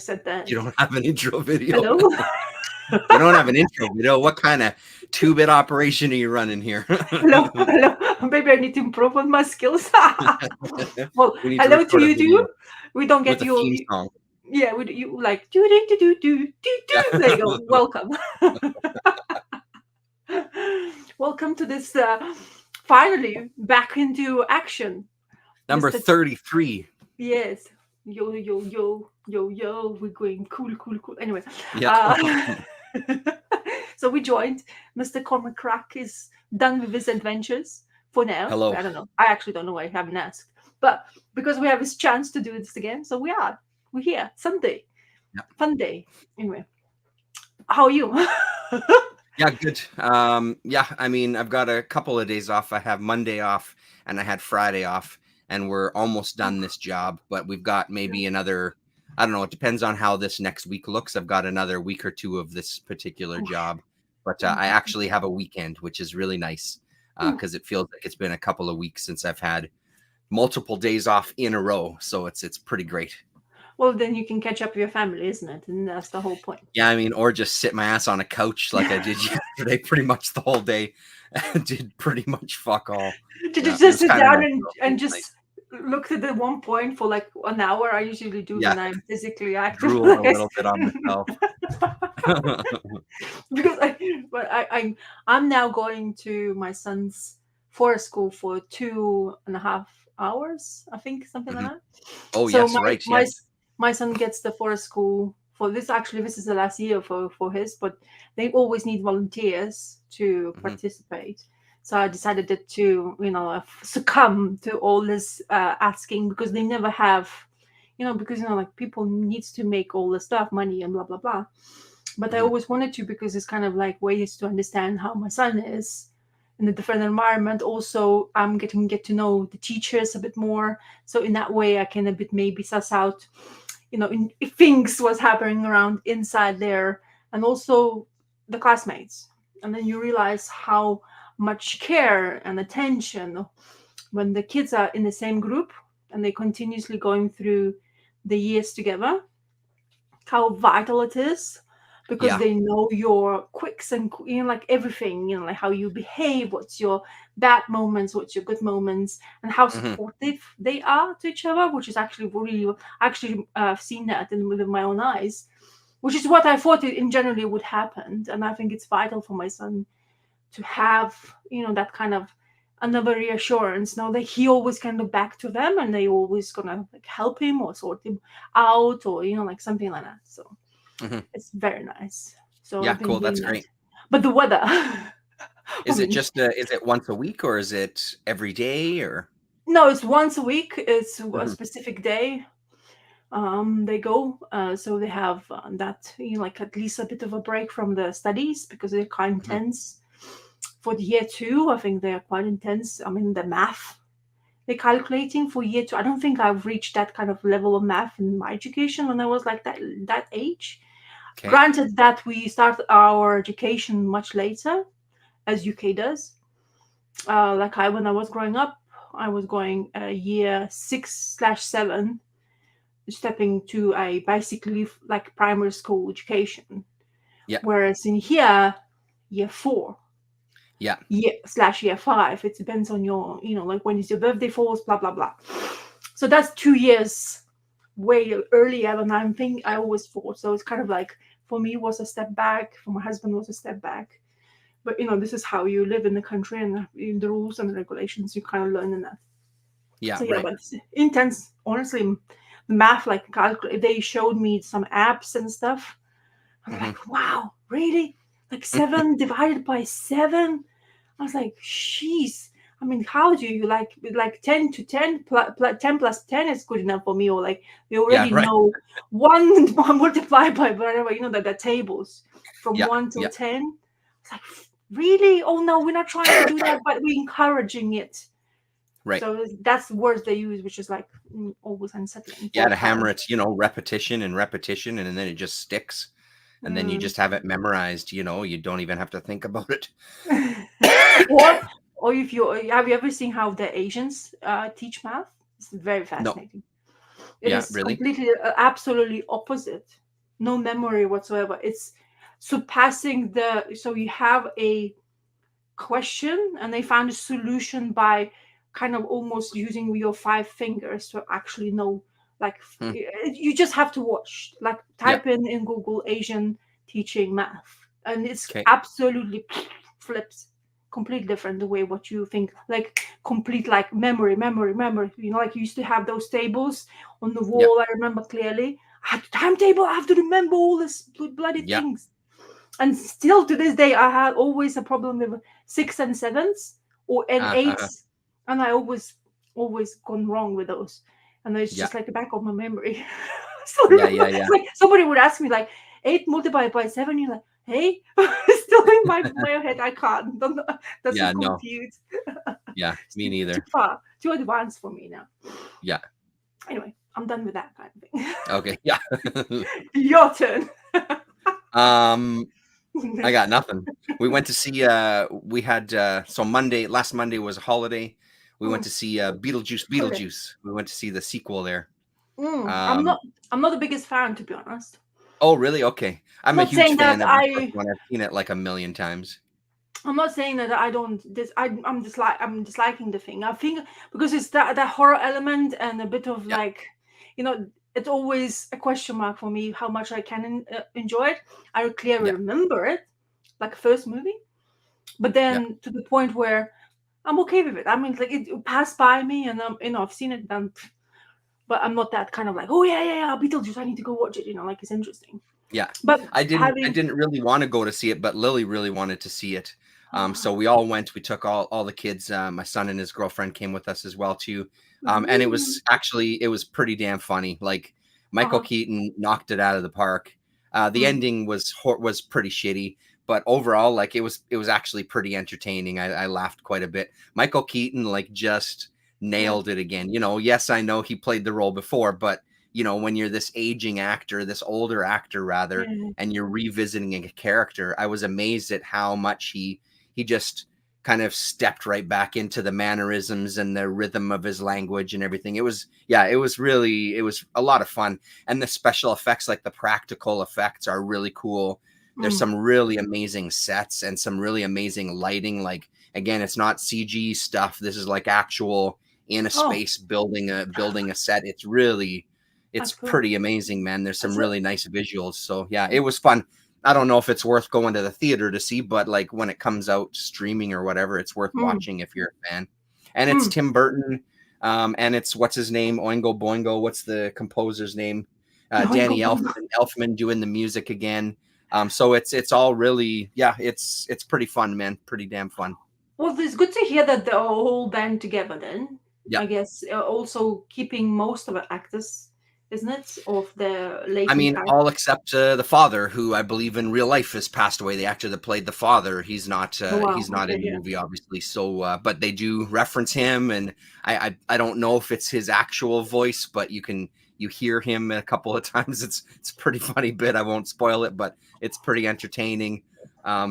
said that. You don't have an intro video. Hello? You don't have an intro video. What kind of 2-bit operation are you running here? Hello? Maybe I need to improve on my skills. Well, We need to hello to record a you video too. We don't get with a you. theme song. Yeah, you like do do do do do do. There you go. Welcome. Welcome to this finally back into action. Number Mr. 33. Yes. Yo yo yo yo yo. We're going cool. Anyway. Yeah. So we joined. Mr. Cormac Crack is done with his adventures for now. Hello. I don't know. I actually don't know why I haven't asked. But because we have this chance to do this again, so we're here. Sunday. Yeah. Fun day. Anyway. How are you? Yeah, good. Yeah, I mean, I've got a couple of days off. I have Monday off and I had Friday off, and we're almost done this job, but we've got maybe another, I don't know, it depends on how this next week looks. I've got another week or two of this particular job, but I actually have a weekend, which is really nice because it feels like it's been a couple of weeks since I've had multiple days off in a row. So it's pretty great. Well, then you can catch up with your family, isn't it? And that's the whole point. Yeah, I mean, or just sit my ass on a couch like I did yesterday pretty much the whole day. Did pretty much fuck all. Did you just sit down and just look at the one point for like an hour? I usually do when I'm physically active. Drool a little bit on myself. Because I'm now going to my son's forest school for 2.5 hours, I think, something like that. Oh, so yes, right. Yes. My son gets the forest school for this. Actually, this is the last year for his, but they always need volunteers to participate. So I decided to, succumb to all this asking, because they never have, because, like people needs to make all the stuff, money and blah, blah, blah. But I always wanted to, because it's kind of like ways to understand how my son is in a different environment. Also, I'm get to know the teachers a bit more. So in that way, I can a bit maybe suss out, if things was happening around inside there, and also the classmates. And then you realize how much care and attention when the kids are in the same group and they continuously going through the years together, how vital it is, because they know your quicks and like everything, like how you behave, what's your bad moments, what's your good moments, and how supportive they are to each other, which is actually really, I've seen that with my own eyes, which is what I thought in generally would happen. And I think it's vital for my son to have, that kind of another reassurance, now that he always can look back to them and they always gonna like help him or sort him out, or like something like that. So it's very nice. So yeah, cool. That's great. But the weather. Is it just is it once a week, or is it every day, or? No, it's once a week. It's a specific day. They go. So they have that, like at least a bit of a break from the studies, because they're quite intense. For the year 2, I think they are quite intense. I mean, the math they're calculating for year 2. I don't think I've reached that kind of level of math in my education when I was like that age. Okay. Granted that we start our education much later, as UK does. When I was growing up, I was going year 6/7, stepping to a basically like primary school education. Yeah. Whereas in here, year 4. Yeah. Year 5. It depends on your, like when is your birthday falls, blah, blah, blah. So that's 2 years way earlier than I always thought. So it's kind of like, for me, was a step back. For my husband, was a step back. But, this is how you live in the country, and in the rules and the regulations, you kind of learn in that. Yeah, so, right. But it's intense. Honestly, math, like they showed me some apps and stuff. I'm like, wow, really? Like 7 divided by 7? I was like, jeez. I mean, how do you like 10 to 10, 10 plus 10 is good enough for me, or like we already know 1 multiplied by whatever, that the tables from 1 till 10. It's like, really? Oh no, we're not trying to do that, but we're encouraging it. Right. So that's the words they use, which is like always unsettling. Yeah, to hammer it, repetition, and then it just sticks. And then you just have it memorized, you don't even have to think about it. or if have you ever seen how the Asians teach math? It's very fascinating. It Yeah, is really? completely, absolutely opposite. No memory whatsoever. It's surpassing the. So you have a question, and they found a solution by kind of almost using your five fingers to actually know. Like Hmm. you just have to watch. Like Yep. type in Google Asian teaching math, and it's Okay. absolutely flips completely different the way what you think, like complete like memory, you know, like you used to have those tables on the Yep. wall. I remember clearly I had a timetable. I have to remember all this bloody Yep. things. And still to this day I had always a problem with six and sevens or and Uh, eights, and I always gone wrong with those, and it's yeah. just like the back of my memory. Still Yeah. remember, Yeah. Yeah. like somebody would ask me like eight multiplied by seven, you're like, hey, still in my head I can't. Don't know. That's so Yeah. No. confused. Yeah. It's Me too neither. far, too advanced for me now. Yeah. Anyway, I'm done with that kind of thing. Okay. Yeah. Your turn. um, I got nothing. We went to see. We had so last Monday was a holiday. We went Mm, to see Beetlejuice. holiday. Beetlejuice. We went to see the sequel there. Mm, Um, I'm not the biggest fan, to be honest. oh, really? Okay. I'm I'm a not huge saying that fan of the first one. I've seen it like a million times. I'm not saying that I don't this I'm disliking the thing. I think because it's that horror element and a bit of Yeah. like, you know, it's always a question mark for me how much I can enjoy it. I clearly Yeah. remember it like first movie, but Yeah. then to the point where I'm okay with it. I mean, like it passed by me, and you know, I've seen it done, but I'm not that kind of like, oh yeah, Beetlejuice, I need to go watch it. You know, like it's interesting. Yeah. But I having didn't really want to go to see it, but Lily really wanted to see it. So we all went. We took all the kids. My son and his girlfriend came with us as well too. And mm, it was pretty damn funny. Like Michael uh-huh, Keaton knocked it out of the park. The mm, ending was pretty shitty, but overall, like it was actually pretty entertaining. I laughed quite a bit. Michael Keaton like just yeah, nailed it again. Yes, I know he played the role before, but when you're this aging actor, this older actor rather, yeah. and you're revisiting a character, I was amazed at how much he just kind of stepped right back into the mannerisms and the rhythm of his language and everything. It was a lot of fun. And the special effects, like the practical effects, are really cool. There's Mm. some really amazing sets and some really amazing lighting. Like again, it's not CG stuff. This is like actual in a Oh, space building a set. It's that's cool. pretty amazing, man. There's some That's it. really nice visuals. So yeah, it was fun. I don't know if it's worth going to the theater to see, but like when it comes out streaming or whatever, it's worth Mm, watching if you're a fan. And it's mm. Tim Burton, and it's what's his name, Oingo Boingo. What's the composer's name? Boingo, Danny boingo. Elfman doing the music again. So it's all really, yeah, it's pretty fun, man. Pretty damn fun. Well, it's good to hear that they're all band together then. Yeah. I guess also keeping most of the actors, isn't it? Of the I latent mean, cast. all except the father, who I believe in real life has passed away. The actor that played the father, Oh wow. he's not Okay, in the yeah. movie, obviously. So, but they do reference him, and I don't know if it's his actual voice, but you hear him a couple of times. It's a pretty funny bit. I won't spoil it, but it's pretty entertaining.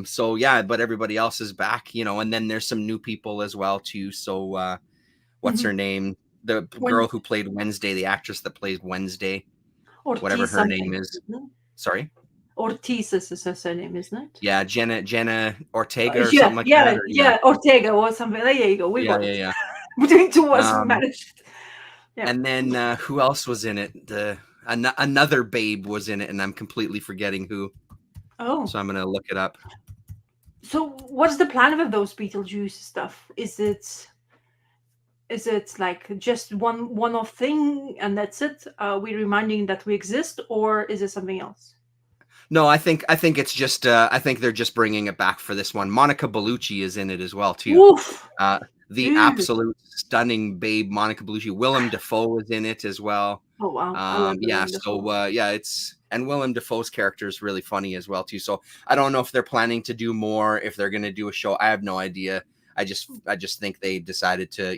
So yeah, but everybody else is back, and then there's some new people as well too. So, what's Mm-hmm. her name? The girl When who played Wednesday, the actress that plays Wednesday, whatever Ortiz her name something, is. isn't it? Sorry. Ortiz is her surname, isn't it? Yeah, Jenna Ortega or Yeah, something like that. yeah, Or yeah, yeah. Ortega or something. There you go. We yeah, got yeah, it. yeah. Between two of us, we Um, managed. Yeah. and then who else was in it? Another babe was in it, and I'm completely forgetting who. Oh, So I'm gonna look it up. so what's the plan with those Beetlejuice stuff? Is it like just one-off thing and that's it? Are we reminding that we exist, or is it something else? No, I think it's just I think they're just bringing it back for this one. Monica Bellucci is in it as well too. Woof, Uh, the dude. absolute stunning babe Monica Bellucci. Willem Dafoe is in it as well. Oh wow, I love Yeah, Willem so Dafoe. yeah, and Willem Dafoe's character is really funny as well too. So I don't know if they're planning to do more, if they're going to do a show. I have no idea. I just think they decided to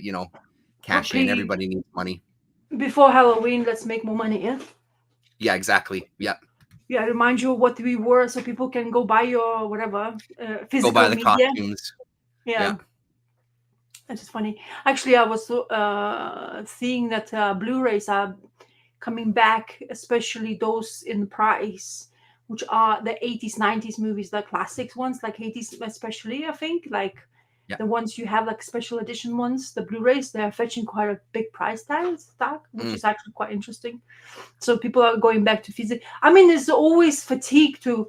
cash in. Pre Everybody needs money. Before Halloween, let's make more money. Yeah, Yeah, exactly. Yeah, yeah. Remind you what we were, so people can go buy your whatever go buy physical the media. costumes. Yeah, Yeah, it's just funny. Actually, I was seeing that Blu-rays are coming back, especially those in price, which are the 80s, 90s movies, the classics ones, like 80s especially, I think, like Yeah. the ones you have like special edition ones, the Blu-rays, they're fetching quite a big price tag, which Mm. is actually quite interesting. So people are going back to physics. I mean, there's always fatigue to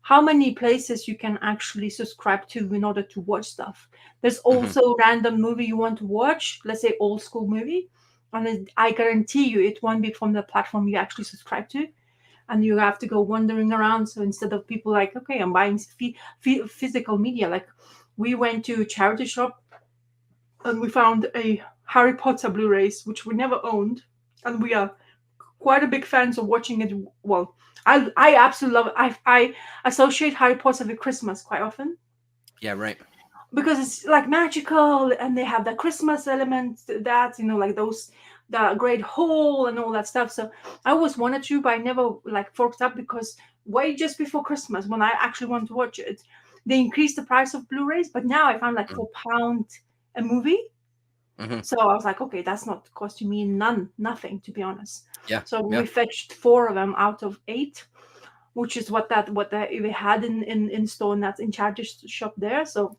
how many places you can actually subscribe to in order to watch stuff. There's Hmm. also random movie you want to watch, let's say old school movie, and I guarantee you it won't be from the platform you actually subscribe to, and you have to go wandering around. So instead of people like, okay, I'm buying physical media, like we went to a charity shop and we found a Harry Potter Blu-rays which we never owned, and we are quite a big fans of watching it. Well, I absolutely love it. I associate Harry Potter with Christmas quite often Yeah, right. because it's like magical and they have the Christmas element that, like those, the great hall and all that stuff. So I always wanted to, but I never like forked up because way just before Christmas when I actually want to watch it, they increased the price of Blu-rays. But now I found like £4 a movie. Mm-hmm. So I was like, okay, that's not costing me nothing, to be honest. Yeah, So yeah, we fetched four of them out of eight, which is what they had in store in that in charity shop there. So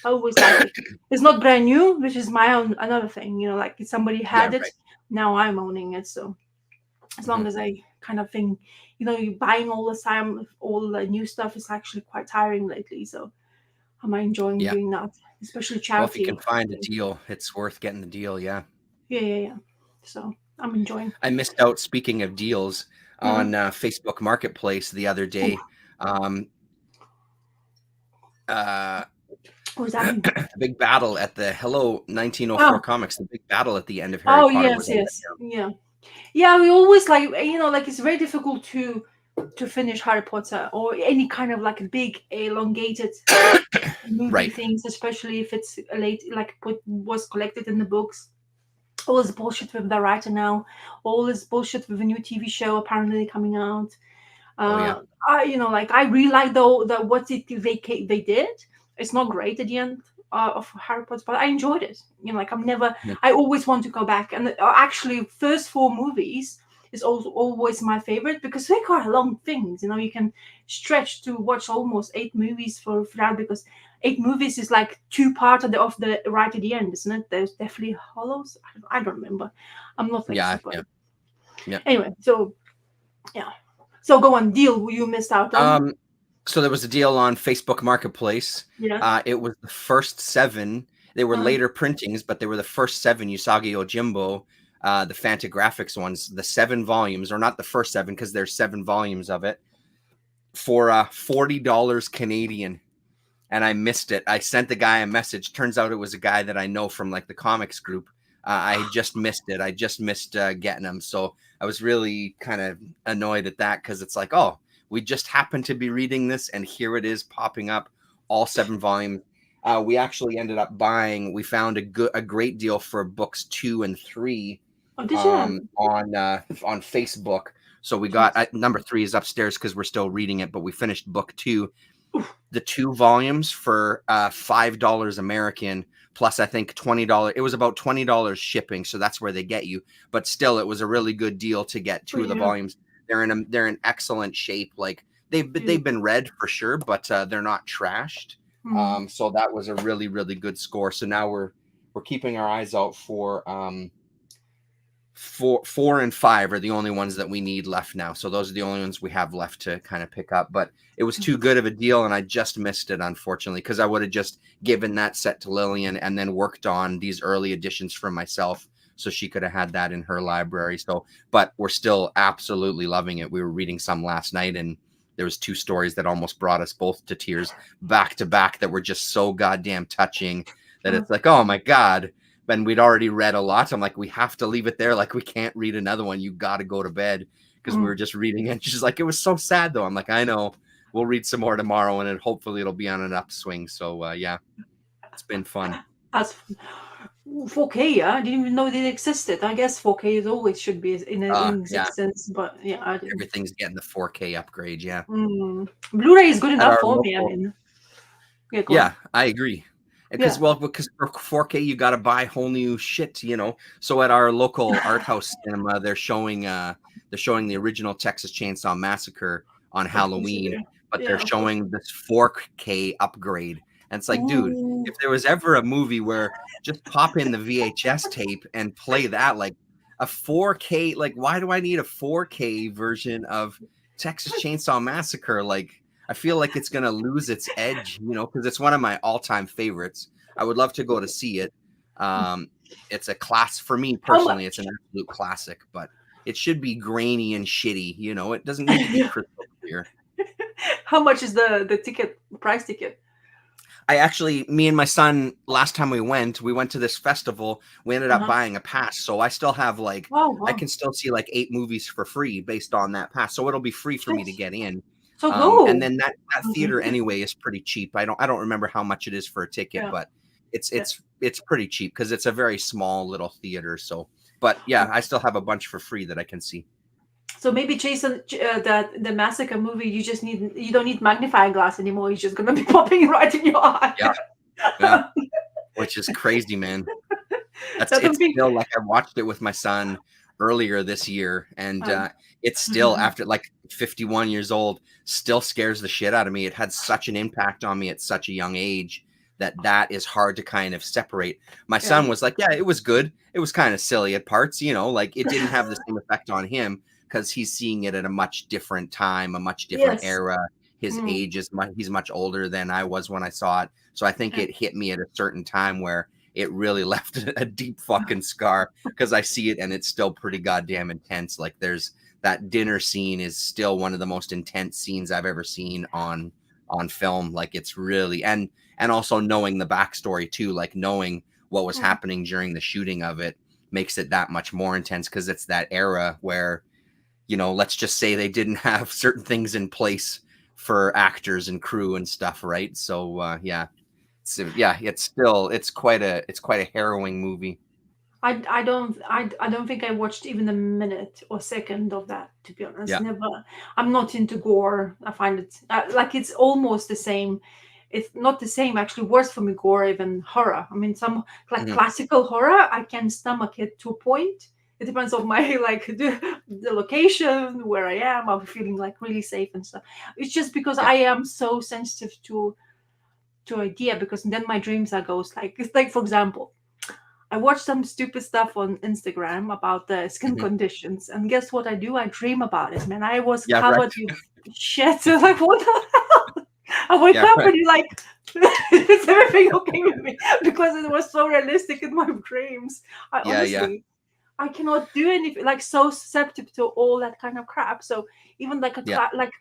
I always like it. It's not brand new, which is my own another thing. Like somebody yeah, had it, right. now I'm owning it. So as Hmm. long as I kind of think, you buying all the time all the new stuff is actually quite tiring lately. So am I enjoying Yeah. doing that, especially Well, if you can charity find a thing. deal, it's worth getting the deal. Yeah. Yeah, yeah, yeah. So I'm enjoying. I missed out, speaking of deals, Mm-hmm. on Facebook Marketplace the other Oh, day. Um, uh, what does that mean? the big battle at the Hello 1904 Oh, Comics, the big battle at the end of Harry oh Potter yes, was on yes, right yeah, yeah. We always like like it's very difficult to finish Harry Potter or any kind of like big elongated now. movie Right. things, especially if it's late, like what was collected in the books. All this bullshit with the writer now, all this bullshit with a new TV show apparently coming out. Oh, yeah. Like I really like though that what they did. It's not great at the end of Harry Potter, but I enjoyed it. Like Yeah. I always want to go back. And actually, first four movies is also always my favorite because they're quite long things. You can stretch to watch almost eight movies for that because eight movies is like two parts of the right at the end, isn't it? There's definitely Hollows. I don't remember. I'm not like Yeah. super. Yeah. Yeah. Anyway, so yeah. So go on, deal who you missed out on. Um, so there was a deal on Facebook Marketplace. Yeah. It was the first seven. They were Uh, later printings, but they were the first seven Usagi Yojimbo, the Fantagraphics ones, the 7 volumes, or not the first seven because there's 7 volumes of it, for $40 Canadian. And I missed it. I sent the guy a message. Turns out it was a guy that I know from like the comics group. I just missed it. I just missed getting them. So I was really kind of annoyed at that because it's like, oh, we just happened to be reading this, and here it is popping up, all 7 volumes. We actually ended up buying. We found a great deal for books 2 and 3 oh, did you? on Facebook. So we got Jeez. number 3 is upstairs because we're still reading it, but we finished book 2, Oof. the 2 volumes, for $5 American, plus I think $20. It was about $20 shipping, so that's where they get you. But still, it was a really good deal to get Oh, 2 of the yeah. volumes. They're in excellent shape. Like Yeah. they've been read for sure, but they're not trashed. Mm. So that was a really really good score. So now we're keeping our eyes out for 4 and 5 are the only ones that we need left now. So those are the only ones we have left to kind of pick up. But it was too good of a deal, and I just missed it, unfortunately, because I would have just given that set to Lillian and then worked on these early editions for myself, so she could have had that in her library. So, but we're still absolutely loving it. We were reading some last night, and there was 2 stories that almost brought us both to tears back to back that were just so goddamn touching that Uh, it's like, oh my God. And we'd already read a lot. I'm like, we have to leave it there. Like, we can't read another one. You got to go to bed, because we mm. were just reading it. She's like, it was so sad though. I'm like, I know. We'll read some more tomorrow, and hopefully it'll be on an upswing. So yeah, it's been fun. As 4K, yeah, I didn't even know it existed. I guess 4K is always should be in Yeah, existence, but yeah, I didn't. everything's getting the 4K upgrade. Yeah, Blu-ray is good at enough our for me. I local. mean, yeah, go on. Yeah, I agree. because Yeah. well, because for 4K you got to buy whole new shit, you know. So at our local art house cinema, they're showing the original Texas Chainsaw Massacre on Of course you Halloween, do. but they're Yeah, of course. showing this 4K upgrade, and it's like, dude, Ooh. if there was ever a movie where just pop in the VHS tape and play that, like a 4K, like why do I need a 4K version of Texas Chainsaw Massacre? Like I feel like it's gonna lose its edge, you know, because it's one of my all-time favorites. I would love to go to see it. Um, it's a class for me How personally. It's much? an absolute classic, but it should be grainy and shitty. You know, it doesn't need to be crystal clear. How much is the ticket price ticket? I actually, me and my son, last time we went to this festival. We ended up Uh-huh. buying a pass, so I still have like, Wow, I wow. can still see like 8 movies for free based on that pass. So it'll be free for me to Yes. get in. So And go. then that Mhm. theater anyway is pretty cheap. I don't remember how much it is for a ticket, Yeah. but it's Yeah. it's it's pretty cheap because it's a very small little theater. So, but yeah, I still have a bunch for free that I can see. So maybe Jason, that the massacre movie, you don't need magnifying glass anymore. It's just gonna be popping right in your eye. Yeah, yeah, which is crazy, man. So I don't It's think. still like I watched it with my son earlier this year, and Um, it's still mhm. after like 51 years old, still scares the shit out of me. It had such an impact on me at such a young age that is hard to kind of separate. My Yeah. son was like, "Yeah, it was good. It was kind of silly at parts, you know, like it didn't have the same effect on him because he's seeing it at a much different time, a much different Yes. era. His Mm. age is he's much older than I was when I saw it, so I think Yeah. it hit me at a certain time where it really left a deep fucking scar because I see it and it's still pretty goddamn intense. Like there's that dinner scene is still one of the most intense scenes I've ever seen on film. Like it's really and also knowing the backstory too, like knowing what was Mm. happening during the shooting of it makes it that much more intense because it's that era where, you know, let's just say they didn't have certain things in place for actors and crew and stuff, right? So yeah, so yeah, it's quite a harrowing movie. I don't think I watched even a minute or second of that, to be honest. Yeah. Never. I'm not into gore. I find it like it's almost the same. It's not the same, actually. Worse for me, gore even horror. I mean, some like Mhm. classical horror, I can stomach it to a point. It depends on my like the location where I am. I'm feeling like really safe and stuff. It's just because Yeah. I am so sensitive to idea, because then my dreams are ghost like. It's like, for example, I watch some stupid stuff on Instagram about the skin Mhm. conditions, and guess what I do? I dream about it, man. I was Yeah, right. covered with shit. So like, what the hell? I wake Yeah, up right. and you're like, is everything okay with me? Because it was so realistic in my dreams. I Yeah, yeah. honestly, I cannot do anything. Like, so susceptible to all that kind of crap. So even like Yeah. like,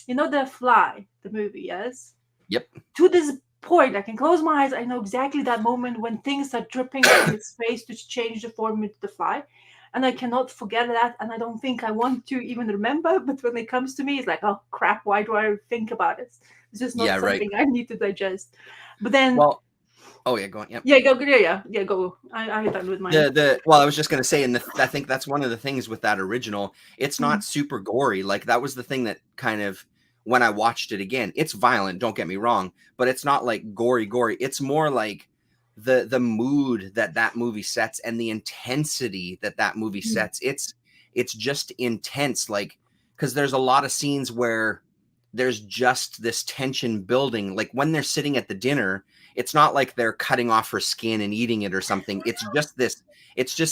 the Fly, the movie, yes, Yep. to this point, I can close my eyes. I know exactly that moment when things are dripping from his face to change the form into the fly. And I cannot forget that. And I don't think I want to even remember. But when it comes to me, it's like, oh crap, why do I think about it? It's just Yeah, not right. something I need to digest. But then, Well, oh yeah, go on. Yep. yeah, go, yeah, go. I'm done with mine. The well, I was just gonna say, and I think that's one of the things with that original. It's Mm, not super gory. Like that was the thing that kind of when I watched it again, it's violent. Don't get me wrong, but it's not like gory. It's more like the mood that that movie sets and the intensity that that movie mm, sets. It's just intense. Like because there's a lot of scenes where there's just this tension building. Like when they're sitting at the dinner, it's not like they're cutting off her skin and eating it or something. It's just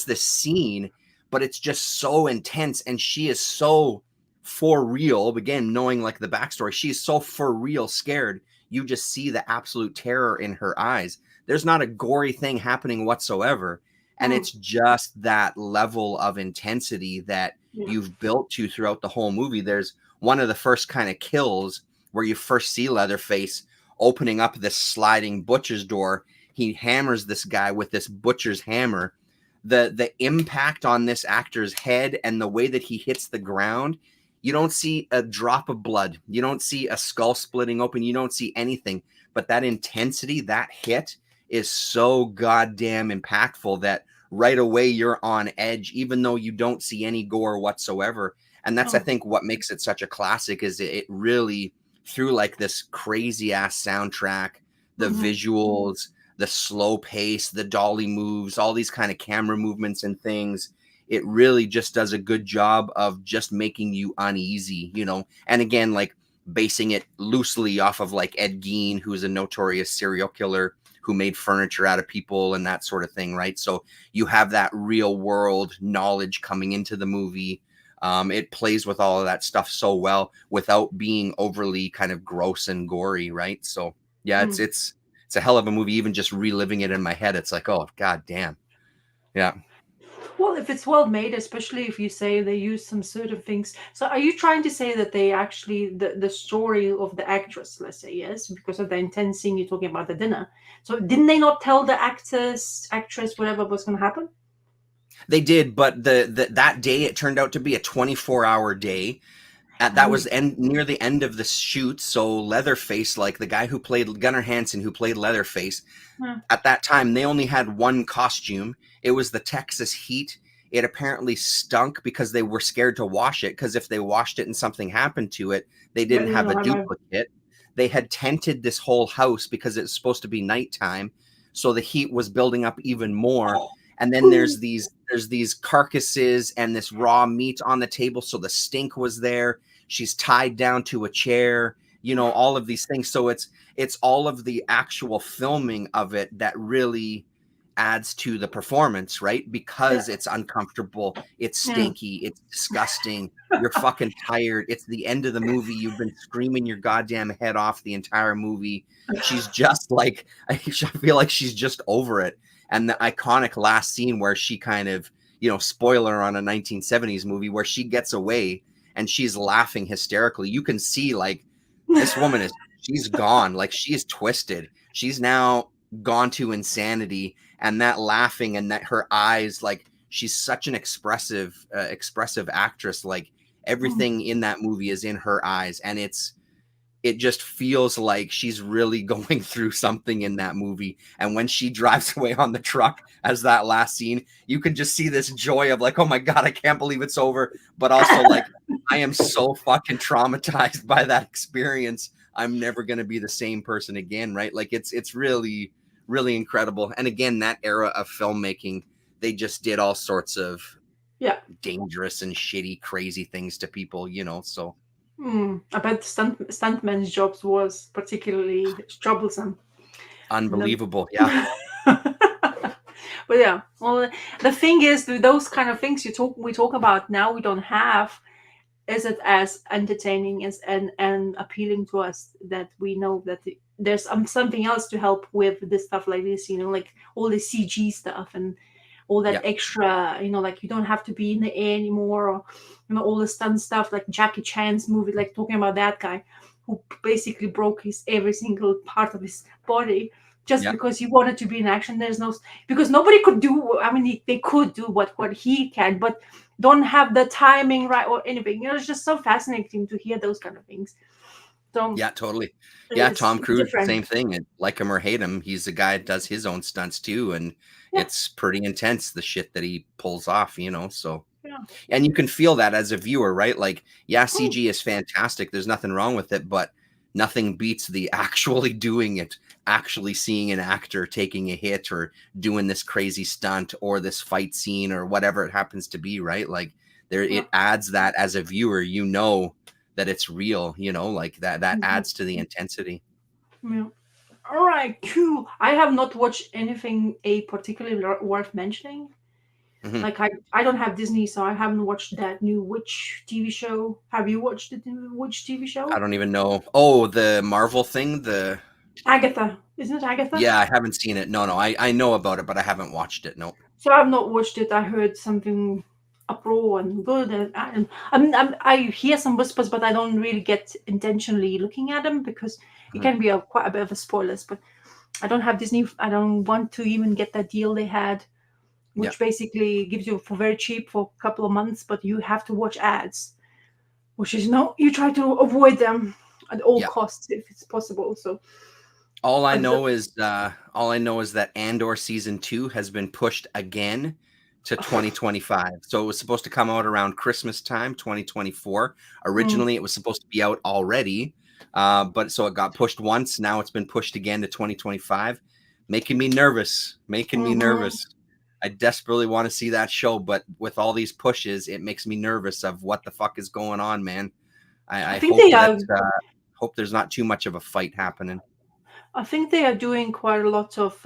this scene, but it's just so intense and she is so for real. Again, knowing like the backstory, she's so for real scared. You just see the absolute terror in her eyes. There's not a gory thing happening whatsoever. And mm, it's just that level of intensity that yeah. you've built to throughout the whole movie. There's one of the first kind of kills where you first see Leatherface opening up this sliding butcher's door. He hammers this guy with this butcher's hammer. The impact on this actor's head and the way that he hits the ground, you don't see a drop of blood. You don't see a skull splitting open. You don't see anything. But that intensity, that hit is so goddamn impactful that right away you're on edge, even though you don't see any gore whatsoever. And that's, I Oh, think, what makes it such a classic is it really through like this crazy ass soundtrack, the mm-hmm. visuals, the slow pace, the dolly moves, all these kind of camera movements and things. It really just does a good job of just making you uneasy, you know. And again, like basing it loosely off of like Ed Gein, who's a notorious serial killer who made furniture out of people and that sort of thing, right? So you have that real world knowledge coming into the movie. It plays with all of that stuff so well without being overly kind of gross and gory, right? So yeah, Mm. it's a hell of a movie. Even just reliving it in my head, it's like, oh god damn, yeah. Well, if it's well made, especially if you say they use some certain things. So are you trying to say that they actually the story of the actress, let's say, yes, because of the intense scene you're talking about the dinner. So didn't they not tell the actress, whatever was going to happen? They did, but that day it turned out to be a 24-hour day. That Oh, was near the end of the shoot. So Leatherface, like the guy who played Gunnar Hansen, who played Leatherface, yeah. at that time they only had one costume. It was the Texas heat. It apparently stunk because they were scared to wash it, because if they washed it and something happened to it, they didn't Then you have know, a have a, duplicate. They had tented this whole house because it's supposed to be nighttime, so the heat was building up even more. And then Ooh, there's these carcasses and this raw meat on the table, so the stink was there. She's tied down to a chair, you know, all of these things. So it's all of the actual filming of it that really adds to the performance, right? yeah, Because it's uncomfortable, it's yeah. stinky, it's disgusting, you're fucking tired, it's the end of the movie, you've been screaming your goddamn head off the entire movie. She's just like, I feel like she's just over it. And the iconic last scene where she kind of, you know, spoiler on a 1970s movie, where she gets away and she's laughing hysterically. You can see like this woman is, she's gone, like she is twisted. She's now gone to insanity, and that laughing and that her eyes, like she's such an expressive actress. Like Mm, everything in that movie is in her eyes, and it just feels like she's really going through something in that movie. And when she drives away on the truck as that last scene, you can just see this joy of like, oh my God, I can't believe it's over. But also like, I am so fucking traumatized by that experience. I'm never going to be the same person again. Right. Like it's really, really incredible. And again, that era of filmmaking, they just did all sorts of yeah. dangerous and shitty, crazy things to people, you know, so I bet stuntmen's jobs was particularly troublesome. You unbelievable. Yeah. know? But yeah, well, the thing is, with those kind of things we talk about now, we don't have. Is it as entertaining as and appealing to us that we know that there's something else to help with this stuff like this, you know, like all the CG stuff and all that Yeah. extra, you know, like you don't have to be in the air anymore, or you know, all the stunt stuff like Jackie Chan's movie, like talking about that guy who basically broke his every single part of his body just Yeah. because he wanted to be in action. There's no, because nobody could do, I mean, they could do what he can, but don't have the timing right or anything. You know, it's just so fascinating to hear those kind of things. So Yeah, totally. Yeah, it's Tom Cruise, different. same thing. And like him or hate him, he's a guy that does his own stunts too, and Yeah, it's pretty intense the shit that he pulls off, you know. So, yeah. and you can feel that as a viewer, right? Like, yeah, Mm, CG is fantastic. There's nothing wrong with it, but nothing beats the actually doing it, actually seeing an actor taking a hit or doing this crazy stunt or this fight scene or whatever it happens to be, right? Like there yeah. it adds that as a viewer, you know that it's real, you know, like that Mhm. adds to the intensity. Yeah. All right, cool. I have not watched anything a particularly worth mentioning. Mhm. Like I don't have Disney, so I haven't watched that new Witch TV show. Have you watched the new Witch TV I show? don't even know. Oh, the Marvel thing, the Agatha, isn't it Agatha? yeah, I haven't seen it. No, I know about it, but I haven't watched it. No. So I've not watched it. I heard something uproar and good, I hear some whispers, but I don't really get intentionally looking at them because it Mhm. can be quite a bit of a spoilers. But I don't have Disney. I don't want to even get that deal they had, Yeah. which basically gives you for very cheap for a couple of months, but you have to watch ads, which is no, you try to avoid them at all Yeah. costs if it's possible. So All I I've know is that Andor season 2 has been pushed again to 2025. So it was supposed to come out around Christmas time, 2024. mm, Originally, it was supposed to be out already, but so it got pushed once. Now it's been pushed again to 2025. making me nervous, making me Mm-hmm. nervous. I desperately want to see that show, but with all these pushes, it makes me nervous of what the fuck is going on, man. I I think hope they that are. hope there's not too much of a fight happening. I think they are doing quite a lot of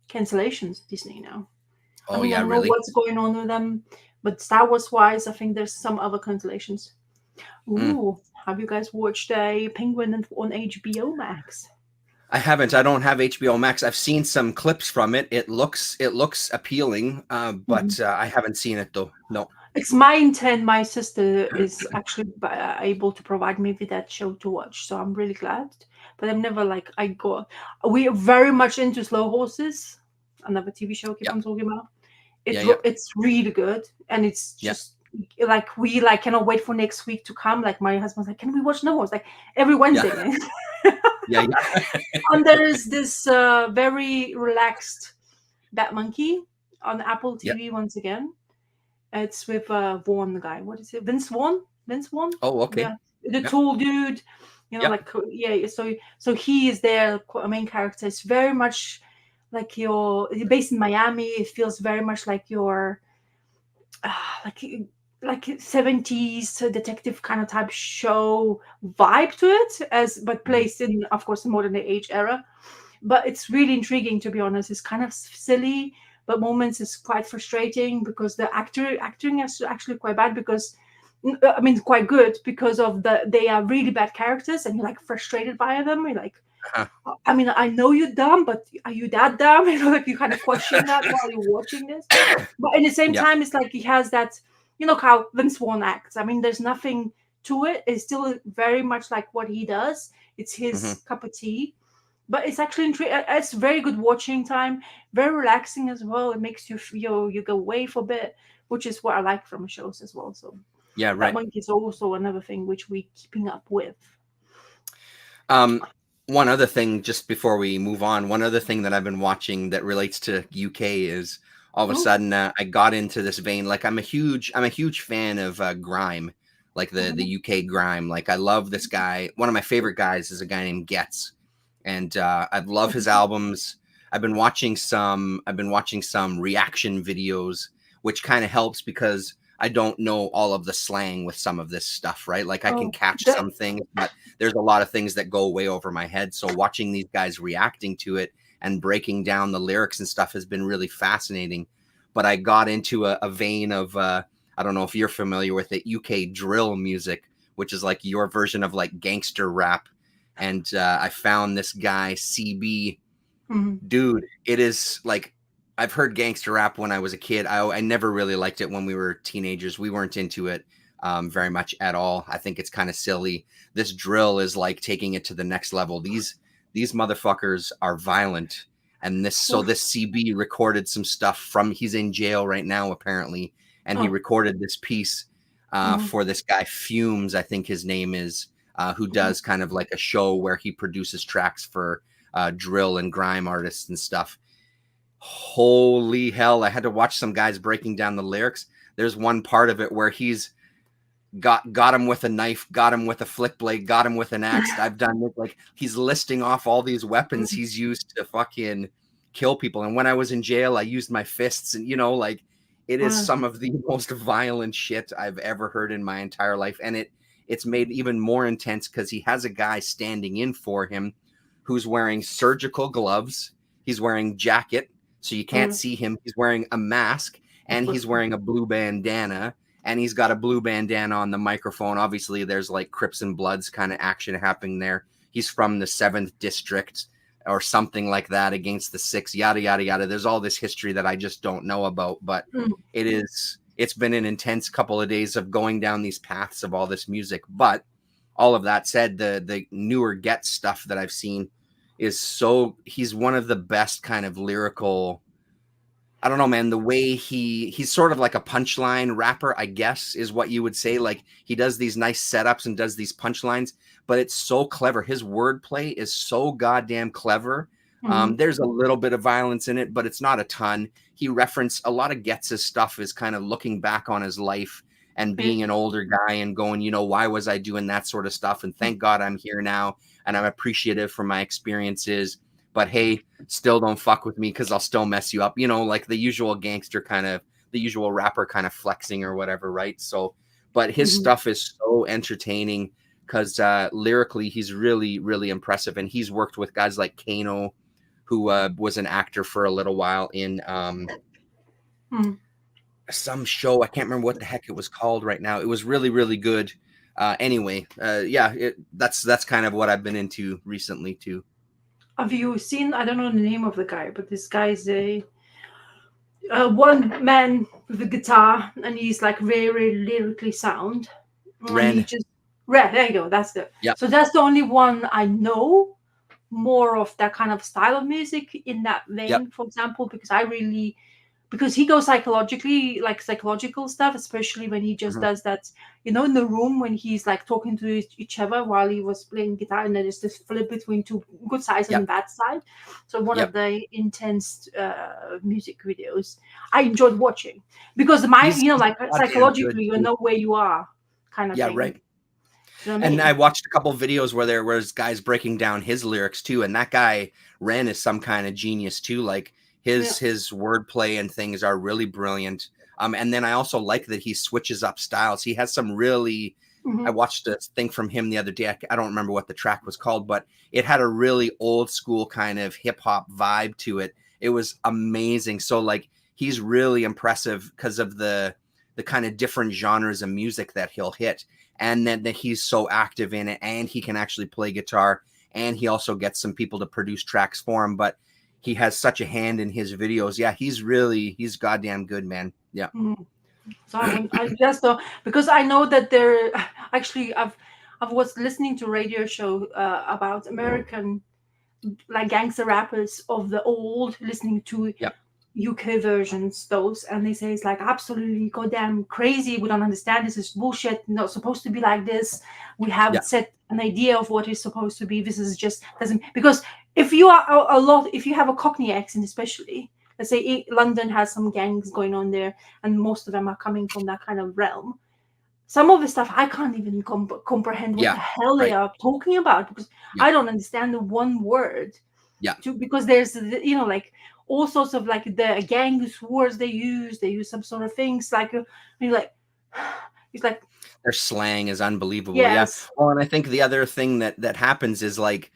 cancellations. Disney now. I Oh mean, I yeah, don't know really? what's going on with them, but Star Wars wise, I think there's some other cancellations. Mm. Ooh, have you guys watched a Penguin on HBO Max? I haven't. I don't have HBO Max. I've seen some clips from it. It looks appealing, but I haven't seen it though. No. It's my intent. My sister is actually able to provide me with that show to watch, so I'm really glad. But I'm never like I go. We are very much into Slow Horses, another TV show. Keep Yeah. on talking about. Yeah. Yeah. It's really good, and it's Yeah. just like we like cannot wait for next week to come. Like my husband's like, can we watch No Horse? Like every Yeah. Wednesday, man. Yeah. Yeah. And there is this very relaxed Bat Monkey on Apple Yeah. TV once again. It's with Vaughn, the guy. What is it? Vince Vaughn? Vince Vaughn? Oh, okay. Yeah. The Yeah. tall dude. Yeah. Like yeah. So he is their main character. It's very much like your based in Miami. It feels very much like your like 70s detective kind of type show vibe to it, as but Mhm. placed in, of course, the modern age era. But it's really intriguing, to be honest. It's kind of silly, but moments is quite frustrating because the acting is actually quite bad because I mean quite good because of they are really bad characters and you're like frustrated by them. You're like, Uh-huh. I mean, I know you're dumb, but are you that dumb? Like you kind of question that while you're watching this. But at the same Yeah. time, it's like he has that, how Vince Vaughn acts. I mean, there's nothing to it. It's still very much like what he does. It's Hmm. his cup of tea. But it's actually it's very good watching time, very relaxing as well. It makes you go away for a bit, which is what I like from shows as well. So Yeah. that Right. monkey is also another thing which we keeping up with. Um, one other thing, just before we move on, one other thing that I've been watching that relates to UK is all of a Oh, sudden I got into this vein. Like I'm a huge fan of grime, like the oh, UK grime. Like I love this guy. One of my favorite guys is a guy named Getz, and I love his okay. albums. I've been watching some reaction videos, which kind of helps because I don't know all of the slang with some of this stuff, right? Like I can Oh, catch that. some things, but there's a lot of things that go way over my head. So watching these guys reacting to it and breaking down the lyrics and stuff has been really fascinating. But I got into a vein of I don't know if you're familiar with it, UK drill music, which is like your version of like gangster rap. And I found this guy CB. Mhm. Dude, it is like I've heard gangster rap when I was a kid. I never really liked it when we were teenagers. We weren't into it very much at all. I think it's kind of silly. This drill is like taking it to the next level. These motherfuckers are violent, and this CB recorded some stuff from. He's in jail right now apparently, and he Oh, recorded this piece mhm. for this guy Fumes, I think his name is, who Okay. does kind of like a show where he produces tracks for drill and grime artists and stuff. Holy hell! I had to watch some guys breaking down the lyrics. There's one part of it where he's got him with a knife, got him with a flick blade, got him with an axe. I've done it. Like he's listing off all these weapons Mhm. he's used to fucking kill people. And when I was in jail, I used my fists, and like it is Uh, some of the most violent shit I've ever heard in my entire life. And it's made even more intense because he has a guy standing in for him who's wearing surgical gloves. He's wearing jacket, so you can't uh, see him. He's wearing a mask, of and he's course. wearing a blue bandana, and he's got a blue bandana on the microphone. Obviously, there's like Crips and Bloods kind of action happening there. He's from the 7th District or something like that against the 6th, yada, yada, yada. There's all this history that I just don't know about, but Mm. it's been an intense couple of days of going down these paths of all this music. But all of that said, the newer Get stuff that I've seen is he's one of the best kind of lyrical. I don't know, man. The way he's sort of like a punchline rapper, I guess, is what you would say. Like he does these nice setups and does these punchlines, but it's so clever. His wordplay is so goddamn clever. Mhm. There's a little bit of violence in it, but it's not a ton. He referenced a lot of Getz's stuff is kind of looking back on his life and Yeah. being an older guy and going, why was I doing that sort of stuff? And thank God I'm here now, and I'm appreciative for my experiences. but hey, still don't fuck with me because I'll still mess you up. You know, like the usual gangster kind of, the usual rapper kind of flexing or whatever, right? So, but his Mhm. stuff is so entertaining because lyrically he's really, really impressive, and he's worked with guys like Kano, who was an actor for a little while in Mhm. some show. I can't remember what the heck it was called right now. It was really, really good. Anyway, yeah, that's kind of what I've been into recently too. Have you seen? I don't know the name of the guy, but this guy is a one man with a guitar, and he's like very lyrically sound. And he Ren, just red. There you go. That's the. yeah, So that's the only one I know more of that kind of style of music in that yep, vein. For example, because I really because he goes psychologically like psychological stuff, especially when he just mhm, does that, in the room when he's like talking to each other while he was playing guitar, and then there's this flip between two good sides and yep, bad side. So one of yep. the intense music videos I enjoyed watching, because my He's like goddamn good psychologically you too. know where you are, kind of Yeah, thing. right. Do you know what I And I mean? watched a couple videos where there was guys breaking down his lyrics too, and that guy Ren is some kind of genius too. Like Yeah. his wordplay and things are really brilliant. And then I also like that he switches up styles. He has some really. I Hmm. watched a thing from him the other day. I don't remember what the track was called, but it had a really old school kind of hip hop vibe to it. It was amazing. So like he's really impressive because of the kind of different genres of music that he'll hit, and then that he's so active in it, and he can actually play guitar, and he also gets some people to produce tracks for him. But he has such a hand in his videos. Yeah, he's goddamn good, man. Yeah, So I just because I know that there actually I was listening to radio show about American like gangster rappers of the old, listening to yeah, UK versions, those, and they say it's like absolutely goddamn crazy. We don't understand, this is bullshit. Not supposed to be like this. We have yeah, set an idea of what is supposed to be. This is just doesn't, because if you are a lot, if you have a Cockney accent, especially, let's say London has some gangs going on there, and most of them are coming from that kind of realm. Some of the stuff I can't even comprehend what yeah. the hell they Right. are talking about, because Yeah, I don't understand the one word yeah. to, because there's like all sorts of like the gangs words they use some sort of things like you're like it's like Their slang is unbelievable. Yeah. yes. Well, and I think the other thing that happens is like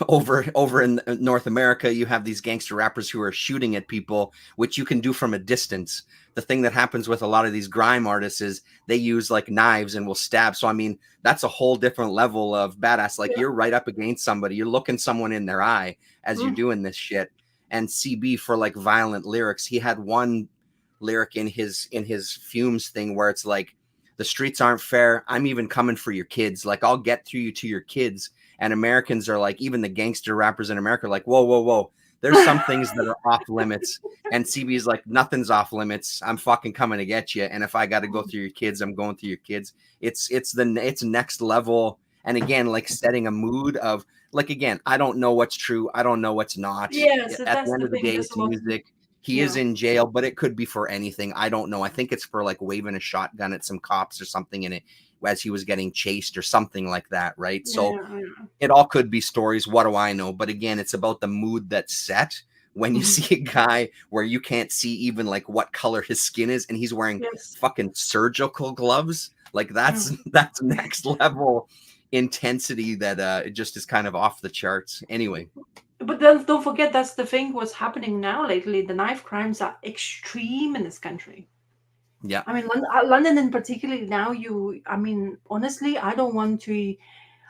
over in North America, you have these gangster rappers who are shooting at people, which you can do from a distance. The thing that happens with a lot of these grime artists is they use like knives and will stab. So I mean, that's a whole different level of badass. Like Yeah. you're right up against somebody, you're looking someone in their eye as you're Mm. doing this shit. And CB for like violent lyrics, he had one lyric in his fumes thing where it's like the streets aren't fair. I'm even coming for your kids. Like I'll get through you to your kids. And Americans are like, even the gangster rappers in America are like, whoa, whoa, whoa. There's some things that are off limits. And CB is like, nothing's off limits. I'm fucking coming to get you. And if I got to go through your kids, I'm going through your kids. It's next level. And again, like setting a mood of like, again, I don't know what's true. I don't know what's not. Yes, At the that's end the of the thing, day, that's it's about, music. He is yeah. in jail, but it could be for anything. I don't know. I think it's for like waving a shotgun at some cops or something in it as he was getting chased or something like that, right? Yeah, So yeah. it all could be stories. What do I know? But again, it's about the mood that's set when you Mhm. see a guy where you can't see even like what color his skin is, and he's wearing Yes. fucking surgical gloves. Like Yeah. that's next level intensity that it just is kind of off the charts. Anyway, But then don't forget, that's the thing what's happening now lately. The knife crimes are extreme in this country. yeah, I mean, London in particular now, I mean, honestly, I don't want to,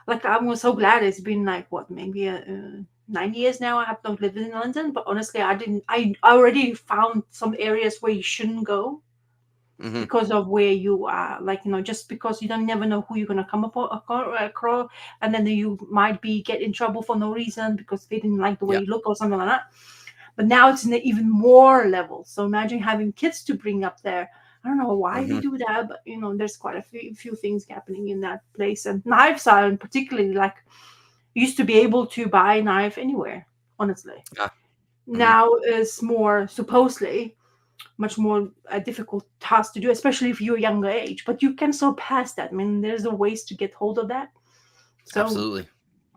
like, I'm so glad it's been like, what, maybe 9 years now I have not lived in London, but honestly, I already found some areas where you shouldn't go hmm, because of where you are, like, just because you don't never know who you're going to come upon, across, and then you might be get in trouble for no reason because they didn't like the way yeah, you look or something like that. But now it's in an even more level. So imagine having kids to bring up there. I don't know why they hmm, do that, but there's quite a few things happening in that place. And knives are particularly like, you used to be able to buy a knife anywhere, honestly. yeah, hmm, Now it's more supposedly much more a difficult task to do, especially if you're younger age. But you can surpass that. I mean, there's a ways to get hold of that. So absolutely.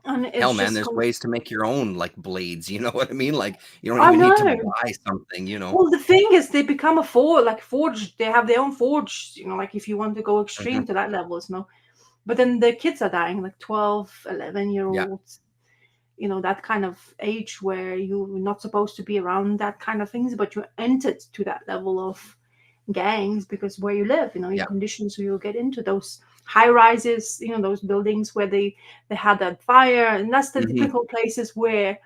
and Hell, it's man, just there's ways to make your own like blades. You know what I mean? Like you don't I even need to know. buy something. You know. Well, the thing is, they become a forge. They have their own forge. Like if you want to go Hmm. extreme to that level, But then the kids are dying, like 12, 11 year Yeah. olds. That kind of age where you're not supposed to be around that kind of things, but you entered to that level of gangs because where you live, your Yeah. conditions, so you'll get into those high rises, those buildings where they had that fire, and that's the Hmm. typical places where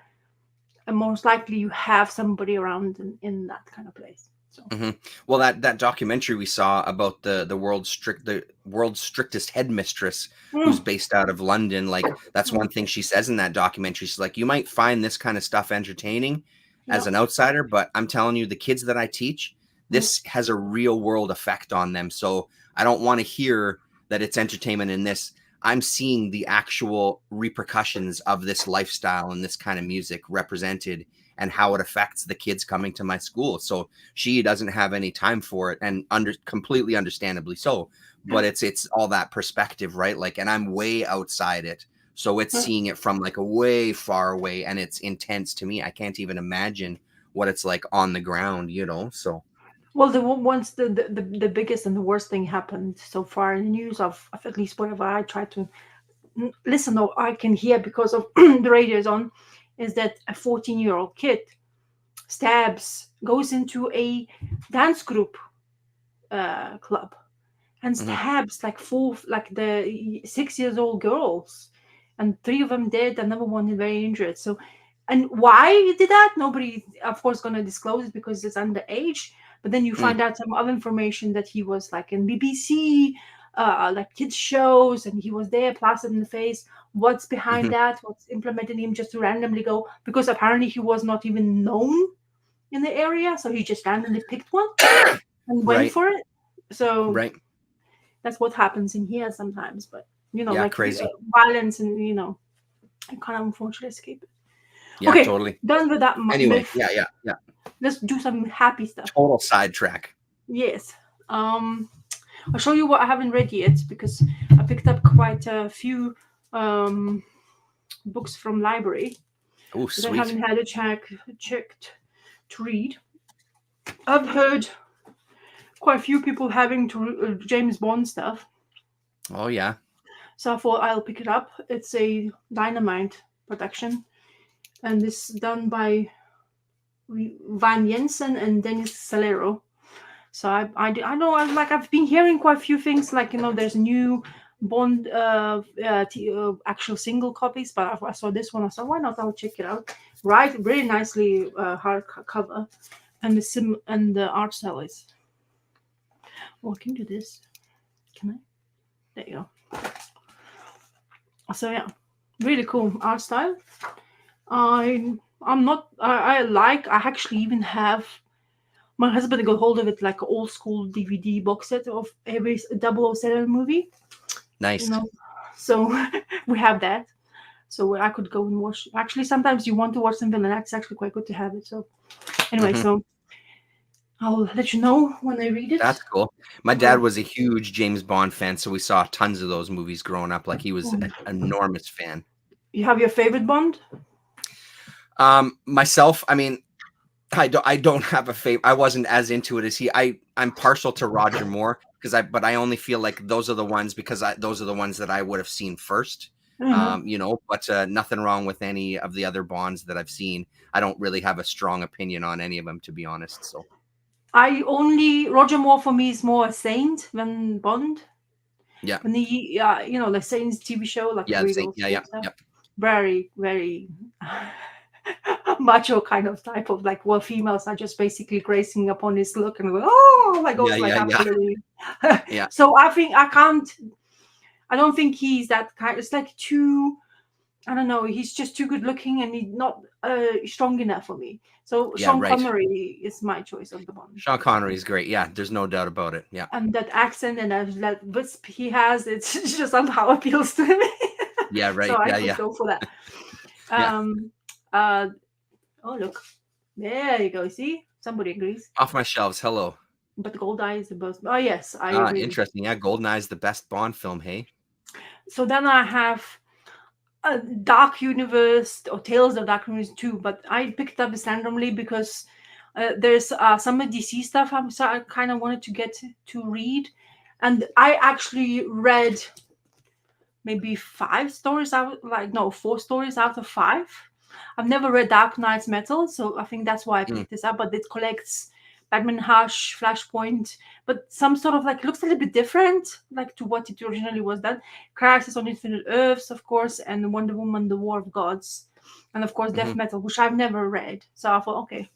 most likely you have somebody around in that kind of place. So Hmm. Well, that documentary we saw about the world's strictest headmistress, who's mm, based out of London, like that's one thing she says in that documentary. She's like, you might find this kind of stuff entertaining as yeah. an outsider, but I'm telling you, the kids that I teach, Mm, this has a real world effect on them. So I don't want to hear that it's entertainment in this. I'm seeing the actual repercussions of this lifestyle and this kind of music represented and how it affects the kids coming to my school. So she doesn't have any time for it, and completely understandably so. yeah. But it's all that perspective, right? Like, and I'm way outside it, so it's Mm. seeing it from like a way far away, and it's intense to me. I can't even imagine what it's like on the ground, you know. So Well, once the biggest and the worst thing happened so far in the news of at least whatever I try to listen or I can hear because of the radio is on, is that a 14-year-old kid goes into a dance group club and mhm, stabs like the 6 years old girls, and three of them dead, another one is very injured. So, and why he did that, nobody, of course, going to disclose it because it's underage. But then you mm, find out some other information that he was like in BBC, like kids shows, and he was there, plastered in the face. What's behind mhm, that? What's implementing him just to randomly go? Because apparently he was not even known in the area, so he just randomly picked one and went right, for it. So right, that's what happens in here sometimes. But yeah, like crazy, violence, and I can't unfortunately escape it. yeah, Okay, totally. done with that Anyway, myth. yeah, yeah, yeah. Let's do some happy stuff. Total sidetrack. Yes. I'll show you what I haven't read yet because I picked up quite a few um, books from library Oh, that I sweet. haven't had a checked to read. I've heard quite a few people having to James Bond stuff, Oh yeah. so I thought I'll pick it up. It's a Dynamite production, and it's done by Van Jensen and Dennis Salero. So I know I've been hearing quite a few things like there's new Bond actual single copies, but I saw this one. I said why not? I'll check it out. Right, really nicely cover, and the art style is. Oh, I can do this. Can I? There you go. So yeah, really cool art style. I'm not. I actually even have my husband got hold of it like an old school DVD box set of every 007 movie, you Nice. know. So we have that. So I could go and watch. Actually, sometimes you want to watch something, and that's actually quite good to have it. So anyway, Hmm. so I'll let you know when I read it. That's cool. My dad Well, was a huge James Bond fan, so we saw tons of those movies growing up. Like he was an enormous fan. you have your favorite Bond? Myself, I mean, I don't have a favorite. I wasn't as into it as he. I'm partial to Roger Moore but I only feel like those are the ones because those are the ones that I would have seen first. Hmm. But nothing wrong with any of the other Bonds that I've seen. I don't really have a strong opinion on any of them, to be honest. So I only Roger Moore for me is more a saint than Bond. yeah, When he, the Saints TV show, like yeah, really old yeah, school yeah, stuff, yeah, very, very macho kind of type of like, well, females are just basically gracing upon his look and go, oh, like yeah, goes like yeah, yeah, absolutely. yeah, So I think I can't. I don't think he's that kind. It's like too. I don't know. He's just too good looking and he's not strong enough for me. So yeah. Sean Right. Connery is my choice of the Bond. Sean Connery is great. Yeah, there's no doubt about it. Yeah, And that accent and that wisp he has, it's just somehow appeals to me. yeah, So right. I Yeah, could yeah, go for that. yeah. Um, uh, oh look, there you go. See, somebody agrees. Off my shelves. Hello. But Goldeye is the most. Oh yes, I Ah, agree with. interesting. Yeah, Goldeneye is the best Bond film. Hey. So then I have. Dark Universe or Tales of Dark Universe too, but I picked up this randomly because there's some DC stuff I kind of wanted to get to read, and I actually read maybe 5 stories out, like no, 4 stories out of 5. I've never read Dark Knight's Metal, so I think that's why I Mm. picked this up. But it collects Batman Hush, Flashpoint, but some sort of like looks a little bit different, like to what it originally was done. Crisis on Infinite Earths, of course, and Wonder Woman: The War of Gods, and of course Death Mhm. Metal, which I've never read. So I thought, okay,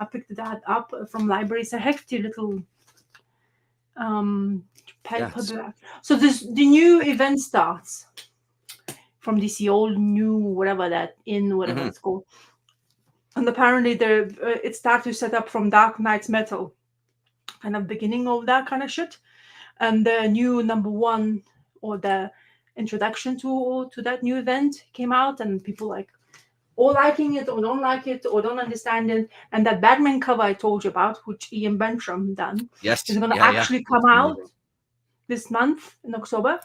I picked that up from libraries. A hefty little um Yeah. It's, so this the new event starts from this old new whatever that in whatever mhm. it's called, and apparently it starts to set up from Dark Knight's Metal, kind of beginning of that kind of shit, and the new number one or the introduction to that new event came out, and people like or liking it or don't like it or don't understand it, and that Batman cover I told you about, which Ian Bentram done, is Yes. going to Yeah. Yeah. actually come It's out amazing. this month in October.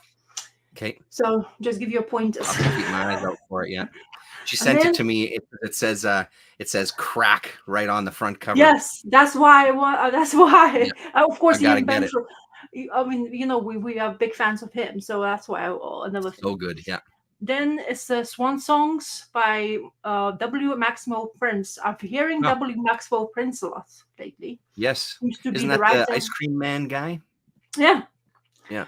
Okay. So just give you a pointers. I'll have to keep my eyes out for it. Yeah. She And sent it then to me. It says crack right on the front cover. yes, that's why I want. That's why. Yeah. Of course, I gotta Ian get it. Bentram. I mean, we are big fans of him, so that's why another So thing. good. Yeah. Then it's the Swan Songs by W. Maxwell Prince. I'm hearing Oh, W. Maxwell Prince a lot lately. yes. Seems to be Isn't the that the writer. ice cream man guy? Yeah. Yeah.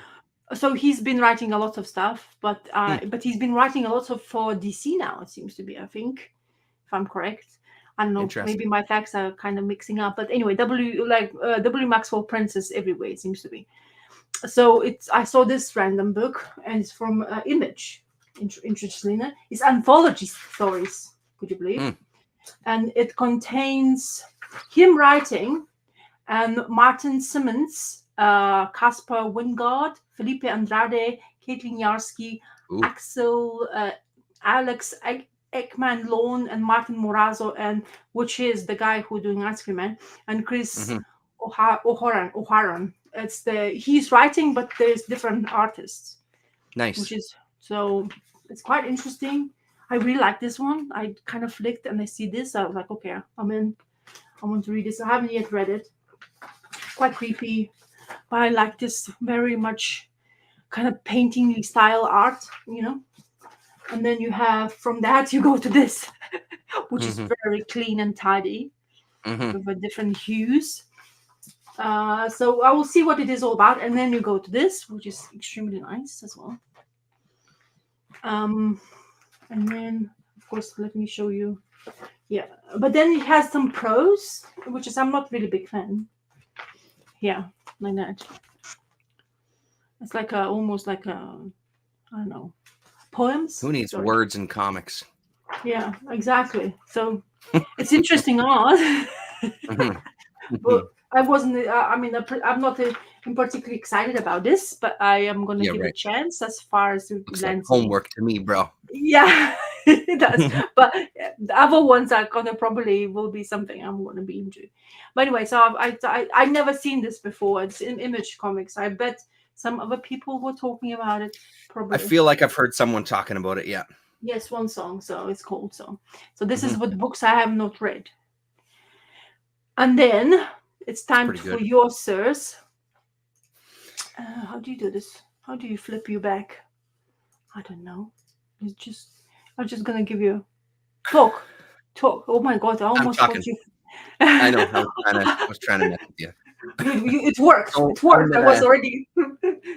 So he's been writing a lot of stuff, Hmm. but he's been writing a lot of for DC now. It seems to be. I think, if I'm correct. I don't know. Maybe Interesting. my facts are kind of mixing up, but anyway, W. Maxwell Prince is everywhere. It seems to be. So it's. I saw this random book, and it's from Image. Interestingly, it's anthology stories. Could you believe? Hmm. And it contains him writing and Martin Simmons, Caspar Wingard, Felipe Andrade, Caitlin Yarsky, Ooh. Axel, Alex Ekman Lone, and Martin Morazzo, and which is the guy who doing Ice Cream Man, and Chris Hmm. O'Haran. It's the he's writing, but there's different artists, which Nice. is so it's quite interesting. I really like this one. I kind of flicked and I see this. I was like, okay, I'm in. I want to read this. I haven't yet read it. Quite creepy, but I like this very much kind of painting style art, you know. And then you have from that you go to this, which is Hmm. very clean and tidy Hmm. with different hues. So I will see what it is all about, and then you go to this, which is extremely nice as well. Um, and then of course, let me show you. Yeah, but then it has some prose, which is I'm not really big fan. Yeah, like that. It's like almost like I don't know poems. Who needs Sorry. words in comics? Yeah, exactly. So it's interesting art, Mhm. but Mhm. I wasn't. I mean, I'm not particularly excited about this, but I am going to Yeah. give it a Right. chance as far as it Looks like lands me. homework to me, bro. Yeah, it does. But the other ones are gonna probably will be something I'm gonna be into. But anyway, so I never seen this before. It's in Image Comics. I bet some other people were talking about it. I Probably. feel like I've heard someone talking about it. Yeah. Yes, one song. So it's called so. So this Hmm. is what books I have not read. And then it's It's time pretty for good. your sirs. How do you do this? How do you flip you back? I don't know. It's just I'm just gonna give you talk, talk. Oh my god! I I'm almost got talking. you. I know. I was trying to mess with you. It worked. So It I'm worked. I in was a already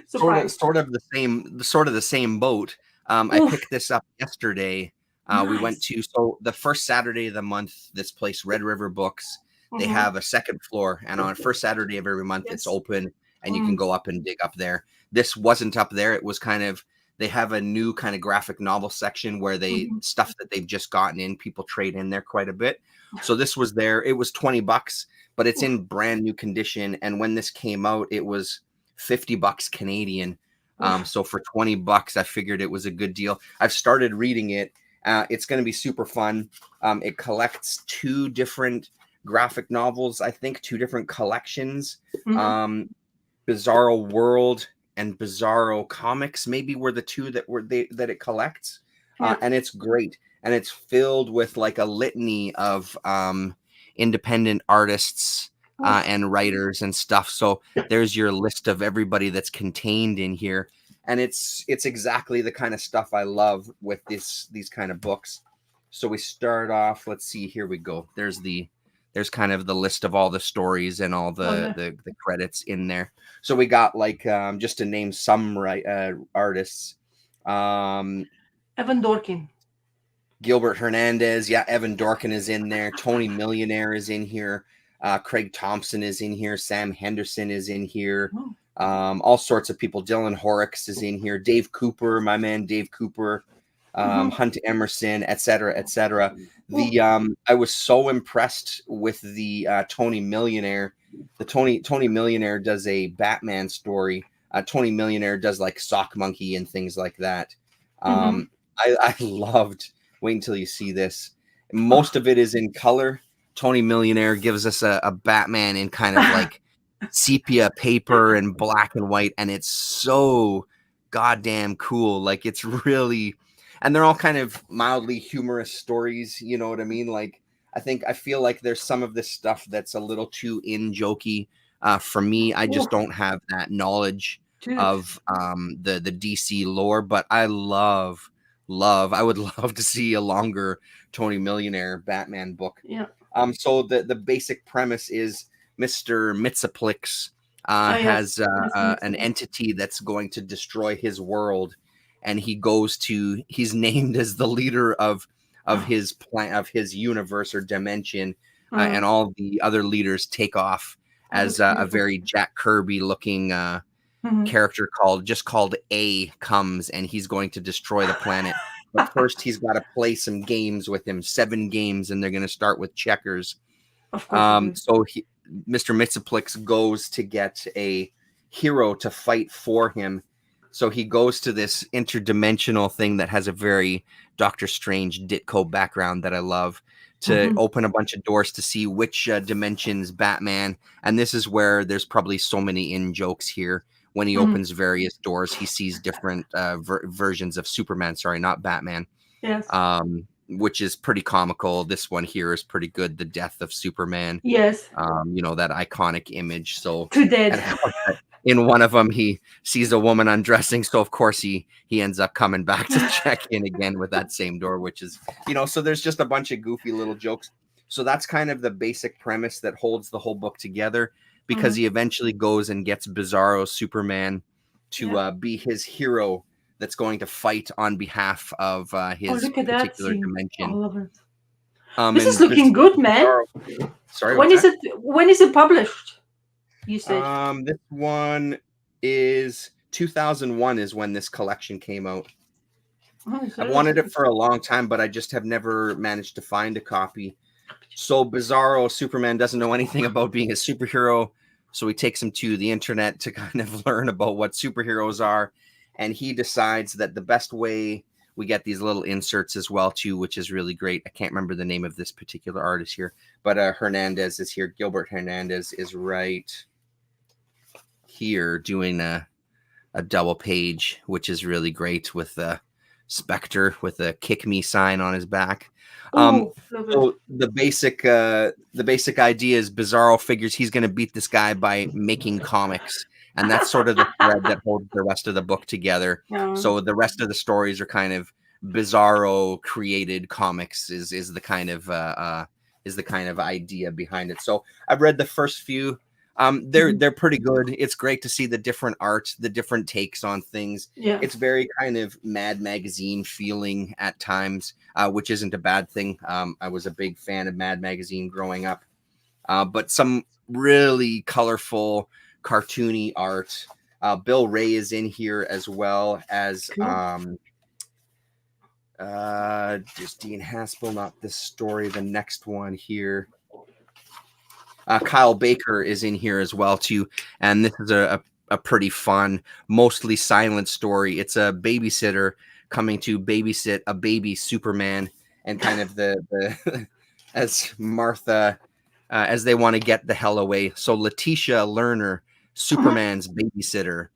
surprised. sort of the same boat. I Oof. picked this up yesterday. We went Nice. to the first Saturday of the month. This place, Red River Books. They Mm-hmm. have a second floor, and on first Saturday of every month, it's Yes. open, and you can Mm. go up and dig up there. This wasn't up there. It was kind of they have a new kind of graphic novel section where they Mm-hmm. stuff that they've just gotten in. People trade in there quite a bit. So this was there. It was $20, but it's Oof. in brand new condition. And when this came out, it was $50 Canadian. Oof. So for $20, I figured it was a good deal. I've started reading it. It's going to be super fun. It collects two different graphic novels, I think, two different collections. Mm-hmm. Um, Bizarro World and Bizarro Comics maybe were the two that it collects. Yeah. and it's great, and it's filled with like a litany of independent artists Oh. and writers and stuff. So there's your list of everybody that's contained in here, and it's exactly the kind of stuff I love with these kind of books. So we start off. Let's see. Here we go. There's kind of the list of all the stories and all Oh the yeah. the credits in there. So we got like just to name some artists. Um, Evan Dorkin. Gilbert Hernandez, yeah, Evan Dorkin is in there. Tony Millionaire is in here. Craig Thompson is in here. Sam Henderson is in here. Oh. All sorts of people. Dylan Horrocks is in here. Dave Cooper, my man Dave Cooper, Mhm. Hunt Emerson, etc., etc. Oh. I was so impressed with the Tony Millionaire. The Tony Millionaire does a Batman story. Tony Millionaire does like Sock Monkey and things like that. Mhm. I loved. Wait until you see this. Most Oh. of it is in color. Tony Millionaire gives us a Batman in kind of like sepia paper and black and white, and it's so goddamn cool. Like it's really, and they're all kind of mildly humorous stories. You know what I mean? Like I feel like there's some of this stuff that's a little too in jokey. For me, I just Oh. don't have that knowledge Dude. of the DC lore, but I love. I would love to see a longer Tony Millionaire Batman book. Yeah. So the basic premise is Mr. Mitsaplex Oh yes. has Mr. an Mixer. entity that's going to destroy his world, and he's named as the leader of his plan of his universe or dimension, and all the other leaders take off Oh, as that's a beautiful. very Jack Kirby looking Mhm. character called A comes, and he's going to destroy the planet. But first, he's got to play some games with him, 7 games, and they're going to start with checkers. Of course it is. So Mr. Mitsaplex goes to get a hero to fight for him. So he goes to this interdimensional thing that has a very Doctor Strange Ditko background that I love, to Mhm. open a bunch of doors to see which dimensions Batman. And this is where there's probably so many in jokes here. When he Mhm. opens various doors, he sees different versions of Superman. Sorry, not Batman. Yes. Which is pretty comical. This one here is pretty good. The death of Superman. Yes. That iconic image. So, Too dead. and of course, in one of them, he sees a woman undressing. So, of course, he ends up coming back to check in again with that same door, which is, so there's just a bunch of goofy little jokes. So that's kind of the basic premise that holds the whole book together, because Mhm. he eventually goes and gets Bizarro Superman to Yeah. be his hero that's going to fight on behalf of Oh, his look at that particular scene. I dimension. love it. This is And looking good, man. Bizarro. Sorry, When what's is that? it? When is it published? You said. This one is 2001 is when this collection came out. Oh, so I've it's- wanted it for a long time, but I just have never managed to find a copy. So Bizarro Superman doesn't know anything about being a superhero, so he takes him to the internet to kind of learn about what superheroes are, and he decides that the best way, we get these little inserts as well too, which is really great. I can't remember the name of this particular artist here, but Hernandez is here. Gilbert Hernandez is right here doing a double page, which is really great, with the Spectre with a kick me sign on his back. Oh, love it. So the basic idea is Bizarro figures he's going to beat this guy by making comics, and that's sort of the thread that holds the rest of the book together. Yeah. So the rest of the stories are kind of Bizarro created comics is the kind of idea behind it. So I've read the first few. They're pretty good. It's great to see the different art, the different takes on things. Yeah. It's very kind of Mad Magazine feeling at times, which isn't a bad thing. I was a big fan of Mad Magazine growing up, but some really colorful, cartoony art. Bill Ray is in here, as well as Cool. just Dean Haspel, not this story, the next one here. Kyle Baker is in here as well too, and this is a pretty fun, mostly silent story. It's a babysitter coming to babysit a baby Superman, and kind of the as Martha as they want to get the hell away. So Letitia Lerner, Superman's babysitter,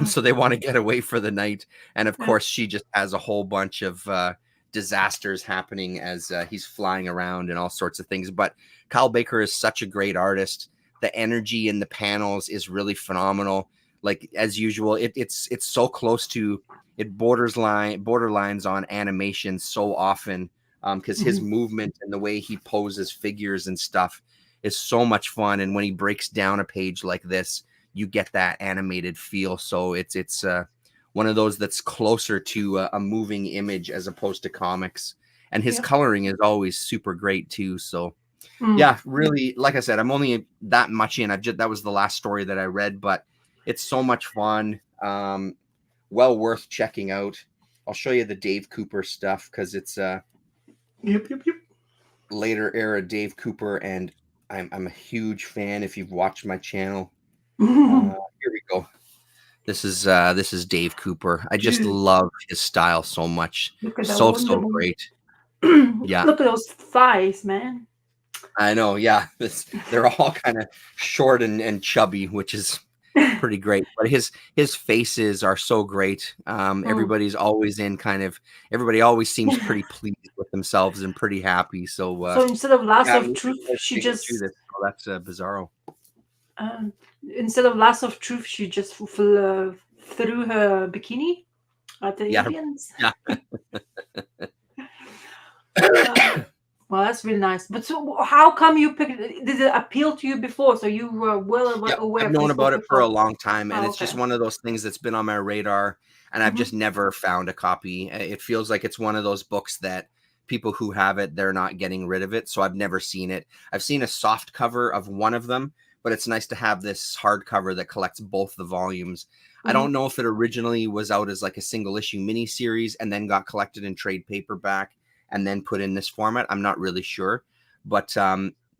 So they want to get away for the night. And of Yeah. course, she just has a whole bunch of disasters happening as he's flying around and all sorts of things. But Kyle Baker is such a great artist. The energy in the panels is really phenomenal. Like as usual, it's so close to it borderlines on animation so often because his Mhm. movement and the way he poses figures and stuff is so much fun. And when he breaks down a page like this, you get that animated feel. So it's one of those that's closer to a moving image as opposed to comics. And his Yeah. coloring is always super great too. So Mm. yeah, really, like I said, I'm only that much in. That was the last story that I read, but it's so much fun. Well worth checking out. I'll show you the Dave Cooper stuff because it's Yep. Yep. Yep. later era Dave Cooper, and I'm a huge fan. If you've watched my channel, here we go. This is Dave Cooper. I just Jesus. love his style so much. Look at that So Wonder Woman. great. Yeah, Look at those thighs, man. I know. Yeah, they're all kind of short and chubby, which is pretty great. But his faces are so great. Mm. Everybody always seems pretty pleased with themselves and pretty happy. So So instead of Lasso yeah, I'm of looking Truth, forward to she digging through just this. Oh, that's Bizarro. um, instead of Lasso of Truth, she just threw her bikini at the Yeah, aliens. yeah. Well, that's really nice. But so, how come you picked? Did it appeal to you before? So you were well Yep, aware I've of known this about book it for a before. long time, and Oh, it's okay. just one of those things that's been on my radar, and I've just Hmm. never found a copy. It feels like it's one of those books that people who have it, they're not getting rid of it, so I've never seen it. I've seen a soft cover of one of them, but it's nice to have this hardcover that collects both the volumes. I Hmm. don't know if it originally was out as like a single issue miniseries and then got collected in trade paperback and then put in this format. I'm not really sure, but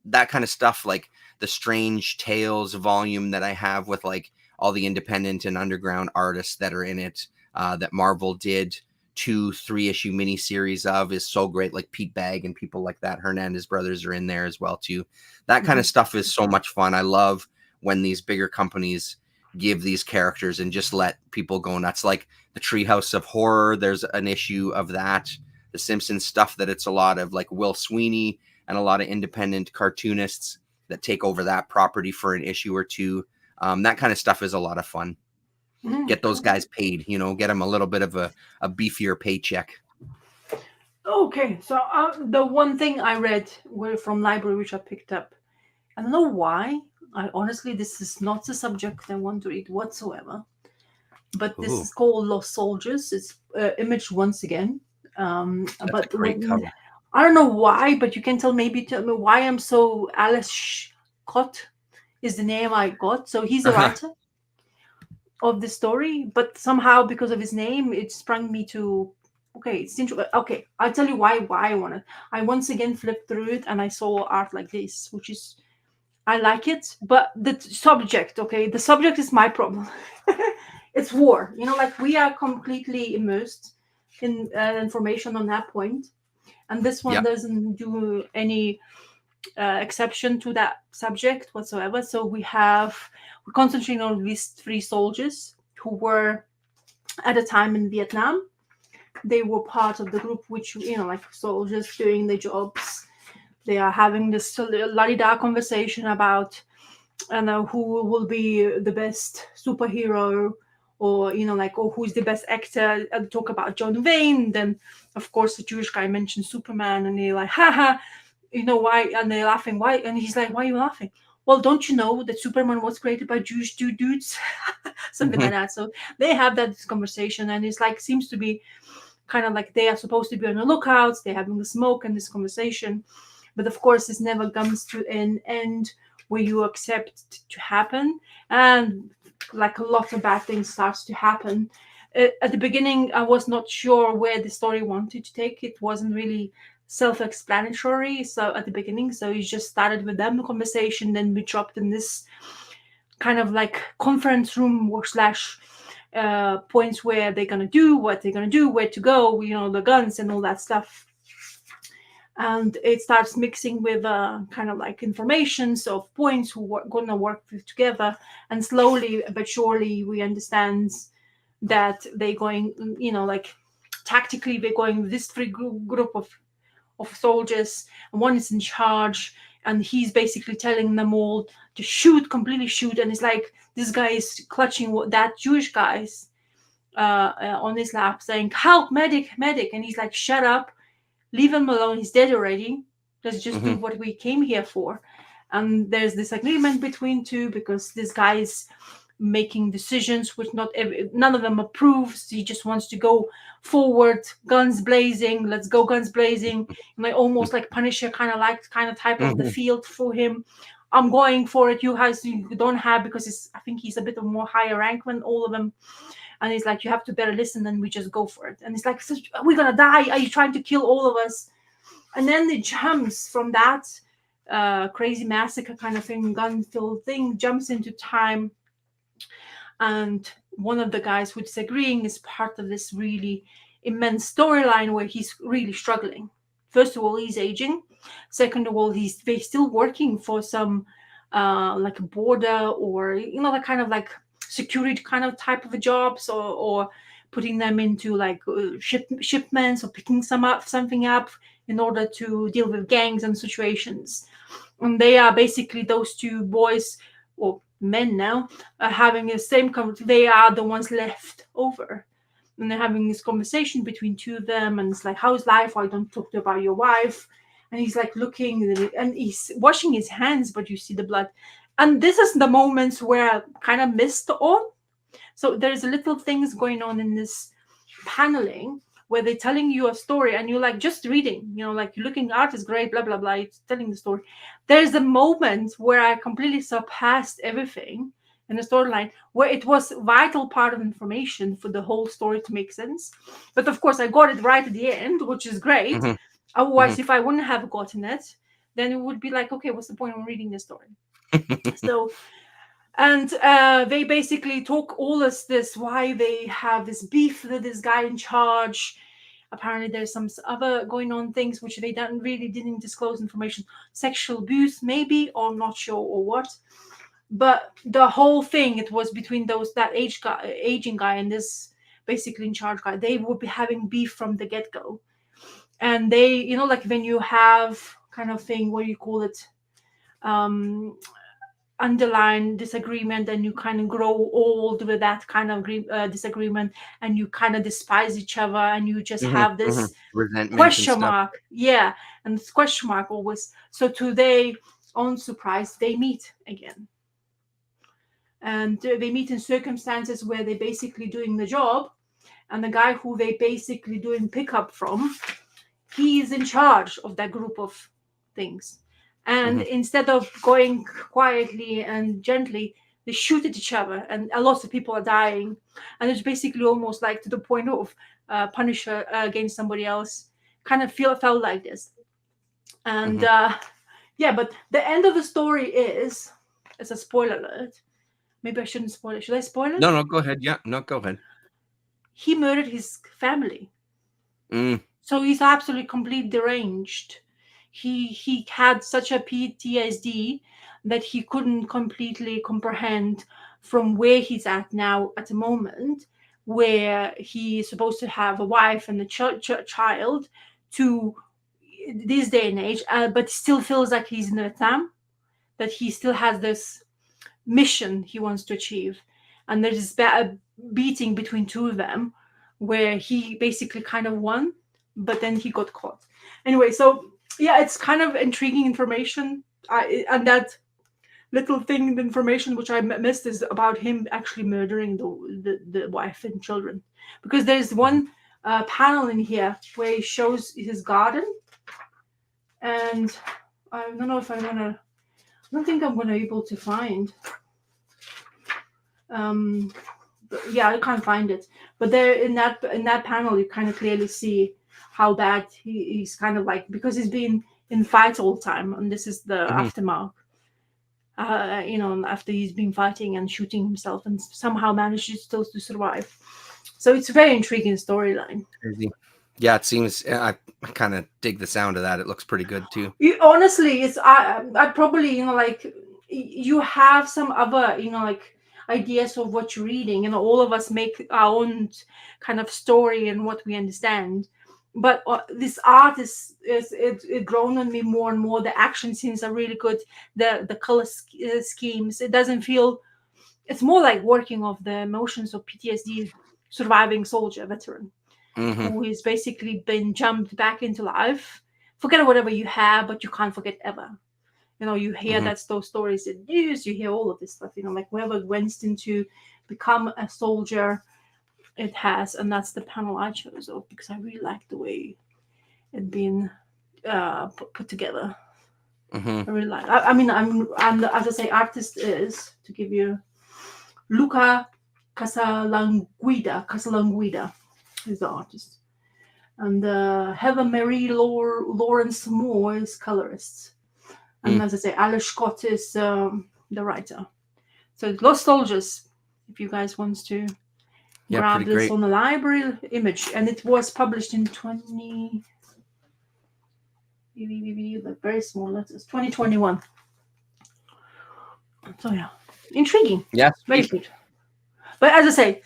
that kind of stuff, like the Strange Tales volume that I have with like all the independent and underground artists that are in it, that Marvel did 2 3 issue miniseries of, is so great. Like Pete Bagg and people like that. Hernandez brothers are in there as well too. That kind Hmm. of stuff is so much fun. I love when these bigger companies give these characters and just let people go nuts. Like the Treehouse of Horror, there's an issue of that. The Simpsons stuff, that it's a lot of like Will Sweeney and a lot of independent cartoonists that take over that property for an issue or two. That kind of stuff is a lot of fun. Hmm. Get those guys paid, get them a little bit of a beefier paycheck. Okay, so the one thing I read were from library, which I picked up. I don't know why. I honestly, this is not the subject I want to read whatsoever. But this Ooh, is called Lost Soldiers. It's Image once again. that's a But great when, cover. I don't know why, but you can tell me why I'm so Alice Scott is the name I got. So he's a Uh-huh. writer of the story, but somehow because of his name, it sprung me to. Okay, it's interesting. Okay, I'll tell you why I want it. I once again flipped through it and I saw art like this, which is I like it, but the subject, okay, the subject is my problem. It's war. Like we are completely immersed in information on that point, and this one Yeah. doesn't do any exception to that subject whatsoever. So we're concentrating on these 3 soldiers who were at a time in Vietnam. They were part of the group which, like soldiers doing their jobs. They are having this la-di-da conversation about who will be the best superhero, or like, oh, who's the best actor, and talk about John Wayne. Then of course the Jewish guy mentioned Superman, and they're like, haha, why? And they're laughing, why? And he's like, why are you laughing? Well, don't you know that Superman was created by Jewish dudes? Something like Mhm. that. So they have that conversation, and it's like, seems to be kind of like they are supposed to be on the lookouts, they're having the smoke and this conversation. But of course this never comes to an end where you accept to happen, and like a lot of bad things starts to happen. At the beginning I was not sure where the story wanted to take. It wasn't really self-explanatory, so at the beginning, so it just started with them conversation, then we dropped in this kind of like conference room or slash points where they're gonna do what they're gonna do, where to go, the guns and all that stuff. and it starts mixing with kind of like informations of points who are gonna work together, and slowly but surely we understand that they going, like tactically they're going with this group of soldiers, and one is in charge, and he's basically telling them all to shoot, completely shoot, and it's like this guy is clutching that Jewish guy's on his lap saying, help, medic, medic, and he's like, shut up, leave him alone, he's dead already, let's just do Mm-hmm. what we came here for. And there's this agreement between two because this guy is making decisions which none of them approves. He just wants to go forward, guns blazing, let's go, guns blazing, and like almost like Punisher kind of type of the Mm-hmm. field for him. I'm going for it, you don't have, because I think he's a bit of more higher rank than all of them, and he's like, you have to better listen, and we just go for it. And it's like, we're gonna die, are you trying to kill all of us? And then it jumps from that crazy massacre kind of thing, gun filled thing, jumps into time, and one of the guys who's disagreeing is part of this really immense storyline where he's really struggling. First of all, he's aging. Second of all, he's still working for some like a border, or that kind of like security kind of type of a jobs, or putting them into like shipments, or picking something up in order to deal with gangs and situations. And they are basically those two boys, or men now, having the same they are the ones left over, and they're having this conversation between two of them, and it's like, how's life, why don't talk about your wife? And he's like looking, and he's washing his hands, but you see the blood. And this is the moments where I kind of missed on. So there's little things going on in this paneling where they're telling you a story, and you're like just reading, like you're looking, art is great, blah blah blah, it's telling the story. There's a moment where I completely surpassed everything in the storyline, where it was vital part of information for the whole story to make sense. But of course I got it right at the end, which is great. Otherwise, if I wouldn't have gotten it, then it would be like, okay, what's the point of reading the story? So, and they basically talk all this why they have this beef with this guy in charge. Apparently there's some other going on things which they didn't disclose information, sexual abuse maybe, or I'm not sure, or what. But the whole thing, it was between that aging guy and this basically in charge guy. They would be having beef from the get-go, and they, like when you have kind of thing, what do you call it, um underline disagreement, and you kind of grow old with that kind of disagreement, and you kind of despise each other, and you just have this Resentment and question stuff. mark, yeah, and this question mark always. So today, on surprise, they meet again, and they meet in circumstances where they're basically doing the job, and the guy who they basically doing pickup from, he is in charge of that group of things. And instead of going quietly and gently, they shoot at each other, and a lot of people are dying. And it's basically almost like to the point of Punisher against somebody else. Kind of felt like this. And yeah, but the end of the story is, it's a spoiler alert. Maybe I shouldn't spoil it. Should I spoil it? No, no, go ahead. Yeah, no, go ahead. He murdered his family. Mm. So he's absolutely completely deranged. He had such a PTSD that he couldn't completely comprehend from where he's at now at the moment, where he's supposed to have a wife and a child, to this day and age, but still feels like he's in a Vietnam, that he still has this mission he wants to achieve. And there's this beating between two of them where he basically kind of won, but then he got caught. Anyway, so yeah, it's kind of intriguing information. And that little thing, the information which I missed, is about him actually murdering the wife and children. Because there's one panel in here where he shows his garden, and I don't know if I don't think I'm gonna be able to find. Um, yeah, I can't find it. But there in that panel, you kind of clearly see how bad he's kind of like, because he's been in fights all the time, and this is the aftermath. After he's been fighting and shooting himself, and somehow manages still to survive. So it's a very intriguing storyline. Crazy. Yeah, it seems I kind of dig the sound of that. It looks pretty good too. Honestly, it's I probably, like, you have some other, like, ideas of what you're reading. All of us make our own kind of story and what we understand. But this art it grown on me more and more. The action scenes are really good. The color schemes. It doesn't feel. It's more like working of the emotions of PTSD surviving soldier veteran Hmm. who is basically been jumped back into life. Forget whatever you have, but you can't forget ever. You hear Hmm. that's those stories in news, you hear all of this stuff, like whoever went into become a soldier, it has, and that's the panel I chose of because I really like the way it been put together. Hmm. I really like. I mean, I'm as I say, artist is to give you Luca Casalanguida is the artist. And Heather Marie Lawrence Moore is colorist. And as I say, Alice Scott is the writer. So Lost Soldiers, if you guys want to Yeah, grab pretty this great. on the library image. And it was published in 20, like very small letters, 2021. So yeah, intriguing, Yeah, very sweet. good. But as I say,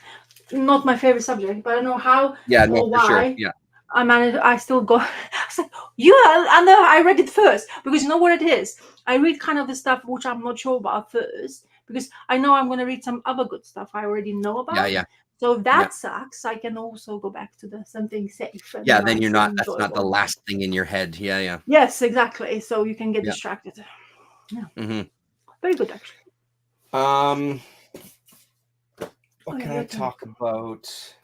not my favorite subject, but I know how Yeah, no, or for sure. why Yeah. I managed. I still go. I was like, yeah, I know. I read it first because you know what it is. I read kind of the stuff which I'm not sure about first because I know I'm going to read some other good stuff I already know Yeah, about. yeah. So if Yeah. that sucks, I can also go back to the something safe and Yeah, then you're nice and not that's not the enjoyable. last thing in your head. Yeah, yeah. Yes, exactly. So you can get Yeah. distracted. Yeah, Hmm. very good actually. Um, Oh what yeah, can I your turn. talk about?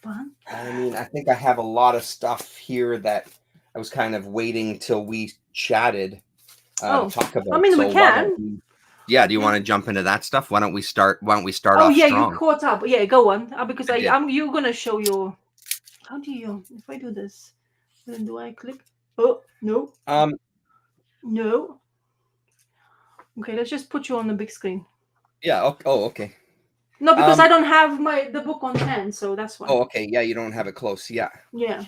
Fun. I mean, I think I have a lot of stuff here that I was kind of waiting till we chatted to Oh, talk I about. mean we So why don't can. we? Yeah, do you Yeah. want to jump into that stuff? Why don't we start Oh off yeah, you strong? caught up. Yeah, go on. Because I did. I'm you're gonna show your. How do you? If I do this, then do I click? Oh no, Um, no. Okay, let's just put you on the big screen. yeah. Oh, okay. No, because I Um, don't have the book on hand, so that's why. oh, okay. Yeah, you don't have it close. Yeah. Yeah,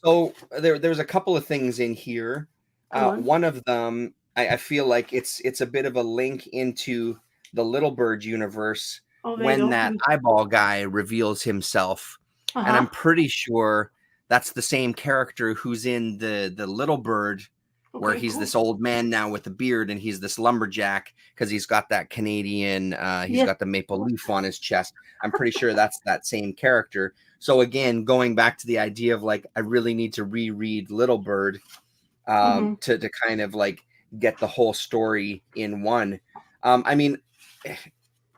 So there's a couple of things in here. go on. One of them, I feel like it's a bit of a link into the Little Bird universe Oh, there you when go. that eyeball guy reveals himself, Uh and huh. I'm pretty sure that's the same character who's in the Little Bird, where Okay, he's cool. this old man now with a beard, and he's this lumberjack because he's got that Canadian, he's Yes. got the maple leaf on his chest. I'm pretty sure that's that same character. So again, going back to the idea of like, I really need to reread Little Bird Mm-hmm. to kind of like get the whole story in one. I mean,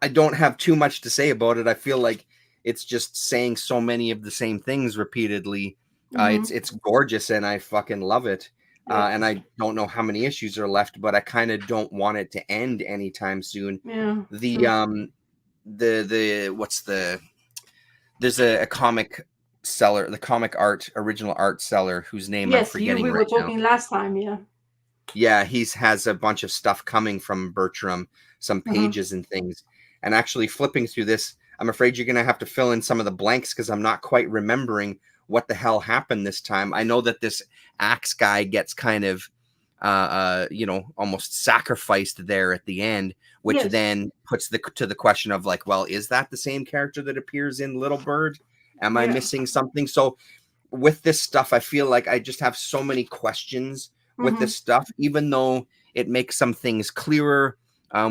I don't have too much to say about it. I feel like it's just saying so many of the same things repeatedly. Mm-hmm. It's gorgeous and I fucking love it. Yep. And I don't know how many issues are left, but I kind of don't want it to end anytime soon. Yeah. The True. what's there's a comic seller, the comic art original art seller whose name I'm Yes, you. forgetting We were right now. talking last time. Yeah. Yeah, he's has a bunch of stuff coming from Bertram, some Uh-huh. pages and things. And actually flipping through this, I'm afraid you're going to have to fill in some of the blanks because I'm not quite remembering what the hell happened this time. I know that this axe guy gets kind of almost sacrificed there at the end, which Yes. then puts the question of like, well, is that the same character that appears in Little Bird? Am I Yeah. missing something? So with this stuff, I feel like I just have so many questions with Mm-hmm. this stuff, even though it makes some things clearer.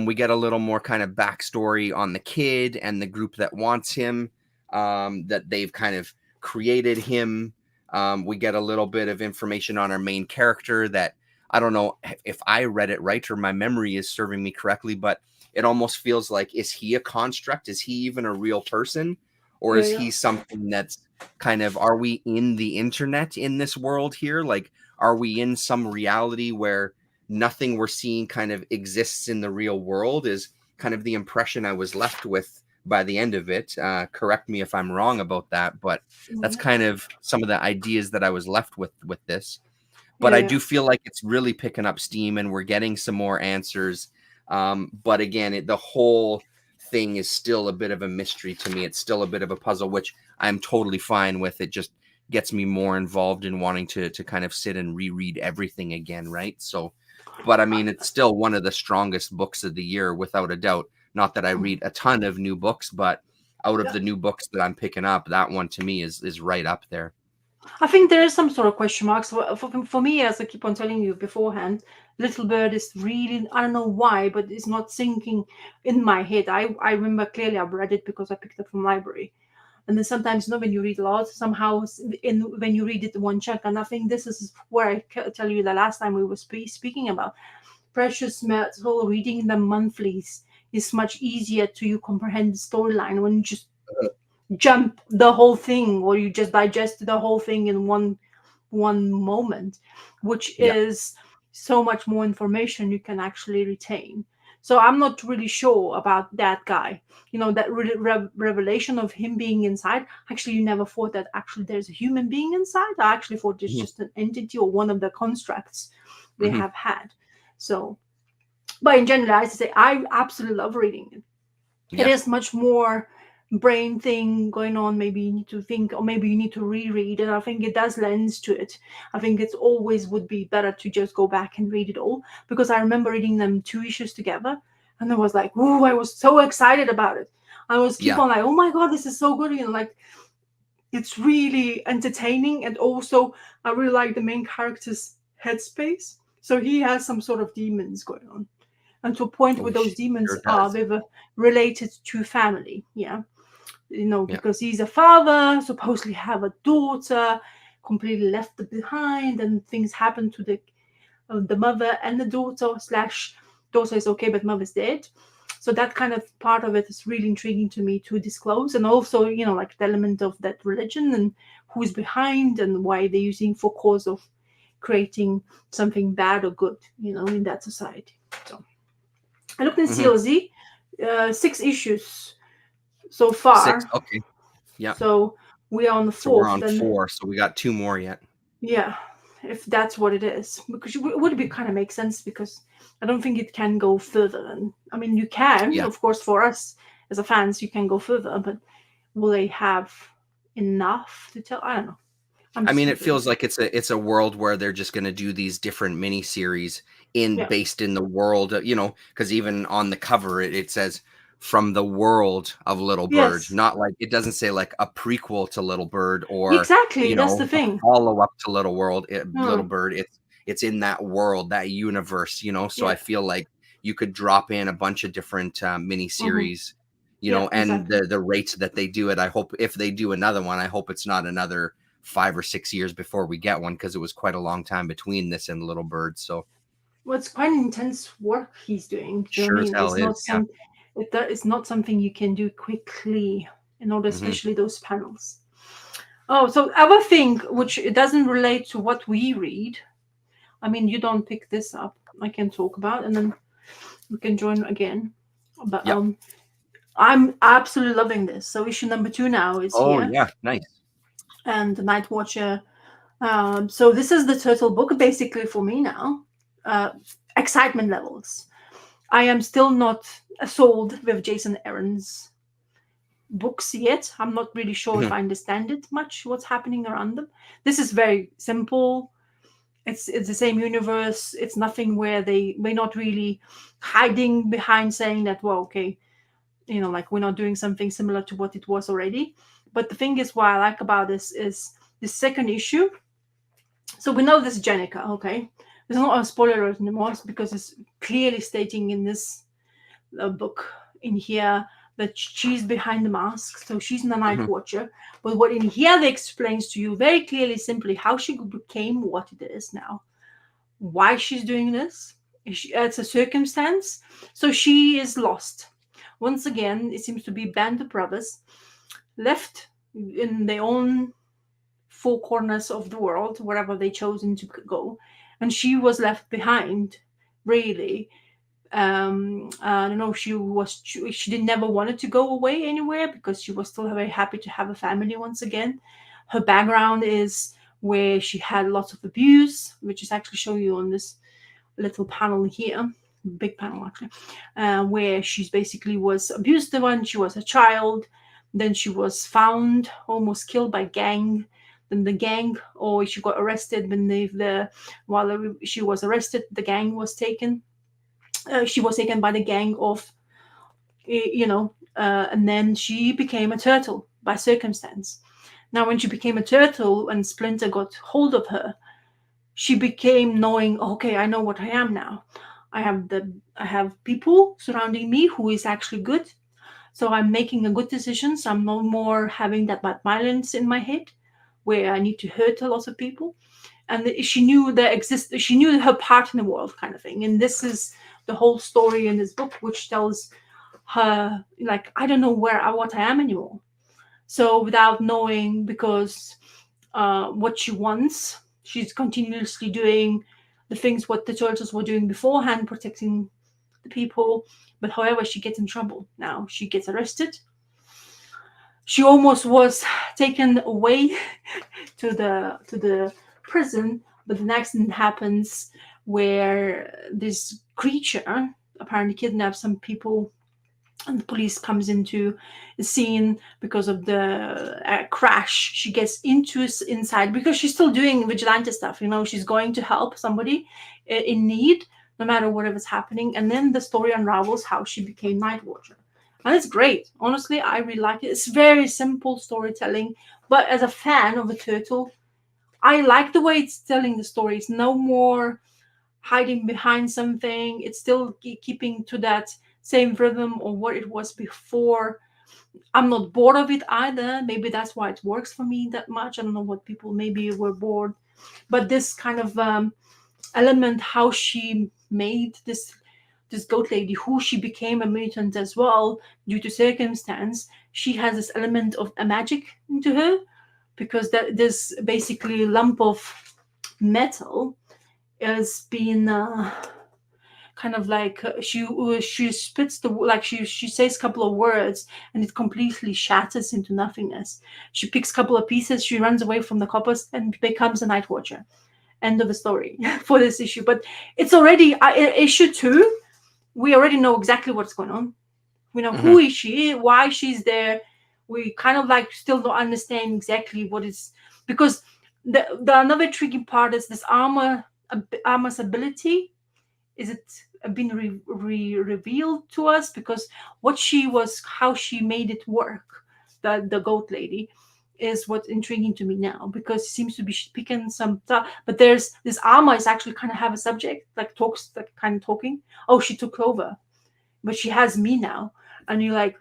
We get a little more kind of backstory on the kid and the group that wants him, that they've kind of created him. We get a little bit of information on our main character that I don't know if I read it right or my memory is serving me correctly, but it almost feels like, is he a construct? Is he even a real person? Or Yeah. is Yeah. he something that's kind of, are we in the internet in this world here? Like, are we in some reality where nothing we're seeing kind of exists in the real world? Is kind of the impression I was left with by the end of it. Correct me if I'm wrong about that, but that's Yeah. kind of some of the ideas that I was left with this. But Yeah. I Yeah. do feel like it's really picking up steam and we're getting some more answers. But again, the whole thing is still a bit of a mystery to me. It's still a bit of a puzzle, which I'm totally fine with. It just gets me more involved in wanting to kind of sit and reread everything again, right? So, but I mean, it's still one of the strongest books of the year, without a doubt. Not that I read a ton of new books, but out of Yeah. the new books that I'm picking up, that one to me is right up there. I think there is some sort of question marks for me, as I keep on telling you beforehand. Little Bird is really, I don't know why, but it's not sinking in my head. I remember clearly I've read it because I picked it from library. And then sometimes, when you read a lot, somehow when you read it in one chunk, and I think this is where tell you the last time we were speaking about precious metal, reading the monthlies is much easier to you comprehend the storyline when you just jump the whole thing, or you just digest the whole thing in one moment, which Yeah. is so much more information you can actually retain. So I'm not really sure about that guy. That revelation of him being inside. Actually, you never thought that actually there's a human being inside. I actually thought it's Mhm. just an entity or one of the constructs they Mhm. have had. So, but in general, I say I absolutely love reading it. It Yeah. is much more brain thing going on. Maybe you need to think, or maybe you need to reread, and I think it does lends to it. I think it's always would be better to just go back and read it all, because I remember reading them two issues together, and I was like, "Ooh!" I was so excited about it. I was keep Yeah. on like, "Oh my god, this is so good!" Like it's really entertaining, and also I really like the main character's headspace. So he has some sort of demons going on, and to a point Oh, where he those demons sure are does. related to family. Yeah, Yeah. because he's a father, supposedly have a daughter, completely left behind, and things happen to the mother and the daughter. Slash, daughter is okay, but mother's dead. So that kind of part of it is really intriguing to me to disclose, and also like the element of that religion and who's behind and why they're using for cause of creating something bad or good, in that society. So I looked in Hmm. CLZ, 6 issues so Six. far. Okay. Yeah. So we are on the So we're fourth. on Then, four. So we got two more yet. yeah, if that's what it is, because it would be kind of make sense, because I don't think it can go further. Than, I mean, you can, Yeah. of course, for us as a fans, you can go further, but will they have enough to tell? I don't know. I'm I just mean, it speculating. feels like it's a world where they're just going to do these different mini series in Yeah. based in the world, because even on the cover it says from the world of Little Bird, Yes. not like it doesn't say like a prequel to Little Bird or Exactly. That's the a thing. follow up to Little Hmm. Bird. It's in that world, that universe. So I Yeah. feel like you could drop in a bunch of different mini Hmm. series, Yeah. and Exactly. the rates that they do it. I hope if they do another one, I hope it's not another 5 or 6 years before we get one, because it was quite a long time between this and Little Bird. So Well, it's quite intense work he's doing. Do you know what I sure as mean? hell It's is. not Yeah. it's not something you can do quickly. In order, Hmm. especially those panels. Oh, so other thing which it doesn't relate to what we read. I mean, you don't pick this up. I can talk about, and then we can join again. But Yep. I'm absolutely loving this. So issue number 2 now is Oh here, yeah, nice. and the Night Watcher. So this is the turtle book basically for me now. Uh, Excitement levels. I am still not sold with Jason Aaron's books yet. I'm not really sure if Hmm. I understand it much, what's happening around them. This is very simple. It's the same universe. It's nothing where we're not really hiding behind saying that, well, okay, like we're not doing something similar to what it was already. But the thing is, what I like about this is the second issue. So we know this is Jenica, okay? There's not a spoiler alert anymore because it's clearly stating in this book in here that she's behind the mask, so she's the Night Hmm. Watcher. But what in here they explains to you very clearly, simply how she became what it is now, why she's doing this. It's a circumstance. So she is lost. Once again, it seems to be band of brothers left in their own four corners of the world, wherever they chosen to go, and she was left behind. Really, I don't know. She did never wanted to go away anywhere because she was still very happy to have a family once again. Her background is where she had lots of abuse, which is actually show you on this little panel here, big panel actually, where she's basically was abused when she was a child. Then she was found almost killed by gang. then the gang, or she got arrested when the while she was arrested, the gang was taken. She was taken by the gang of, and then she became a turtle by circumstance. Now, when she became a turtle and Splinter got hold of her, she became knowing, okay, I know what I am now. I have people surrounding me who is actually good. So I'm making a good decisions. I'm no more having that bad violence in my head where I need to hurt a lot of people. And she knew she knew her part in the world, kind of thing. And this is the whole story in this book, which tells her, like, I don't know what I am anymore. So without knowing, because what she wants, she's continuously doing the things what the turtles were doing beforehand, protecting the people. But however, she gets in trouble now. She gets arrested. She almost was taken away to the prison, but an accident happens where this creature apparently kidnaps some people, and the police comes into the scene because of the crash. She gets inside because she's still doing vigilante stuff. She's going to help somebody in need, no matter whatever's happening. And then the story unravels how she became Night Watcher, and it's great. Honestly, I really like it. It's very simple storytelling, but as a fan of a turtle, I like the way it's telling the story. It's no more hiding behind something. It's still keeping to that same rhythm or what it was before. I'm not bored of it either. Maybe that's why it works for me that much. I don't know what people maybe were bored, but this kind of element, how she made this goat lady, who she became a mutant as well due to circumstance. She has this element of a magic into her, because this basically lump of metal is being kind of like she spits the, like she says a couple of words and it completely shatters into nothingness. She picks a couple of pieces, she runs away from the coppers and becomes a Night Watcher. End of the story for this issue. But it's already issue 2. We already know exactly what's going on. We know Mm-hmm. who is she, why she's there. We kind of like still don't understand exactly what is, because the another tricky part is this armor's ability. Is it been revealed to us? Because what she was, how she made it work, the goat lady, is what's intriguing to me now, because it seems to be picking some stuff. But there's this armor is actually kind of have a subject, like talks, like kind of talking. Oh, she took over, but she has me now. And you're like,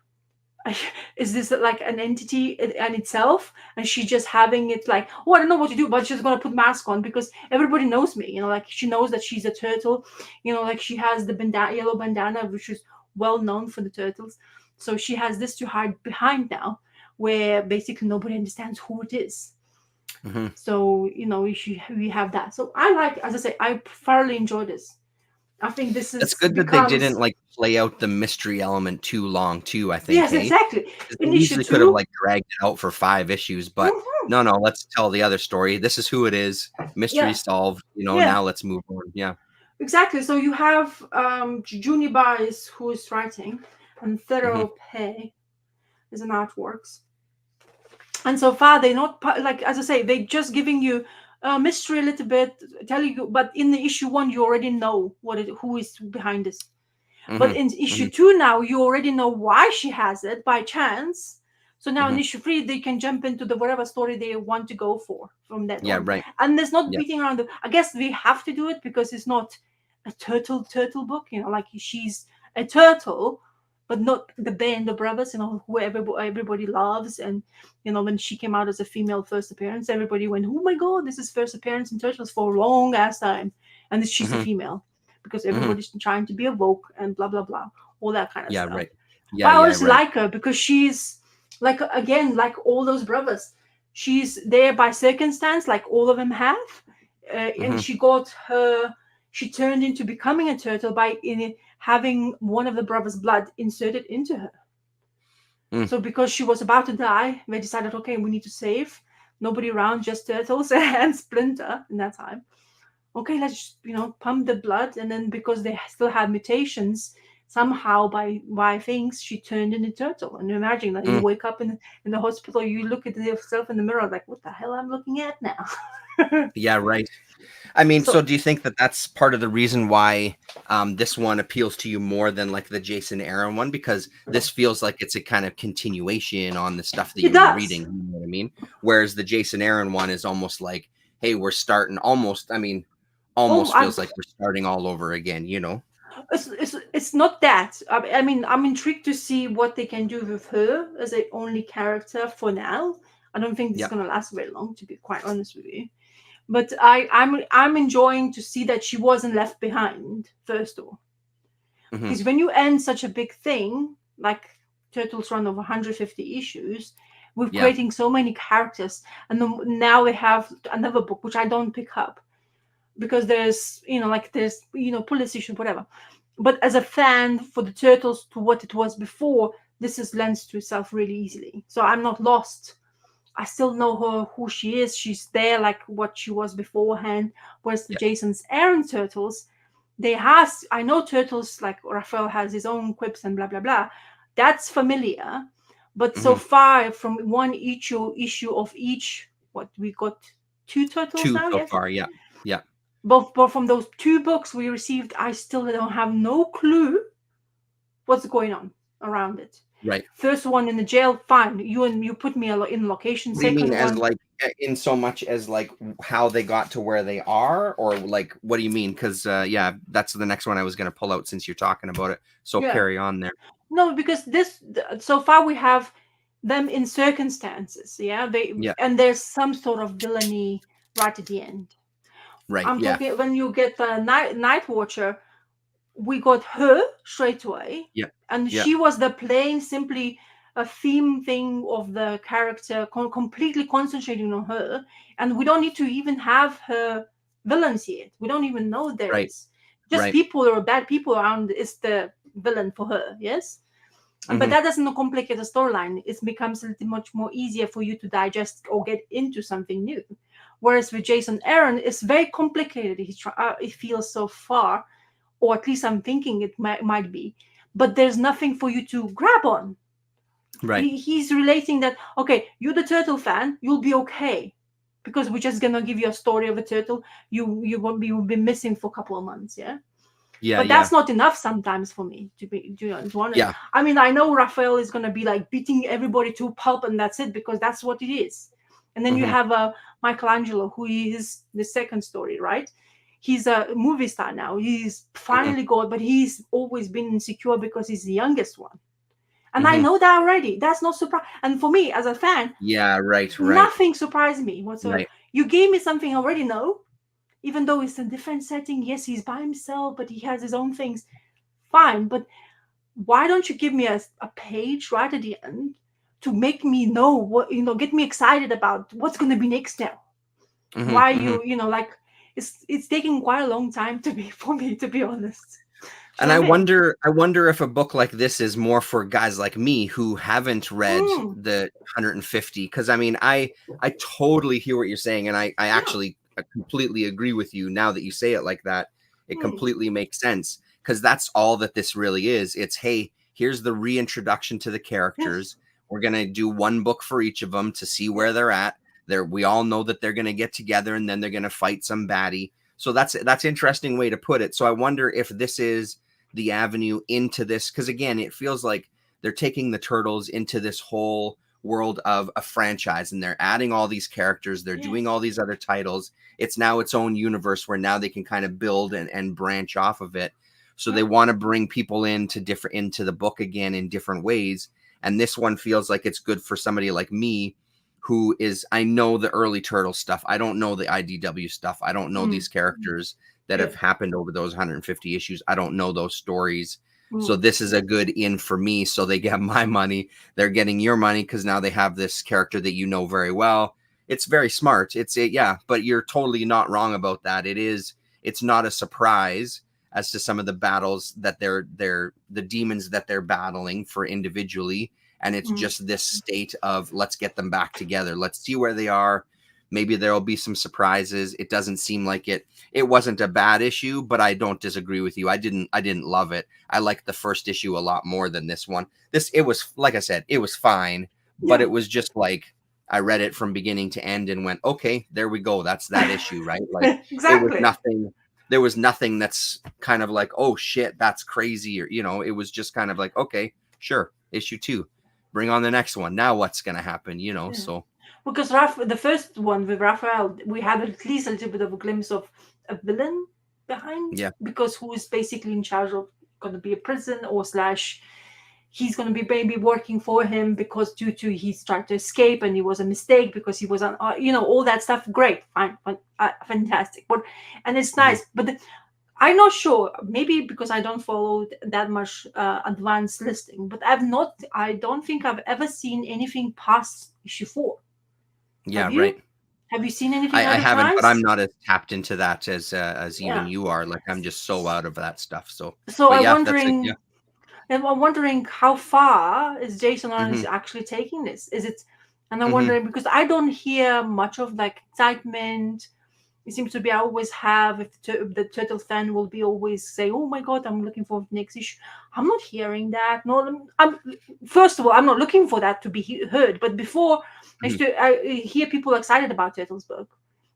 is this like an entity in itself, and she just having it like, oh, I don't know what to do, but she's gonna put mask on because everybody knows me, like she knows that she's a turtle, like she has the yellow bandana, which is well known for the turtles. So she has this to hide behind now, where basically nobody understands who it is. Mm-hmm. So we have that. So I like, as I say, I thoroughly enjoy this. I think this That's is good that they didn't becomes, like play out the mystery element too long too, I think, yes, hey? exactly. 'Cause they In issue easily could have two. like dragged it out for 5 issues, but Mhm, no, let's tell the other story. This is who it is. Mystery yeah, solved, yeah. now let's move on. Yeah. Exactly. So you have Juni Baez, who is writing, and Mhm. Thero Pei is an artworks. And so far, they're not like, as I say, they're just giving you a mystery a little bit, telling you. But in the issue 1, you already know who is behind this. But Mhm. in issue Mhm. 2 now, you already know why she has it by chance. So now in Mhm. issue 3, they can jump into the whatever story they want to go for from that Yeah, on. right. And there's not Yeah. beating around I guess we have to do it because it's not a turtle book, like she's a turtle, but not the band of brothers, who everybody loves. And when she came out as a female first appearance, everybody went, oh my god, this is first appearance in Turtles for a long ass time. And she's a Mhm. female because Mhm. everybody's trying to be a woke and blah blah blah, all that kind of Yeah, stuff. right. Yeah, But I yeah, always right. like her because she's like, again, like all those brothers. She's there by circumstance, like all of them have, and Mhm. she turned into becoming a turtle by having one of the brothers' blood inserted into her. Mm. So because she was about to die, they decided, okay, we need to save nobody around, just turtles and Splinter in that time. Okay, let's pump the blood. And then because they still had mutations, somehow by things she turned into turtle. And imagine that you Mm, wake up in the hospital, you look at yourself in the mirror like, what the hell I'm looking at now? yeah, right. I mean, so So do you think that that's part of the reason why this one appeals to you more than like the Jason Aaron one? Because this feels like it's a kind of continuation on the stuff that it you were does. reading. You know what I mean? Whereas the Jason Aaron one is almost like, hey, we're starting almost, I mean, Oh, almost feels like we're starting all over again, you know? it's not that. I mean, I'm intrigued to see what they can do with her as a only character for now. I don't think this is Yeah. gonna last very long, to be quite honest with you. But I'm enjoying to see that she wasn't left behind. First of all, Hmm. because when you end such a big thing like Turtles run of 150 issues, with Yeah. creating so many characters, and then now we have another book which I don't pick up because there's like there's police issue whatever. But as a fan for the Turtles to what it was before, this is lends to itself really easily. So I'm not lost. I still know her who she is. She's there like what she was beforehand. Whereas the Yeah. Jason's Aaron Turtles, they has I know Turtles like Raphael has his own quips and blah blah blah. That's familiar. But so Hmm. far from one issue of each, what we got, two Turtles Two now, so yes. far. Yeah. Yeah. But from those two books we received, I still don't have no clue what's going on around it. Right. First one in the jail, fine. You put me in location. What do you mean Second as one, like in so much as like how they got to where they are, or like what do you mean? Because yeah, that's the next one I was going to pull out since you're talking about it. So yeah. carry on there. No, because this so far we have them in circumstances. Yeah, they Yeah. and there's some sort of villainy right at the end. Right. I'm Yeah. talking when you get the night watcher, we got her straight away, Yeah. and Yeah. she was the plain simply a theme thing of the character, completely concentrating on her, and we don't need to even have her villains yet. We don't even know there Right. is just Right. people or bad people around is the villain for her. Yes. But Hmm. that doesn't complicate the storyline. It becomes a little much more easier for you to digest or get into something new. Whereas with Jason Aaron, it's very complicated. It feels so far, or at least I'm thinking it might be. But there's nothing for you to grab on. Right. He's relating that, okay, you're the turtle fan, you'll be okay. Because we're just gonna give you a story of a turtle you'll be missing for a couple of months, yeah? Yeah. But Yeah. that's not enough sometimes for me to honest. Yeah. I mean, I know Raphael is gonna be like beating everybody to pulp and that's it because that's what it is. And then you Hmm. have Michelangelo, who is the second story, right? He's a movie star now. He's Hmm. finally got, but he's always been insecure because he's the youngest one. And I Hmm. know that already. That's not surprise. And for me, as a fan, Yeah. Right. Right. nothing surprised me whatsoever. Right. You gave me something I already know, even though it's a different setting. Yes, he's by himself, but he has his own things. Fine, but why don't you give me a page right at the end to make me know what, get me excited about what's going to be next now? Hmm. Why Hmm. like it's taking quite a long time to be for me, to be honest. And So hey, I wonder if a book like this is more for guys like me who haven't read mm, the 150. Because I mean, I totally hear what you're saying, and I yeah, actually completely agree with you now that you say it like that. It mm, completely makes sense because that's all that this really is. It's hey, here's the reintroduction to the yes, characters. We're gonna do one book for each of them to see yeah, where they're at. We all know that they're gonna get together and then they're gonna fight some baddie. So that's interesting way to put it. So I wonder if this is the avenue into this, because again it feels like they're taking the turtles into this whole world of a franchise and they're adding all these characters, they're doing yes, all these other titles. It's now its own universe where now they can kind of build and branch off of it. So yeah, they want to bring people into the book again in different ways, and this one feels like it's good for somebody like me who is, I know the early turtle stuff, I don't know the IDW stuff, I don't know mm, these characters that yeah, have happened over those 150 issues. I don't know those stories. So mm, this is a good in for me. So they get my money. They're getting your money because now they have this character that you know very well. It's very smart. Yeah, but you're totally not wrong about that. It's not a surprise as to some of the battles that they're the demons that they're battling for individually. And it's mm, just this state of let's get them back together. Let's see where they are. Maybe there'll be some surprises. It doesn't seem like it wasn't a bad issue, but I don't disagree with you. I didn't love it. I liked the first issue a lot more than this one. This it was, like I said, it was fine, but Yeah. it was just like I read it from beginning to end and went, okay, there we go. That's that issue, right? Like it was Exactly. nothing. There was nothing that's kind of like, oh shit, that's crazy, or it was just kind of like, okay, sure, issue two, bring on the next one. Now what's gonna happen? Yeah. So Because the first one with Raphael, we had at least a little bit of a glimpse of a villain behind, yeah, because who is basically in charge of going to be a prison, or slash he's going to be maybe working for him because due to he's trying to escape and it was a mistake because he was on, all that stuff. Great, fine, fantastic. But and it's hmm nice, but I'm not sure. Maybe because I don't follow that much advanced listing, but I've not. I don't think I've ever seen anything past issue 4. Have yeah, right. you? Have you seen anything I other haven't, but I'm times? not as tapped into that as even Yeah. you are. Like I'm just so out of that stuff. So, So but I'm yeah, that's it. Yeah. wondering. I'm wondering how far is Jason hmm Aaron's actually taking this? Is it? And I'm hmm wondering because I don't hear much of like excitement. It seems to be I always have if the turtle fan will be always say, "Oh my god, I'm looking for the next issue." I'm not hearing that. No, I'm first of all, I'm not looking for that to be heard. But before hmm I hear people excited about Turtles book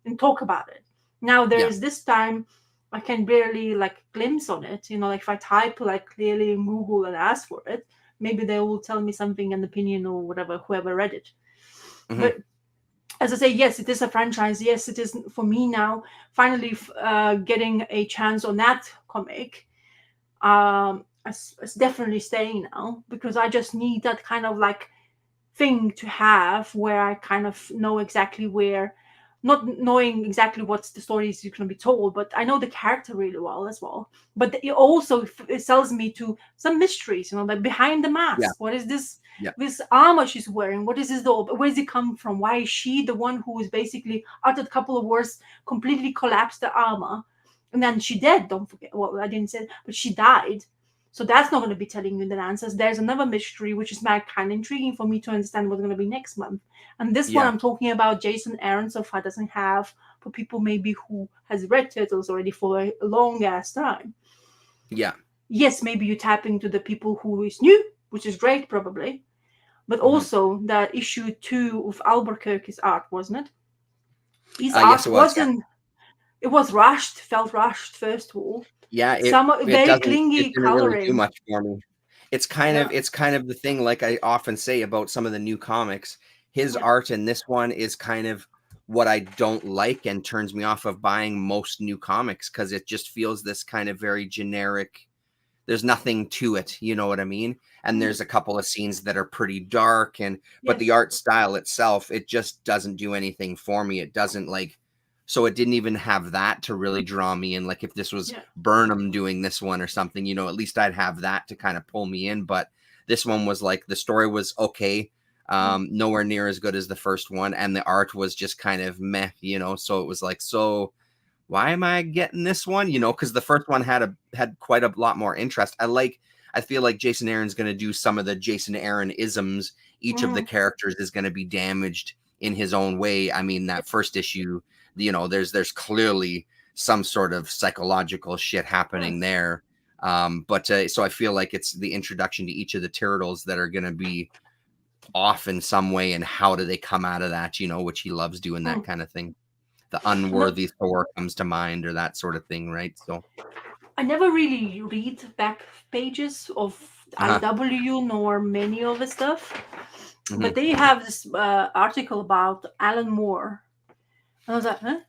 and talk about it. Now there Yeah. is this time I can barely like glimpse on it. Like if I type like clearly in Google and ask for it, maybe they will tell me something, an opinion or whatever, whoever read it. hmm But as I say, yes, it is a franchise. Yes, it is for me now. Finally, getting a chance on that comic. It's definitely staying now because I just need that kind of like thing to have where I kind of know exactly where, not knowing exactly what's the story is going to be told, but I know the character really well as well. But it also it sells me to some mysteries, like behind the Yeah. mask. What is this? Yeah. This armor she's wearing, what is this though? Where does it come from? Why is she the one who is basically uttered a couple of words, completely collapsed the armor, and then she dead? Don't forget. Well, I didn't say, but she died. So that's not going to be telling you the answers. There's another mystery, which is kind of intriguing for me to understand what's going to be next month. And this one Yeah. I'm talking about, Jason Aaron so far doesn't have for people maybe who has read Turtles already for a long ass time. Yeah. Yes, maybe you tap into the people who is new, which is great probably. But hmm also that issue 2 of Albuquerque's art, wasn't it? His Yes, art it was. Yeah. wasn't, it was rushed, felt rushed first of all. Yeah. It Some it very doesn't. It clingy didn't really do coloring. much for me. Yeah, It's kind of the thing, like I often say about some of the new comics. His yeah, art in this one is kind of what I don't like and turns me off of buying most new comics because it just feels this kind of very generic. There's nothing to it, you know what I mean? And mm, there's a couple of scenes that are pretty dark, but the yes, art style itself, it just doesn't do anything for me. It doesn't like, so it didn't even have that to really draw me in. Like if this was yeah. Burnham doing this one or something, at least I'd have that to kind of pull me in. But this one was like the story was okay, Mm. nowhere near as good as the first one, and the art was just kind of meh, so it was like, so why am I getting this one? Because the first one had quite a lot more interest. I feel like Jason Aaron's going to do some of the Jason Aaron isms. Each of the Mm. characters is going to be damaged in his own way. I mean, that first issue, there's clearly some sort of psychological shit happening Yes. there. But so I feel like it's the introduction to each of the turtles that are going to be off in some way, and how do they come out of that? Which he loves doing that Mm. kind of thing. The No, unworthy Thor comes to mind, or that sort of thing, right? So, I never really read back pages of uh-huh. IW nor many of the stuff, hmm but they have this article about Alan Moore. And I was like, huh?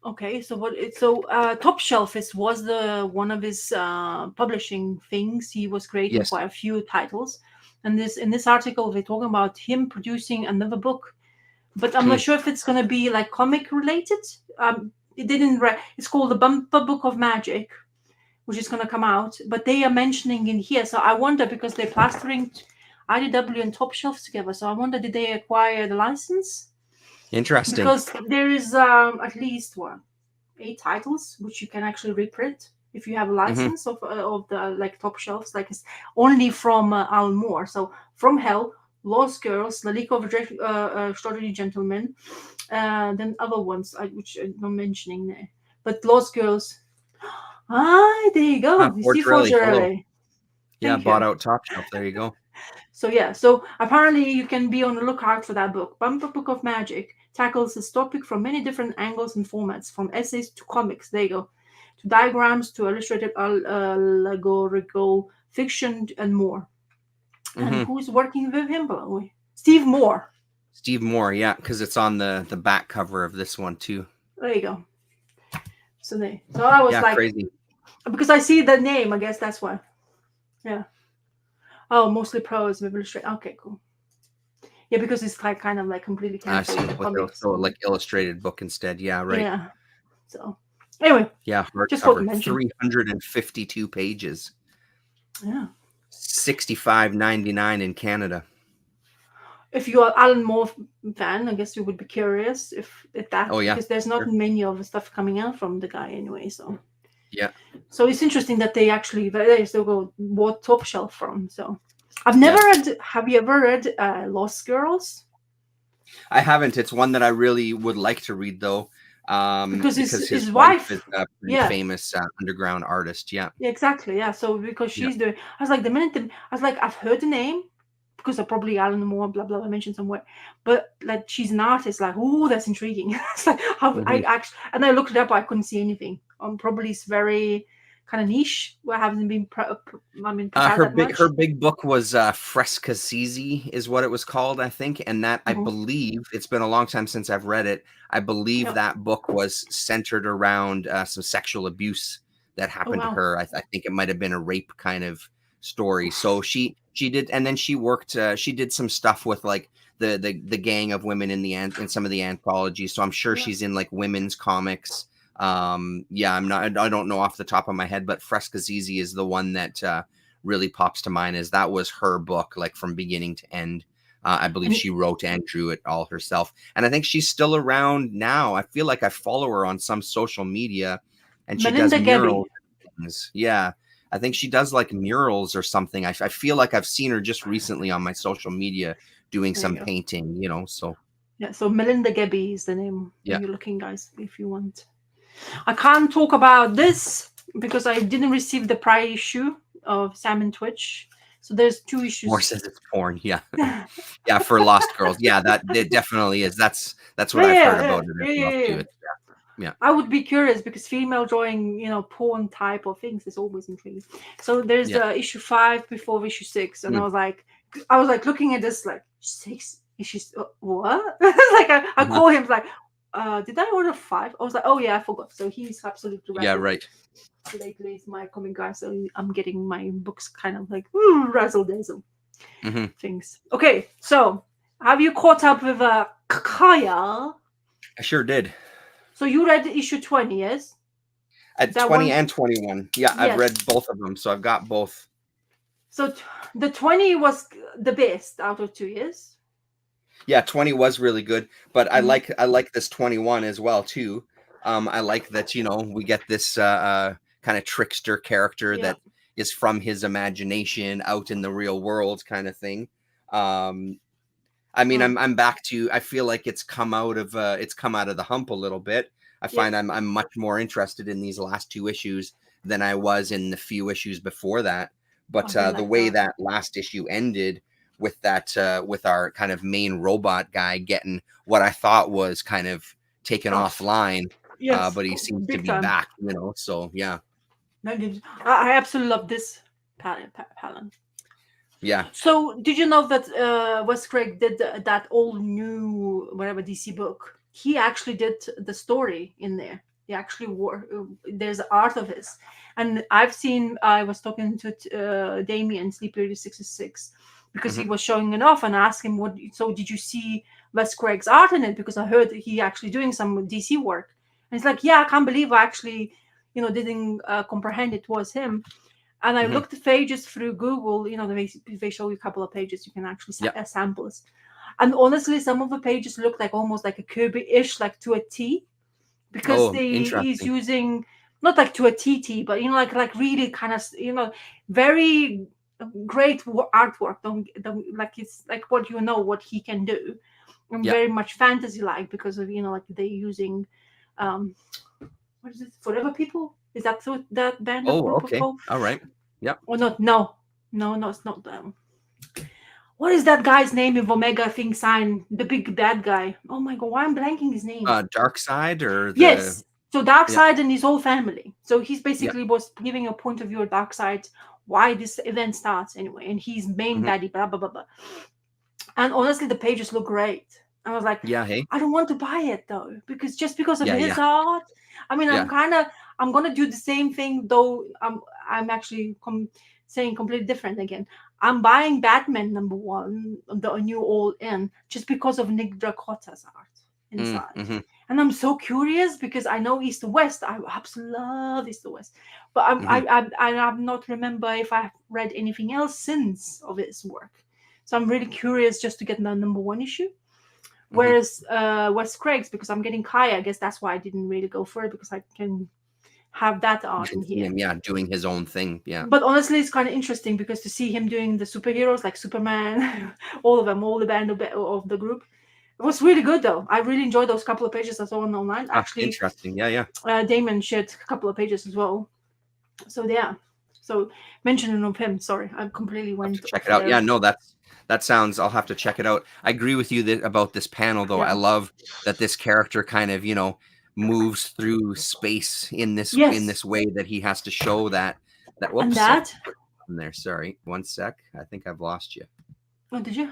Okay, so what? Top Shelf was the one of his publishing things. He was creating Yes. quite a few titles, and this in this article they're talking about him producing another book, but I'm not Hmm. sure if it's gonna be like comic related. It didn't. It's called the Bumper Book of Magic, which is gonna come out, but they are mentioning in here. So I wonder because they're plastering IDW and Top Shelf together. So I wonder did they acquire the license? Interesting. Because there is at least what 8 titles which you can actually reprint if you have a hmm license of the like top shelves, like it's only from Alan Moore. So from Hell, Lost Girls, The League of Extraordinary Gentlemen, then other ones which I'm not mentioning there. But Lost Girls. Ah, there you go. You see, Forgerelli, hello. Forgerelli. Yeah, Thank bought you. out Top Shelf. There you go. So yeah, so apparently you can be on the lookout for that book. Bumper Book of Magic tackles this topic from many different angles and formats, from essays to comics. There you go, to diagrams to illustrated allegorical fiction and more. And Hmm. who's working with him? By the way, Steve Moore. Steve Moore, yeah, because it's on the back cover of this one too. There you go. So I was Yeah, like, crazy. because I see the name, I guess that's why. Yeah. Oh, mostly prose with illustration. Okay, cool. Yeah, because it's like kind of like completely I cancelled see. with the What they'll comics. show like illustrated book instead. Yeah, right. Yeah. So anyway, Yeah, just thought to hardcover, mention. 352 pages, Yeah. 65.99 in Canada. If you are Alan Moore fan, I guess you would be curious if that, Oh yeah, because there's not sure. many of the stuff coming out from the guy anyway. Yeah. So it's interesting that they still go bought Top Shelf from. So I've never Yeah. read. Have you ever read Lost Girls? I haven't. It's one that I really would like to read though, Because because his his wife is wife, a pretty yeah, famous underground artist. Yeah. yeah, exactly, yeah. So because Yeah. she's doing, I was like, I was like, I've heard the name because I probably Alan Moore, blah blah, I mentioned somewhere, but like she's an artist, like, oh, that's intriguing. It's like how I Mhm. actually, and I looked it up, I couldn't see anything. Probably it's very kind of niche. Where I haven't been, put out that Her much. big book was Frescasisi is what it was called, I think, and that I Hmm. believe it's been a long time since I've read it. I believe Yeah. that book was centered around some sexual abuse that Oh happened to wow. her. I think it might have been a rape kind of story. So Oof. she did, and then she worked. She did some stuff with like the gang of women in in some of the anthologies. So I'm sure Yeah. she's in like women's comics. Yeah, I don't know off the top of my head, but Frescasisi is the one that really pops to mind, as that was her book, like from beginning to end. I believe And she wrote and drew it all herself, and I think she's still around now. I feel like I follow her on some social media, and she does Melinda murals Gebbie. and things. Yeah, I think she does like murals or something. I feel like I've seen her just recently on my social media doing There you some go. painting, you know. So Yeah. So Melinda Gebbie is the name when yeah, you're looking, guys, if you want. I can't talk about this because I didn't receive the prior issue of Salmon Twitch. So there's two more issues. says it's porn. Yeah, Yeah, yeah, for Lost Girls. Yeah, that it definitely is. That's what yeah, I've heard yeah, about it yeah, as well yeah, too. yeah. It's, yeah, I would be curious because female drawing, porn type of things is always intriguing. So there's yeah, issue 5 before issue 6, and mm, I was like looking at this like 6 issues. What? Like I uh-huh. call him like, did I order 5? I was like, oh yeah, I forgot. So he's absolutely Yeah, razzled. right. Lately, is my comic guy, so I'm getting my books kind of like razzle dazzle Hmm. things. Okay, so have you caught up with Kaya? I sure did. So you read issue 20, yes? Is At that 20 one? and 21. Yeah, I've Yes. read both of them, so I've got both. So the 20 was the best out of 2 years. Yeah, 20 was really good, but Mm-hmm. I like this 21 as well too. I like that, we get this kind of trickster character Yeah. that is from his imagination out in the real world kind of thing. Um, I mean, Mm. I'm back to. I feel like it's come out of the hump a little bit. I Yeah. find I'm much more interested in these last two issues than I was in the few issues before that. I But didn't the like way that. that last issue ended with that with our kind of main robot guy getting what I thought was kind of taken Oh, offline, yes, but he seems to big be time. back. So yeah, I absolutely love this Palin. yeah. So, did you know that Wes Craig did that all new whatever DC book? He actually did the story in there. He actually wore. There's art of his, and I've seen. I was talking to Damien Sleepy 66 because he Hmm. was showing it off, and I asked him, "What? So did you see Wes Craig's art in it? Because I heard that he actually doing some DC work." And he's like, "Yeah, I can't believe I actually, didn't comprehend it was him." And I Hmm. looked the pages through Google. They show you a couple of pages. You can actually Yeah. samples. And honestly, some of the pages look like almost like a Kirby-ish, like to a T, because Oh, he's interesting. using not like to a TT, but like really kind of very great artwork. Don't like it's like what you know what he can do, and Yeah. very much fantasy like because of like they're using, um, what is it? Forever People? Is that that band of Oh, group of okay. folk? All right. Yep. Or not? No, no, no, it's not them. What is that guy's name in Omega Thing Sign? The big bad guy. Oh my god, why I'm blanking his name? Dark Side or the Yes. So yeah. Darkseid and his whole family. So he's Yeah. basically was giving a point of view of Darkseid, why this event starts anyway, and he's main Hmm. baddie, blah blah blah blah. And honestly, the pages look great. I was like, Yeah. Hey. I don't want to buy it though, because just because of Yeah. his Yeah. art. I mean, Yeah. I'm gonna do the same thing though. I'm actually saying completely different again. I'm buying Batman #1, the new All In, just because of Nick Dracotta's art inside. Mm-hmm. And I'm so curious because I know East to West. I absolutely love East to West, but Hmm. I have not remember if I've read anything else since of his work. So I'm really curious just to get the #1 issue. Hmm. Whereas Wes Craig's, because I'm getting Kaya, I guess that's why I didn't really go for it, because I can have that You art can in see here. him, yeah, doing his own thing. Yeah. But honestly, it's kind of interesting because to see him doing the superheroes like Superman, all of them, all the band of the group, it was really good though. I really enjoyed those couple of pages I saw online. Ah, Actually, interesting. Yeah. Yeah. Damon shared a couple of pages as well. So yeah. So mentioning of him, sorry, I completely Have to went check off it out. there. Yeah. No, that sounds. I'll have to check it out. I agree with you about this panel though. I Yeah. love that this character kind of moves through space in Yes. this way that he has to show that. And Whoops, I that. put it in there. Sorry, one sec. I think I've lost you. Oh, did you? Am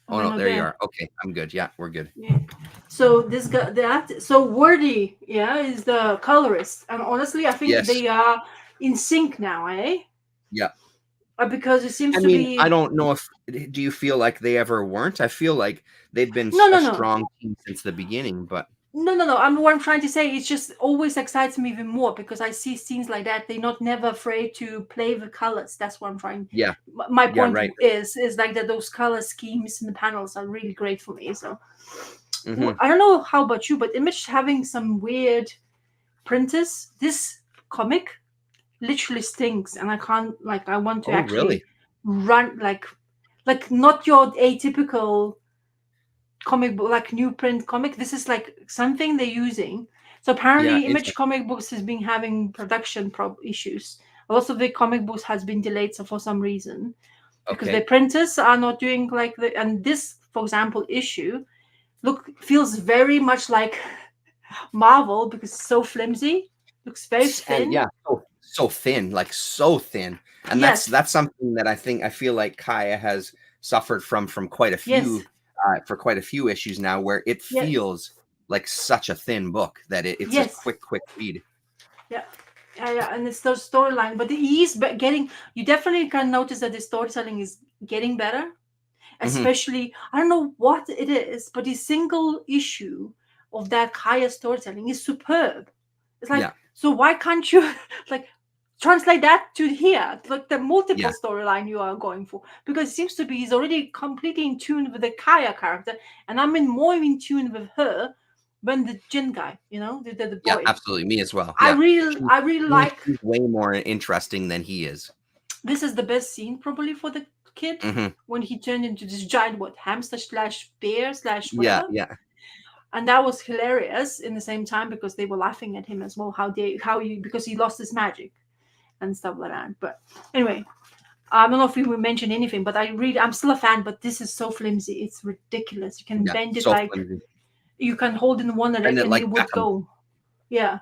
Oh I no, not there you there? are. Okay, I'm good. Yeah, we're good. Yeah. So this guy, that so Wordy, yeah, is the colorist, and honestly, I think Yes. they are in sync now, eh? Yeah. Because it seems I to mean, I be don't know if do you feel like they ever weren't? I feel like they've been no, a no, no, strong team since the beginning, but no, no, no. What I'm trying to say is just always excites me even more because I see scenes like that. They're not never afraid to play the colors. That's what I'm trying. yeah, My yeah, point right. is like that. Those color schemes in the panels are really great for me. So Hmm. I don't know how about you, but Image having some weird printers. This comic literally stinks, and I can't like. I want to Oh, really? actually run like not your atypical comic book, like new print comic. This is like something they're using. So Yeah, apparently Image interesting. Comic Books has been having production issues. Lots of the comic books has been delayed, so for some reason, because the Okay. printers are not doing like the, and this for example issue feels very much like Marvel because it's so flimsy, looks very And thin. yeah, so thin, like so thin. And that's Yes, that's something that I feel like Kaya has suffered from quite a yes, few for quite a few issues now where it yes, feels like such a thin book that it's a yes, quick read. yeah. Yeah, and it's the storyline, but he's getting. You definitely can notice that the storytelling is getting better. Hmm. Especially, I don't know what it is, but the single issue of that Kaya storytelling is superb. It's like, Yeah. so why can't you like translate that to here, like the multiple Yeah. storyline you are going for? Because it seems to be he's already completely in tune with the Kaya character, and I'm more in tune with her than the Jin guy. The Yeah, boy. absolutely. Me as well. I Yeah. really, She, I really like. she's way more interesting than he is. This is the best scene probably for the kid Hmm. when he turned into this giant hamster slash bear slash Yeah, whatever, yeah. and that was hilarious in the same time because they were laughing at him as well. How you because he lost his magic and stuff like that. But anyway, I don't know if we will mention anything, but I'm still a fan. But this is so flimsy, it's ridiculous. You can Yeah. bend it So like flimsy. you can hold in one And leg it and like it would Beckham. go. Yeah,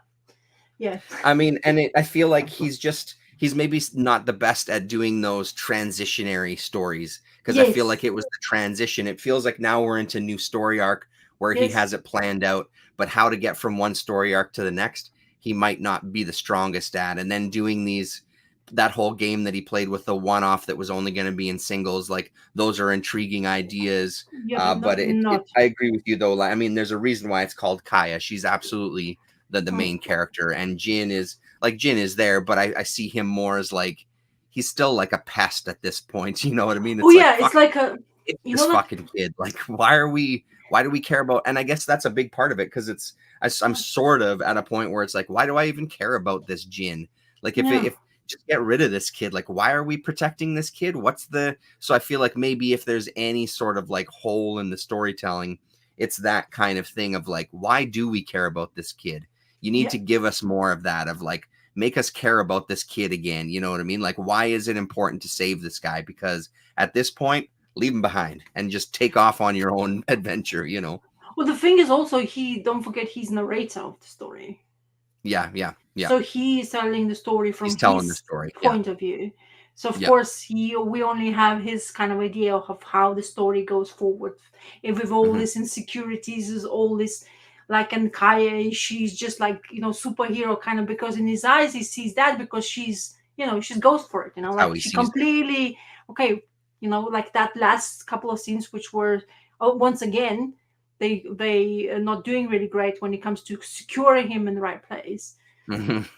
yeah, I mean, and I feel like he's maybe not the best at doing those transitionary stories because I feel yes, like it was the transition. It feels like now we're into new story arc where he yes, has it planned out, but how to get from one story arc to the next, he might not be the strongest at. And then doing that whole game that he played with the one off that was only going to be in singles, like those are intriguing ideas. yeah, but But not. I agree with you though. I mean, there's a reason why it's called Kaya. She's absolutely the Mm. main character, and Jin is there, but I see him more as like he's still like a pest at this point. You know what I mean? Oh It's like yeah, it's fuck, like a it's you this know like fucking kid. Like why do we care about? And I guess that's a big part of it because I'm yeah, sort of at a point where it's like, why do I even care about this Jin? Like yeah. just get rid of this kid. Like, why are we protecting this kid? What's the so I feel like maybe if there's any sort of like hole in the storytelling, it's that kind of thing of like, why do we care about this kid? You need Yeah. to give us more of that, of like, make us care about this kid again. You know what I mean? Like, why is it important to save this guy? Because at this point, leave him behind and just take off on your own adventure, you know? Well, the thing is also, don't forget, he's narrator of the story. Yeah, yeah, yeah. So he's telling the story He's from telling the his story. Yeah, point of view. So of yeah. course we only have his kind of idea of how the story goes forward. If with all Hmm. these insecurities, is all this, like, and Kaya, she's just like, superhero kind of, because in his eyes he sees that, because she's goes for it, That's how like he she sees it. completely, okay, like that last couple of scenes, which were, once again, they are not doing really great when it comes to securing him in the right place.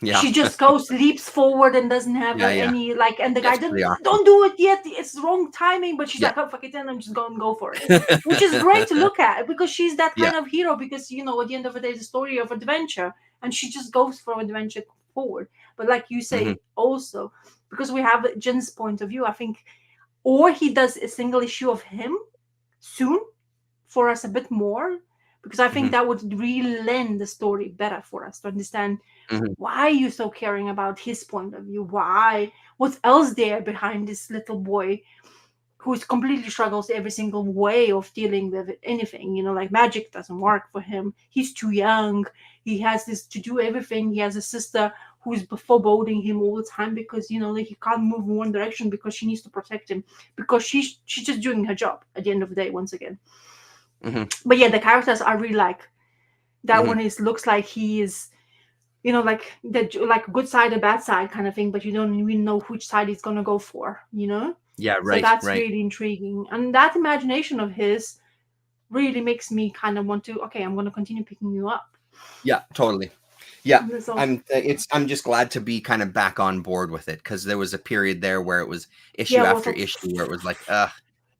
Yeah, She just goes, leaps forward, and doesn't have yeah, yeah. any, like, and the guy, It's don't, pretty awesome. don't do it yet, it's wrong timing, but she's Yeah. like, oh fuck it, and I'm just going to go for it, which is great to look at, because she's that Yeah. kind of hero, because at the end of the day, it's a story of adventure, and she just goes for adventure forward. But like you Hmm. say also, because we have Jin's point of view, I think, or he does a single issue of him soon for us a bit more, because I think Hmm. that would really lend the story better for us to understand Hmm. why are you so caring about his point of view, why, what's else there behind this little boy who completely struggles every single way of dealing with anything, like magic doesn't work for him, he's too young, he has this to do everything, he has a sister who's foreboding him all the time, because like, he can't move in one direction because she needs to protect him, because she's just doing her job at the end of the day, once again. Hmm. But yeah, the characters I really like. That Hmm. one is looks like he is, like the, like, good side and bad side kind of thing, but you don't even know which side he's gonna go for. Yeah, So right, that's right. really intriguing, and that imagination of his really makes me kind of want to. Okay, I'm gonna continue picking you up. Yeah, totally. Yeah, So I'm just glad to be kind of back on board with it, because there was a period there where it was yeah, issue well, after issue where it was like,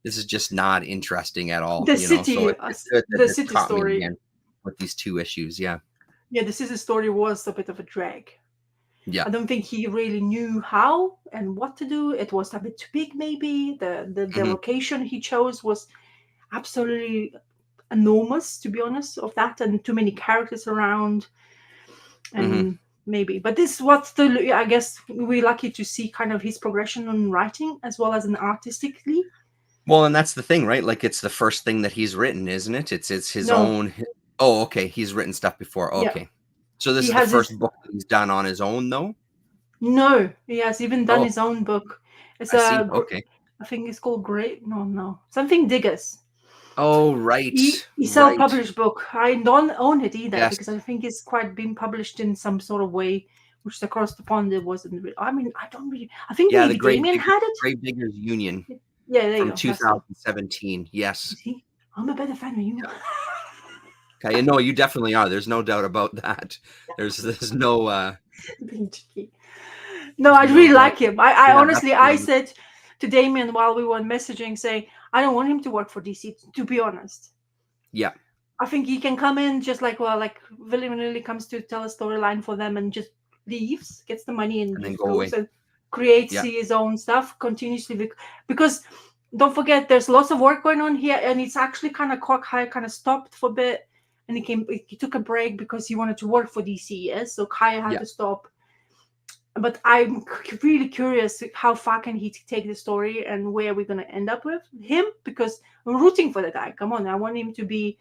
this is just not interesting at all, the you know. So city, it's good that the this city caught me story. again with these two issues. Yeah, Yeah, the city story was a bit of a drag. yeah. I don't think he really knew how and what to do. It was a bit too big, maybe. The Hmm. location he chose was absolutely enormous, to be honest, of that, and too many characters around, Hmm. and maybe. But this what's the I guess we're lucky to see kind of his progression on writing as well as in artistically. Well, and that's the thing, right? Like, it's the first thing that he's written, isn't it? It's his No, own. Oh, okay. He's written stuff before. yeah, Okay. So this he is the has his. first book that he's done on his own, though. No, he has even done Oh, his own book. It's I see. Okay. I think it's called Great. No, no, something Diggers. Oh, right, He right. self-published book. I don't own it either Yes. because I think it's quite been published in some sort of way, which across the pond it wasn't. I mean, I don't really. I think Yeah, the maybe Damien had it. Grave Diggers Union Yeah, there you from go. That's it. 2017. Yes. You see, I'm a better fan than you. Okay. No, you definitely are. There's no doubt about that. There's no Being cheeky. No, I there's no really doubt. like him. I Yeah, that's honestly, I brilliant. said to Damien while we were messaging, saying, I don't want him to work for DC. To be honest, Yeah, I think he can come in just like, well, like willy-nilly comes to tell a storyline for them and just leaves, gets the money and and then just go goes away. and creates Yeah, his own stuff continuously. Because don't forget, there's lots of work going on here, and it's actually kind of Kai kind of stopped for a bit, and he took a break because he wanted to work for DC. Yes, so Kai had yeah. to stop. But I'm really curious how far can he take the story and where we're gonna end up with him, because I'm rooting for the guy. Come on, I want him to be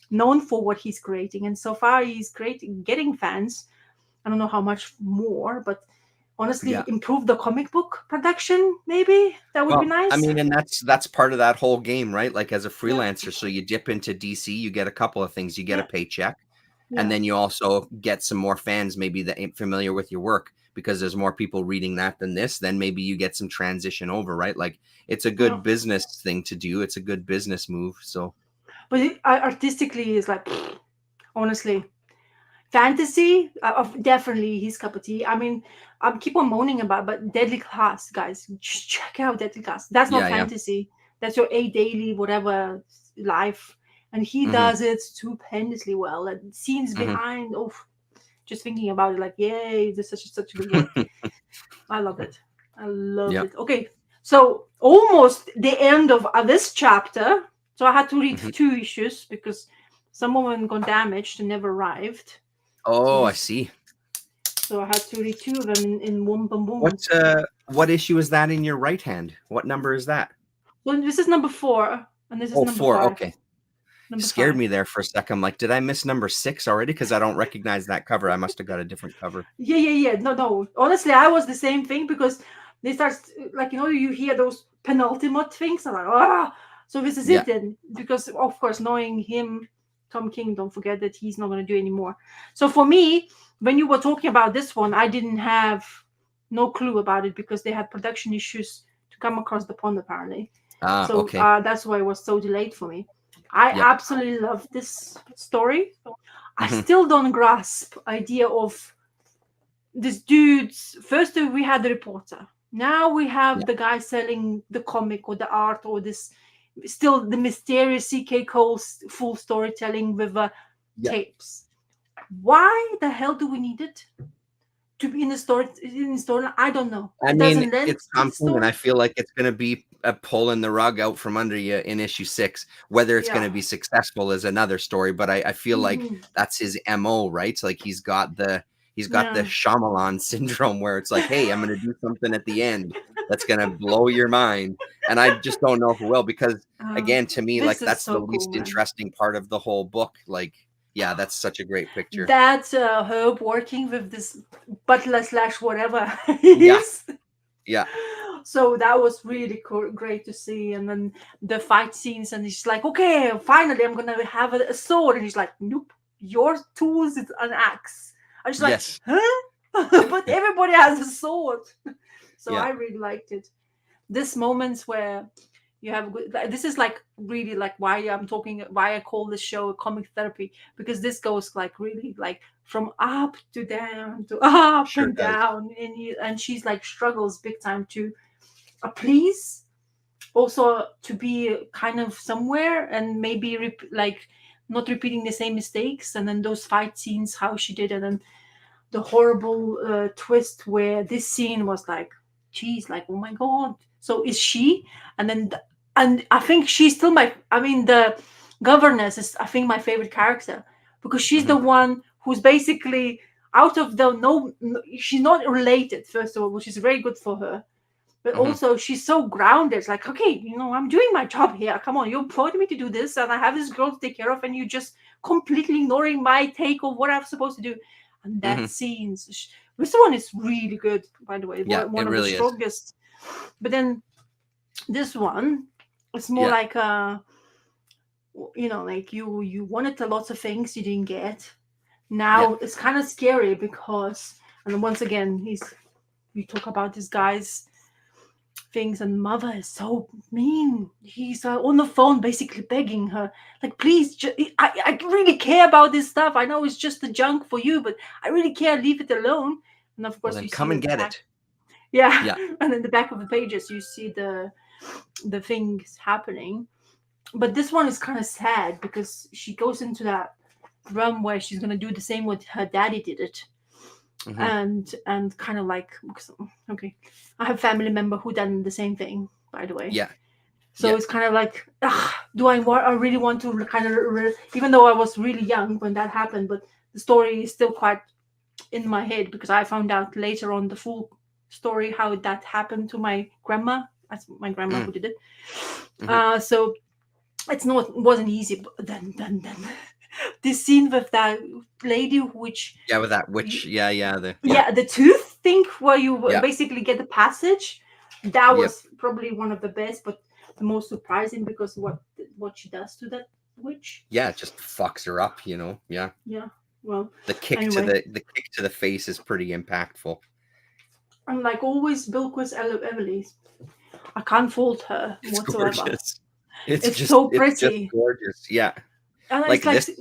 known for what he's creating, and so far he's creating, getting fans. I don't know how much more, but honestly, Yeah. improve the comic book production. Maybe that would be Well, I nice. mean, and that's part of that whole game, right? Like, as a Yeah, freelancer, so you dip into DC, you get a couple of things. You get a yeah, paycheck, and yeah. then you also get some more fans, maybe that ain't familiar with your work, because there's more people reading that than this. Then maybe you get some transition over, right? Like, it's a Yeah. good business thing to do. It's a good business move. So But artistically, is like, honestly, fantasy, of definitely his cup of tea. I mean, I keep on moaning about, but Deadly Class, guys, just check out Deadly Class. That's not yeah, yeah. fantasy. That's your a daily whatever life, and he Hmm. does it stupendously well. And scenes Hmm. behind, oh, just thinking about it, like, yay, this is such a good work. I loved it. I loved Yeah. it. Okay, so almost the end of this chapter. So I had to read Mhm. 2 issues because some of them got damaged and never arrived. So Oh, I this, see. so I had to read 2 of them in one boom What boom. what issue is that in your right hand? What number is that? So this is number 4, and this is Oh, number 4. 5. Okay. You Number scared 5. me there for a second. I'm like, did I miss number 6 already? Because I don't recognize that cover. I must have got a different cover. Yeah, yeah, yeah. No, no. Honestly, I was the same thing because they start like you hear those penultimate things. I'm like, ah. So this is Yeah. it then, because of course, knowing him, Tom King, don't forget that he's not going to do anymore. So for me, when you were talking about this one, I didn't have no clue about it because they had production issues to come across the pond apparently. Ah, So okay. that's why it was so delayed for me. I Yep. absolutely love this story. I Hmm. still don't grasp idea of this dude's first we had the reporter, now we have Yeah. the guy selling the comic or the art or this still the mysterious CK Cole's full storytelling with Yep. tapes. Why the hell do we need it to be in the story, in the story? I don't know, I it mean, doesn't lend it's to the Tom King, and I story. feel like it's going to be a pulling the rug out from under you in issue 6. Whether it's going Yeah. to be successful is another story, but I feel like Hmm. that's his MO, right? Like he's got the Yeah. Shyamalan syndrome where it's like, hey, I'm going to do something at the end that's going to blow your mind, and I just don't know if it will because uh, again, to me, like this is that's the so cool, least man. interesting part of the whole book. Like, yeah, that's such a great picture. That Herb working with this butler slash whatever he Yeah, is. yeah, So that was really great to see. And then the fight scenes, and he's like, okay, finally I'm gonna have a sword, and he's like, nope, your tools is an axe. I'm just like, yes, huh? But everybody has a sword. So yeah, I really liked it. This moments where you have good, this is like really like why I'm talking, why I call this show comic therapy, because this goes like really like from up to down to up sure and does. down, and she's like struggles big time to please, also to be kind of somewhere, and maybe like not repeating the same mistakes. And then those fight scenes, how she did it, and the horrible twist where this scene was like, geez, like, oh my god, so is she? And then and I think she's still my, I mean, the governess is, I think, my favorite character, because she's the Mhm, one who's basically out of the she's not related, first of all, which is very good for her, but mhm. also she's so grounded. It's like, okay, I'm doing my job here. Come on, you employed me to do this, and I have this girl to take care of, and you just completely ignoring my take of what I'm supposed to do. And that Mhm. scenes, this one is really good, by the way, Yeah, one it of the really is. strongest. But then this one, it's more Yeah, like like you wanted a lots of things you didn't get. yeah. Now it's kind of scary because, and once again, we talk about this guy's things, and mother is so mean. He's on the phone basically begging her, like, please, I really care about this stuff. I know it's just the junk for you, but I really care, leave it alone. And of Well, course then you come see and at the get back, it. yeah. Yeah. And in the back of the pages you see the things happening. But this one is kind of sad because she goes into that realm where she's going to do the same what her daddy did it. Mhm. And kind of like, okay, I have family member who done the same thing, by the way. Yeah, So yeah. it's kind of like, do I really want to kind of, even though I was really young when that happened, but the story is still quite in my head because I found out later on the full story how that happened to my grandma. That's my grandma Mm, who did it. mhm. So it wasn't easy. But then this scene with that lady, which Yeah, with that witch. Yeah, yeah, yeah, yeah, the tooth thing where you yeah, basically get the passage, that yep. was probably one of the best, but the most surprising because what she does to that witch. Yeah, it just fucks her up, you know. Yeah. Yeah. Well, The kick to anyway, the kick to the face is pretty impactful. and like always, Bilquis Everly, I can't fault her It's whatsoever. gorgeous. It's so It's just pretty, gorgeous. Yeah. and it's Like like,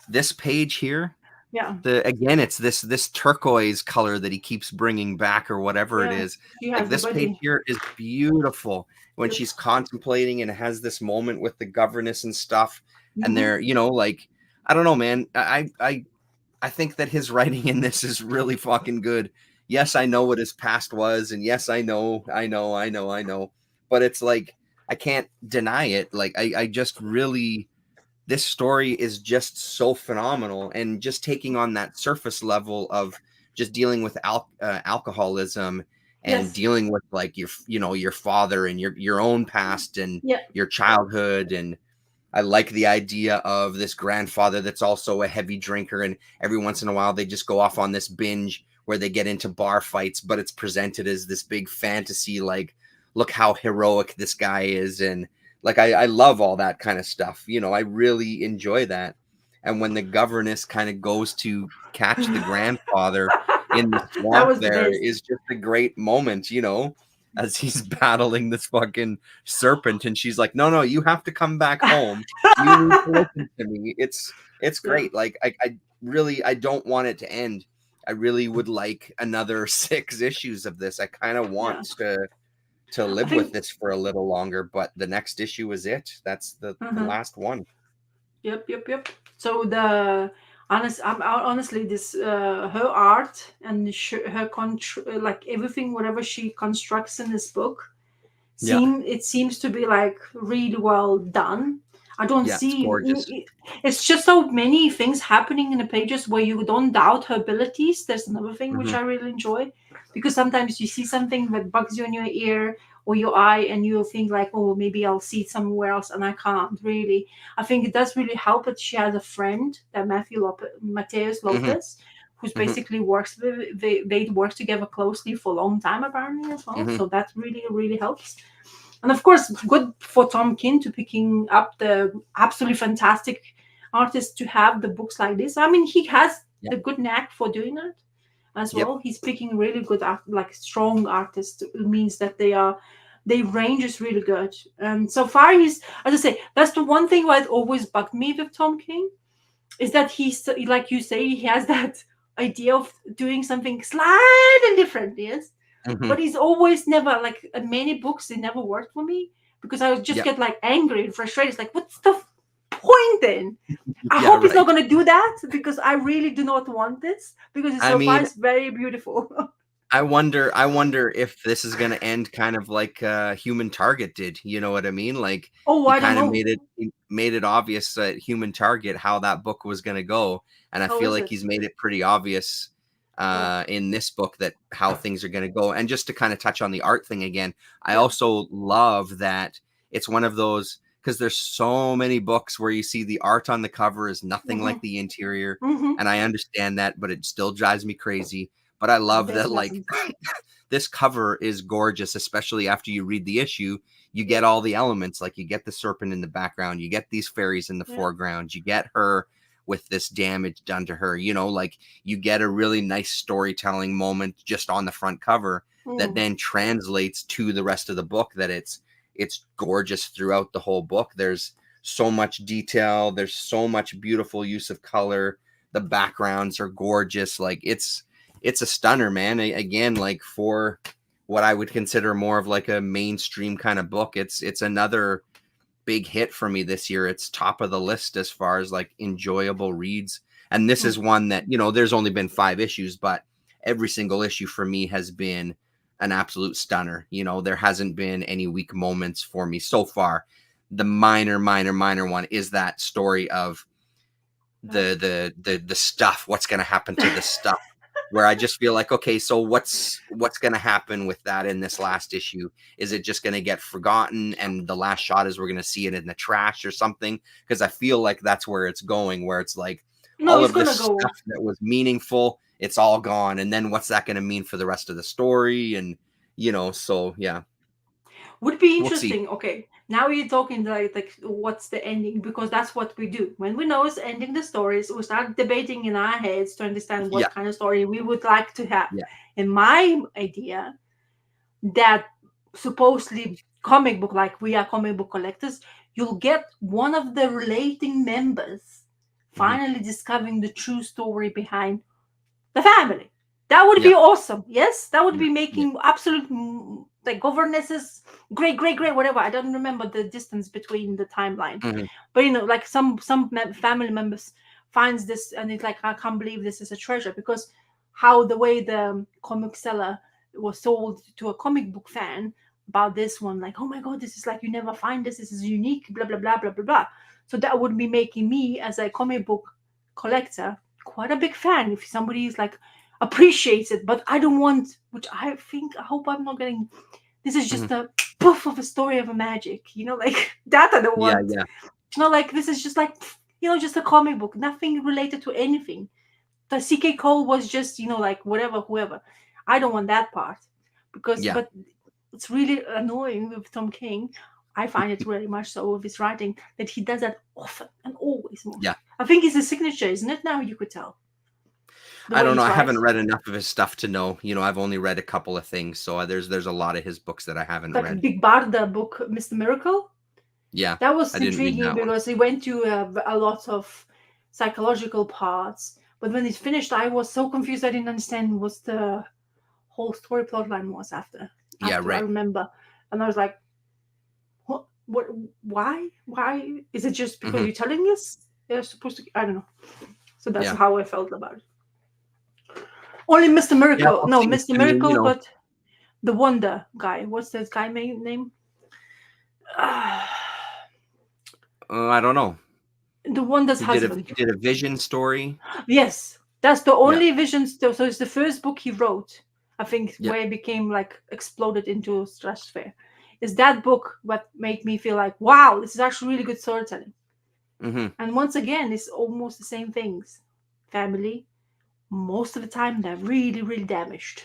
this page here, yeah, the again it's this turquoise color that he keeps bringing back or whatever it yeah. is. She Like has the this page body. here is beautiful when Yep. she's contemplating and has this moment with the governess and stuff, and Hmm. they're, like, I don't know, man. I think that his writing in this is really fucking good. yes, I know what his past was, and yes, I know, but it's like I can't deny it. Like I just really, this story is just so phenomenal, and just taking on that surface level of just dealing with alcoholism, and Yes. dealing with like your father and your own past and Yeah. your childhood. And I like the idea of this grandfather that's also a heavy drinker, and every once in a while they just go off on this binge where they get into bar fights, but it's presented as this big fantasy, like, look how heroic this guy is. And like I love all that kind of stuff. I really enjoy that. And when the governess kind of goes to catch the grandfather in the That swamp, was the there best. is just a great moment, as he's battling this fucking serpent, and she's like, no, you have to come back home, you need to listen to me. It's Yeah. great. Like I really, I don't want it to end. I really would like another 6 issues of this. I kind of want Yeah. to I live with think. this for a little longer, but the next issue is it. That's the Uh-huh. last one. Yep, yep, yep. So honestly, this her art and her like everything, whatever she constructs in this book, Yeah. it seems to be like really well done. I don't Yeah, it's see gorgeous. it's just so many things happening in the pages where you don't doubt her abilities. There's another thing which Hmm. I really enjoy, because sometimes you see something that bugs you in your ear or your eye, and you think like, oh, maybe I'll see it somewhere else, and I can't really. I think it does really help that she has a friend, that Mateus Hmm. Lopez, who's Hmm. basically works with, they work together closely for a long time apparently as well. Hmm. So that really really helps. And of course, good for Tom King to picking up the absolutely fantastic artist to have the books like this. I mean, he has Yeah. the good knack for doing that as Yep. well. He's picking really good, like strong artists. It means that their range is really good. And so far, as I say, that's the one thing that always bugged me with Tom King, is that he's, like you say, he has that idea of doing something slightly different. Yes, Hmm. but he's always never like many books. They never worked for me because I would just Yep. get like angry and frustrated. It's like, what's the point then? I Yeah, hope he's not right. going to do that, because I really do not want this, because it's I so far mean, it's very beautiful. I wonder if this is gonna end kind of like Human Target did. You know what I mean? Like Oh, he I don't kind of know. he made it obvious that Human Target, how that book was gonna go, and I How feel is like it? he's made it pretty obvious Oh. in this book that how things are gonna go. And just to kind of touch on the art thing again, I Yeah. also love that it's one of those, because there's so many books where you see the art on the cover is nothing Mm-hmm. like the interior, Mm-hmm. and I understand that, but it still drives me crazy. But I love This that, like, doesn't. this cover is gorgeous, especially after you read the issue. You Yeah. get all the elements, like you get the serpent in the background, you get these fairies in the Yeah. foreground, you get her with this damage done to her, like you get a really nice storytelling moment just on the front cover that Mm. then translates to the rest of the book, that it's gorgeous throughout the whole book. There's so much detail, there's so much beautiful use of color, the backgrounds are gorgeous. Like it's a stunner, man. Again, like for what I would consider more of like a mainstream kind of book, it's another big hit for me this year. It's top of the list as far as like enjoyable reads. And this Mm. is one that, there's only been 5 issues, but every single issue for me has been an absolute stunner. There hasn't been any weak moments for me so far. The minor one is that story of the stuff, what's going to happen to the stuff, where I just feel like, okay, so what's going to happen with that in this last issue? Is it just going to get forgotten, and the last shot is we're going to see it in the trash or something? Because I feel like that's where it's going, where it's like No, all it's of this gonna stuff go. that was meaningful, it's all gone, and then what's that going to mean for the rest of the story? And so yeah, Would be we'll see. interesting. Okay, now you're talking like what's the ending, because that's what we do when we know it's ending the stories. We start debating in our heads to understand Yeah. what kind of story we would like to have. Yeah. In my idea, that supposedly comic book, like we are comic book collectors, you'll get one of the relating members Hmm. finally discovering the true story behind the family. That would be Yeah. awesome. Yes, that would Yeah. be Yeah. making absolute, like governesses great, great, great, whatever. I don't remember the distance between the timeline, Hmm. but like some family members finds this and it's like, I can't believe this is a treasure, because how the way the comic seller was sold to a comic book fan about this one, like, oh my god, this is like, you never find this is unique, blah blah blah blah blah blah. So that would be making me as a comic book collector quite a big fan if somebody is like appreciates it. But I don't want, which I hope I'm not getting, this is Hmm. just a poof of a story of a magic, like that I don't Yeah, want. yeah. Like this is just like, just a comic book, nothing related to anything. The CK Cole was just, like whatever, whoever. I don't want that part. Because, Yeah. but it's really annoying with Tom King. I find it really much so with his writing that he does that often and always more. Yeah. I think it's a signature, isn't it? Now you could tell the I way don't he know. I haven't writes. read enough of his stuff to know. I've only read a couple of things, so there's a lot of his books that I haven't Like read. Big Barda book, Mr. Miracle. Yeah, That I was didn't read intriguing that one. because he went to a lot of psychological parts. But when it finished, I was so confused. I didn't understand what the whole story plot line was after. Yeah, After I right. remember, and I was like, what? Why? Why is it just because Hmm. you're telling us they're supposed to? I don't know. So that's Yeah. how I felt about it. Only Mr. Yeah, Miracle. we'll No, see. Mr. I mean, Miracle, but the Wonder guy. What's that guy name? I don't know. The Wonder's He did a husband. he did a Vision story. Yes, that's the Yeah. only vision still. So it's the first book he wrote, I think, Yep. where it became like exploded into stratosphere. Is that book what made me feel like, wow, this is actually really good storytelling. Hmm. And once again, it's almost the same things. Family, most of the time, they're really, really damaged.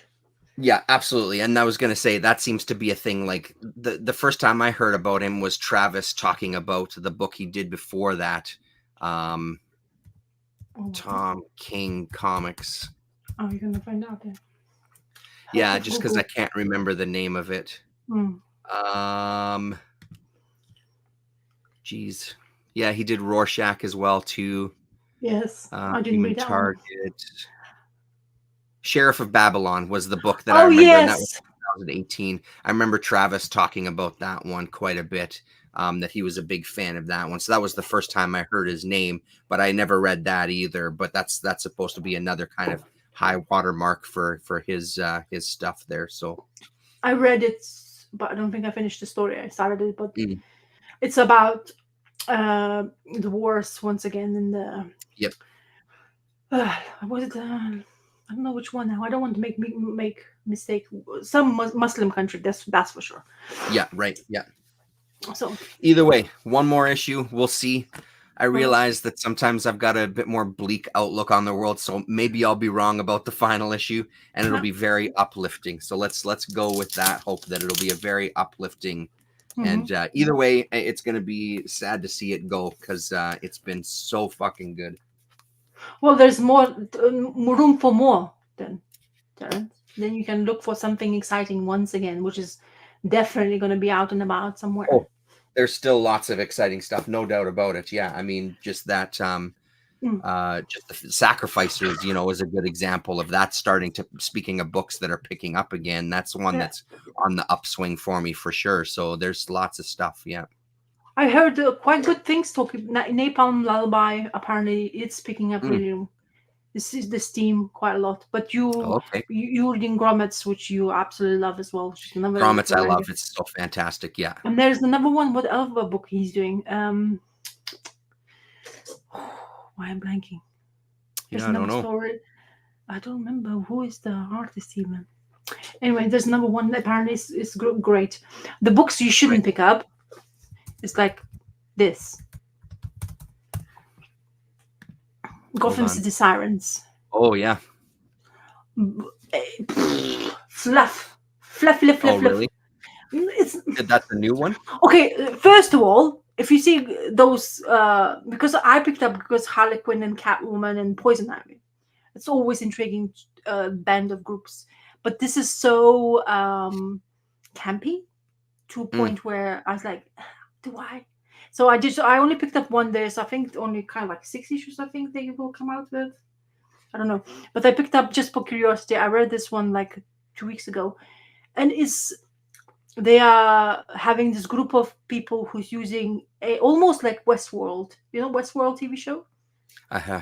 Yeah, absolutely. And I was gonna say that seems to be a thing. Like the first time I heard about him was Travis talking about the book he did before that. Um, Oh, what? Tom King comics. Oh, you're gonna find out then. Help Yeah, of just because I Google. can't remember the name of it. Hmm. Um, Geez. Yeah, he did Rorschach as well too. Yes, I didn't Human read that one. Target. Sheriff of Babylon was the book that I Oh remember, and that was yes, 2018. I remember Travis talking about that one quite a bit. That he was a big fan of that one. So that was the first time I heard his name, but I never read that either. But that's supposed to be another kind of high watermark for his stuff there. So I read it, but I don't think I finished the story. I started it, but mm, it's about the wars once again in the yep, was it I don't know which one now. I don't want to make mistake. Some Muslim country, that's for sure. yeah, right, yeah. So Either way, one more issue. We'll see. I well, realize that sometimes I've got a bit more bleak outlook on the world, so maybe I'll be wrong about the final issue, and it'll yeah. be very uplifting. So let's go with that hope that it'll be a very uplifting. Hmm. And either way, it's going to be sad to see it go because it's been so fucking good. Well, there's more room for more then, Terence. Then you can look for something exciting once again, which is definitely going to be out and about somewhere. Oh, there's still lots of exciting stuff, no doubt about it. Yeah, I mean, just that. Mm, Just the sacrificers, is a good example of that starting to, speaking of books that are picking up again, that's one yeah. that's on the upswing for me for sure. So there's lots of stuff. Yeah. I heard quite good things talking. Napalm Lullaby, apparently, it's picking up Mm. really. This is the steam quite a lot. But Oh, okay. you reading Grommets, which you absolutely love as well, which is another Grommets I love. manga. It's so fantastic. Yeah. And there's another one. What other book he's doing? Why I'm blanking. There's Yeah, I don't another know. story. I don't remember who is the artist even. Anyway, there's another one that apparently is great. The books you Right. shouldn't pick up is like this: Hold Gotham on. City Sirens. Oh, yeah. Fluff, fluff, fluff, Oh, fluff, fluff. really? It's That's a new one? okay. First of all, if you see those, because I picked up because Harlequin and Catwoman and Poison Ivy, it's always intriguing band of groups. But this is so campy to a Mm. point where I was like, do I? So I did. So I only picked up one there. So I think only kind of like 6 issues. I think they will come out with. I don't know, but I picked up just for curiosity. I read this one like 2 weeks ago, and it's they are having this group of people who's using a almost like Westworld, Westworld TV show.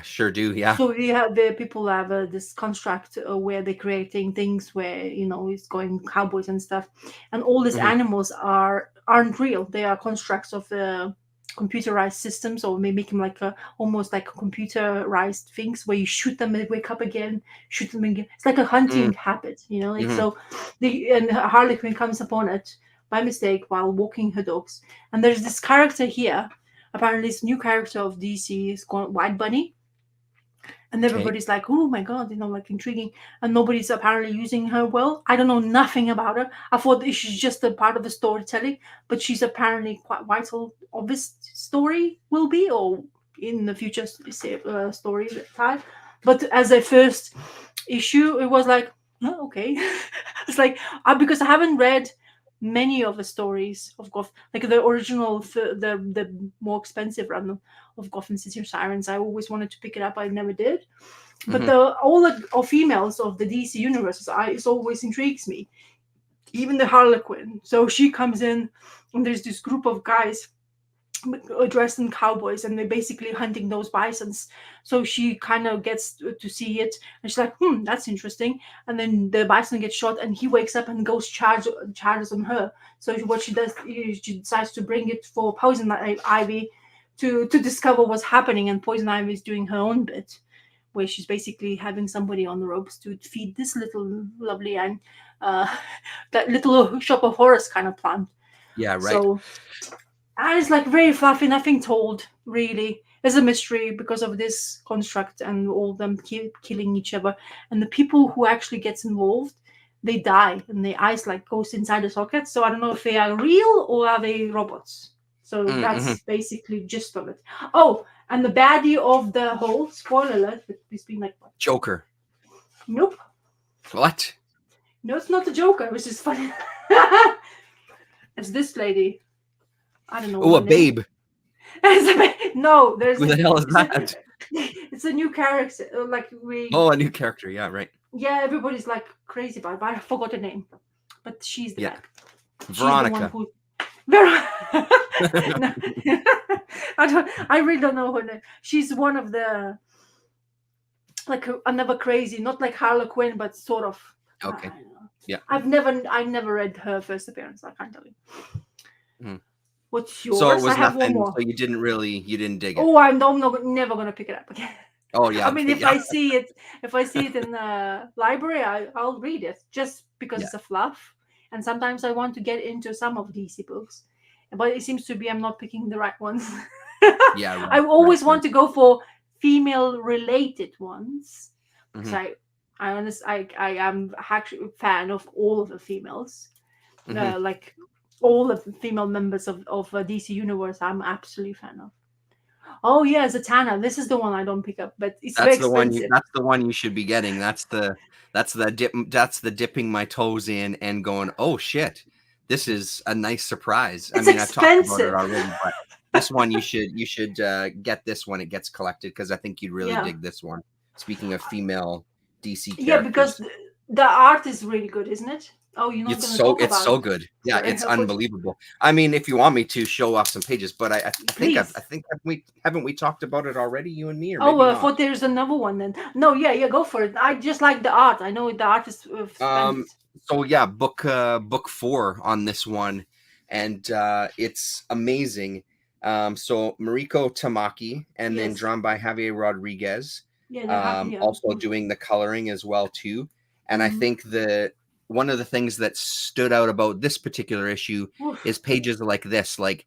Sure do. Yeah. So we have the people have this construct where they're creating things where it's going cowboys and stuff, and all these Hmm. animals aren't real. They are constructs of the computerized systems, or maybe make them like almost like computerized things where you shoot them and they wake up again, shoot them again. It's like a hunting habit, like Mm-hmm. so. And Harley Quinn comes upon it by mistake while walking her dogs, and there's this character here. Apparently, this new character of DC is called White Bunny, and Okay. everybody's like, oh my god, like intriguing, and nobody's apparently using her well. I don't know nothing about her. I thought she's just a part of the storytelling, but she's apparently quite vital of this story will be, or in the future story time. But as a first issue, it was like, oh, okay. It's like because I haven't read many of the stories of Goth, like the original, the more expensive run of Gotham City Sirens. I always wanted to pick it up, I never did. But Hmm. the all the of females of the DC universe, it always intrigues me. Even the Harlequin. So she comes in, and there's this group of guys dressed in cowboys, and they're basically hunting those bisons. So she kind of gets to see it, and she's like, that's interesting. And then the bison gets shot, and he wakes up and goes charges on her. So what she does is she decides to bring it for Poison Ivy to discover what's happening. And Poison Ivy is doing her own bit, where she's basically having somebody on the ropes to feed this little lovely and uh, that little shop of horrors kind of plant. Yeah. Right. So and it's like very fluffy, nothing told really. There's a mystery because of this construct and all them killing each other. And the people who actually gets involved, they die and their eyes like goes inside the socket. So I don't know if they are real or are they robots. So Mm-hmm. that's basically gist of it. Oh, and the baddie of the whole spoiler alert, but it's been like what? Joker. Nope. What? No, it's not the Joker, which is funny. It's this lady. I don't know Oh, her a name. babe. No, there's Who the hell is it's a that? it's a new character. Like Oh, a new character. Yeah. Right. yeah, everybody's like crazy about it, but I forgot her name. But she's the Yeah. bad. She's the one Veronica. who. Ver- no, I really don't know her name. She's one of the like another crazy, not like Harlequin, but sort of. Okay. I don't know. Yeah. I've never read her first appearance. I can't tell you. Mhm. What's So it yours? I was have one nothing. So more. you didn't dig it. Oh, I'm not, never gonna pick it up again. Oh yeah. I mean, Okay. Yeah. if I see it in the library, I'll read it just because Yeah. it's a fluff. And sometimes I want to get into some of DC books, but it seems to be I'm not picking the right ones. Yeah. I Right. Right. always Right. want to go for female related ones because Hmm. I am actually a fan of all of the females, Hmm. like all of the female members of DC Universe. I'm absolutely fan of. Oh yeah, Zatanna. This is the one I don't pick up, but it's very That's the one you. expensive. That's the one you should be getting. That's the dip. That's the dipping my toes in and going. Oh shit, this is a nice surprise. I It's mean, I've talked about it expensive. already, but this one you should get this when it gets collected because I think you'd really Yeah, dig this one. Speaking of female DC yeah, because characters. the art is really good, isn't it? Oh, you're not It's going to so talk it's about so it. good. Yeah, Sorry, it's I thought unbelievable. I mean, if you want me to show off some pages, but I think I please. think we haven't we talked about it already, you and me, or Oh, maybe I thought not. there's another one then. No, yeah, yeah, go for it. I just like the art. I know the art is Um, splendid. so yeah, book 4 on this one, and it's amazing. So Mariko Tamaki, and then Yes, drawn by Javier Rodriguez, yeah, they're happy. Yeah. also doing the coloring as well too. And I Mm-hmm. think the one of the things that stood out about this particular issue is pages like this. Like,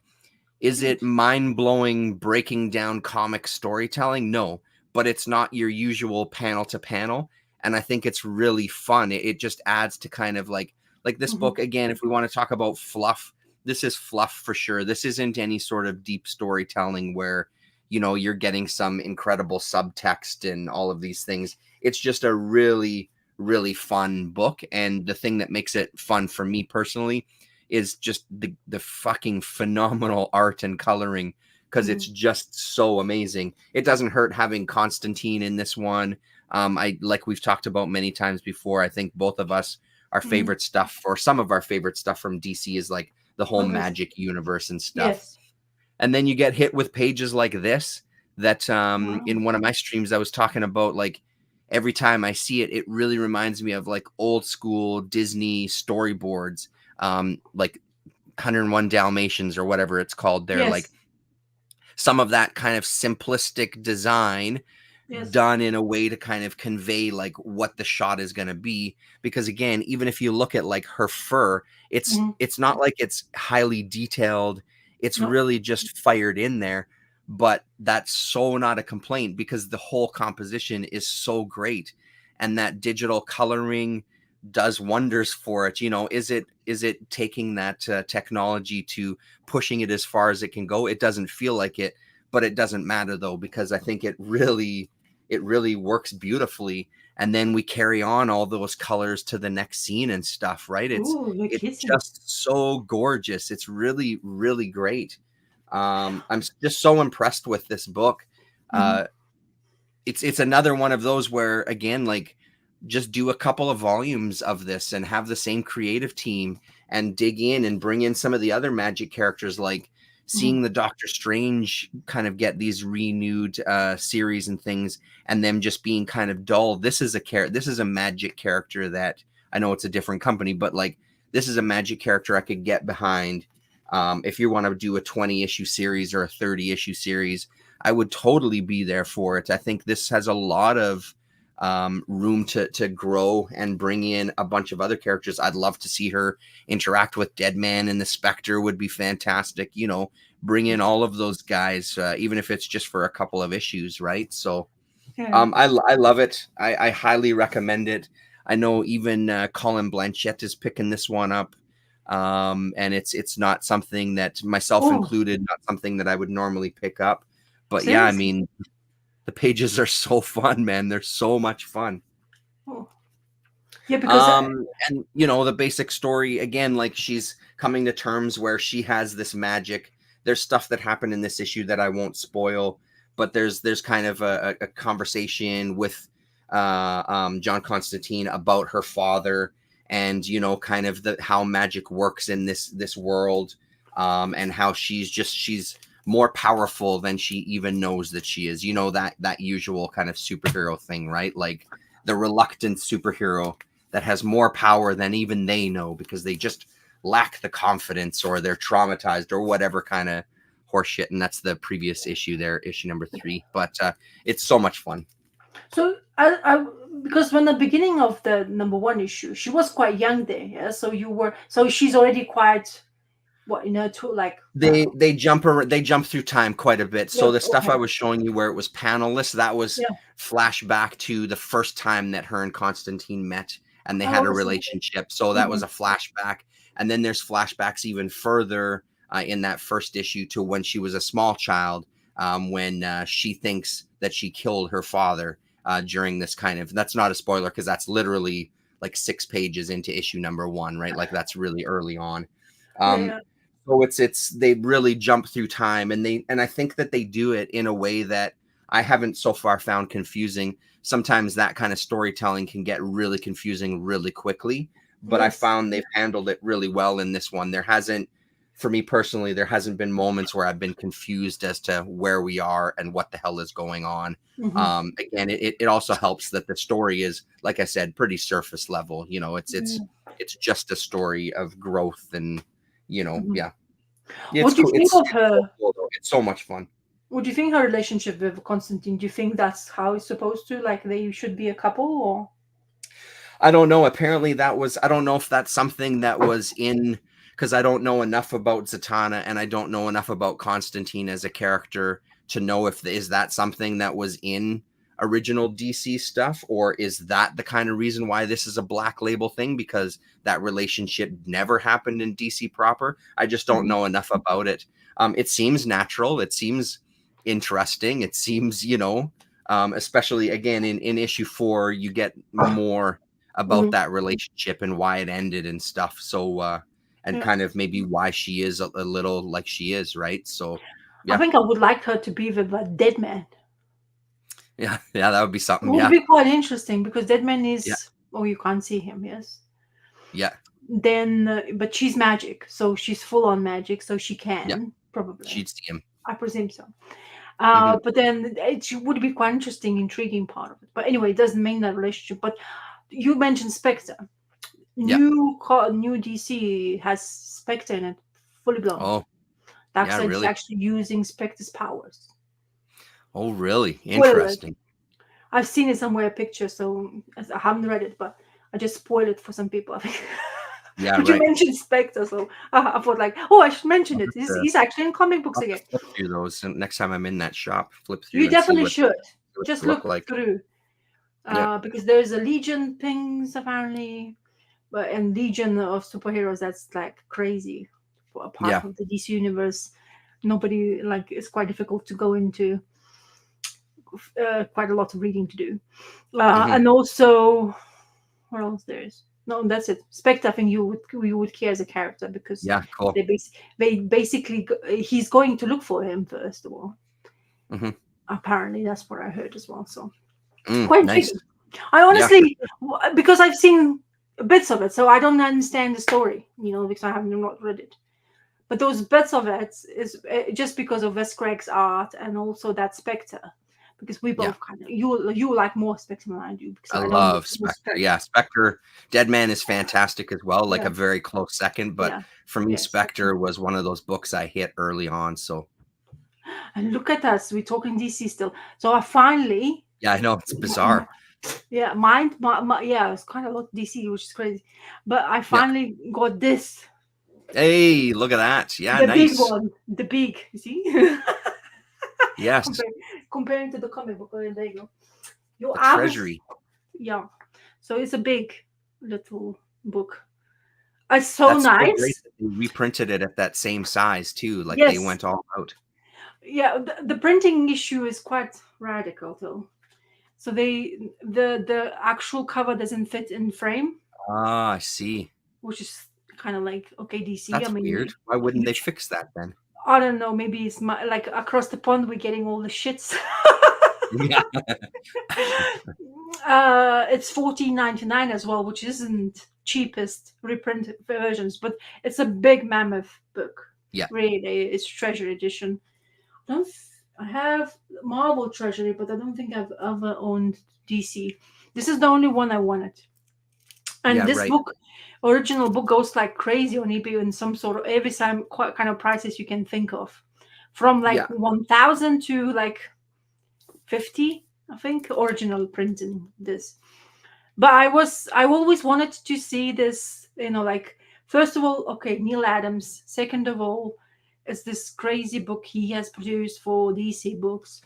is it Cute. mind blowing, breaking down comic storytelling? No, but it's not your usual panel to panel. And I think it's really fun. It just adds to kind of like this Mm-hmm. book again. If we want to talk about fluff, this is fluff for sure. This isn't any sort of deep storytelling where you're getting some incredible subtext and all of these things. It's just a really really fun book, and the thing that makes it fun for me personally is just the fucking phenomenal art and coloring because Mm-hmm. it's just so amazing. It doesn't hurt having Constantine in this one. I like we've talked about many times before. I think both of us, our Mm-hmm. favorite stuff, or some of our favorite stuff from DC, is like the whole Okay. magic universe and stuff. Yes. And then you get hit with pages like this that Wow. in one of my streams I was talking about, like, every time I see it, it really reminds me of like old school Disney storyboards, like 101 Dalmatians or whatever it's called. They're like Yes. some of that kind of simplistic design Yes. done in a way to kind of convey like what the shot is going to be, because again, even if you look at like her fur, Hmm. it's not like it's highly detailed, it's No. really just fired in there. But that's so not a complaint because the whole composition is so great, and that digital coloring does wonders for it. Is it taking that technology to pushing it as far as it can go? It doesn't feel like it, but it doesn't matter though, because I think it really works beautifully. And then we carry on all those colors to the next scene and stuff, right? it's Ooh, you're it's kissing. just so gorgeous. It's really, really great. Just so impressed with this book. Hmm. uh it's another one of those where, again, like, just do a couple of volumes of this and have the same creative team and dig in and bring in some of the other magic characters, like Hmm. seeing the Doctor Strange kind of get these renewed series and things, and them just being kind of dull. This is a magic character that, I know it's a different company, but like, this is a magic character I could get behind. If you want to do a 20 issue series or a 30 issue series, I would totally be there for it. I think this has a lot of room to grow and bring in a bunch of other characters. I'd love to see her interact with Deadman and the Spectre would be fantastic. Bring in all of those guys, even if it's just for a couple of issues, right? So Yeah. I love it. I highly recommend it. I know even Colin Blanchett is picking this one up. And it's not something that, myself Oh, included, not something that I would normally pick up. But yeah, I seriously. mean, the pages are so fun, man. They're so much fun. Oh. Yeah, because And the basic story, again, like, she's coming to terms where she has this magic. There's stuff that happened in this issue that I won't spoil, but there's kind of a conversation with John Constantine about her father, and kind of how magic works in this world, and how she's more powerful than she even knows that she is. That usual kind of superhero thing, right? Like, the reluctant superhero that has more power than even they know, because they just lack the confidence, or they're traumatized, or whatever kind of horseshit. And that's the previous issue there, issue number 3. But it's so much fun. so because when the beginning of the number one issue, she was quite young there. Yeah, so she's already quite what to like. They jump through time quite a bit. Yeah. So the stuff I Okay. was showing you where it was panelless, that was Yeah. flashback to the first time that her and Constantine met and they had a Oh, I see. relationship. So that Hmm. was a flashback. And then there's flashbacks even further in that first issue to when she was a small child, when she thinks that she killed her father during this kind of, that's not a spoiler because that's literally like 6 pages into issue number 1, right? Like, that's really early on. Yeah. Um, Yeah. so it's they really jump through time, and I think that they do it in a way that I haven't so far found confusing. Sometimes that kind of storytelling can get really confusing really quickly, but I Yes. found they've handled it really well in this one. There hasn't, for me personally, there hasn't been moments where I've been confused as to where we are and what the hell is going on. Hmm. Again, it also helps that the story is, like I said, pretty surface level. It's just a story of growth, and Hmm. yeah, it's What do you cool. think of It's so her? cool though. It's so much fun. What do you think her relationship with Constantine? Do you think that's how it's supposed to? Like they should be a couple, or? I don't know. Apparently, I don't know if that's something that was in, because I don't know enough about Zatanna and I don't know enough about Constantine as a character to know if is that something that was in original DC stuff, or is that the kind of reason why this is a Black Label thing, because that relationship never happened in DC proper. I just don't Mhm. know enough about it. It seems natural. It seems interesting. It seems, especially again in issue 4, you get more about Mhm. that relationship and why it ended and stuff. So and Yeah. kind of maybe why she is a little like she is, right? So I yeah. think I would like her to be with a dead man. Yeah, yeah, that would be It something. would Yeah. be quite interesting because dead man Yeah. is, oh, you can't see him, yes. Yeah. Then, but she's magic, so she's full on magic, so she Yeah. can probably. She'd see him. I presume so. Hmm. But then it would be quite interesting, intriguing part of it. But anyway, it doesn't mean that relationship. But you mentioned Spectre. Yeah. New DC has Spectre in it, fully blown. Oh, yeah, Darkseid is really. actually using Spectre's powers. Oh, really? Spoiler alert. Interesting. I've seen it somewhere, a picture, so I haven't read it, but I just spoiled it for some people, I think. Yeah, But you right. mentioned Spectre, so I thought like, oh, I should mention I'll it. have to, He's actually in comic books I'll have again. to flip through those and next time I'm in that shop. Flip through You and see definitely what should they just look look like. through, Yeah. because there's a Legion things apparently, but and Legion of superheroes that's like crazy. Apart Yeah. from the DC universe, nobody like it's quite difficult to go into. Quite a lot of reading to do, Hmm. and also what else there is? No, that's it. Spectre, I think you would care as a character because Yeah. Cool. they basically he's going to look for him first of all. Hmm. Apparently, that's what I heard as well. So quite Nice. intriguing. I Yeah, for honestly, sure. because I've seen bits of it, so I don't understand the story. Because I haven't not read it. But those bits of it is just because of Wes Craig's art and also that Spectre. Because we Yeah. both kind of you like more Spectre than I do because I I don't look love more Spectre. Spectre. Yeah, Spectre. Deadman is fantastic as well, like Yeah, a very close second. But yeah, for me, yes. Spectre was one of those books I hit early on. So And look at us, we're talking DC still. So I finally, yeah, I know it's m- bizarre. yeah, yeah, it's quite a lot DC, which is crazy. But I Yeah. finally got this, Hey, look at that. Yeah, the big nice. one, the big. You see, Yes, Compar- comparing to the comic book. Oh, there you go. Your the average, Treasury. yeah. So it's a big little book. It's so That's so great nice. that they reprinted it at that same size too. Like they Yes, went all out. yeah. The printing issue is quite radical, though. So the actual cover doesn't fit in frame, Ah, I see. which is kind of like okay, DC. I That's mean, weird. Why wouldn't you they fix that then? I don't know. Maybe it's like across the pond we're getting all the shits. Yeah. It's 14.99 as well, which isn't cheapest reprinted versions, but it's a big mammoth book. Yeah. Really, it's treasure edition. I have Marvel Treasury, but I don't think I've ever owned DC. This is the only one I wanted. And Yeah, this right. book, original book, goes like crazy on eBay in some sort of every time kind of prices you can think of, from like Yeah. 1,000 to like 50, I think, original printing this. But I always wanted to see this, like first of all, okay, Neil Adams. Second of all, is this crazy book he has produced for DC books,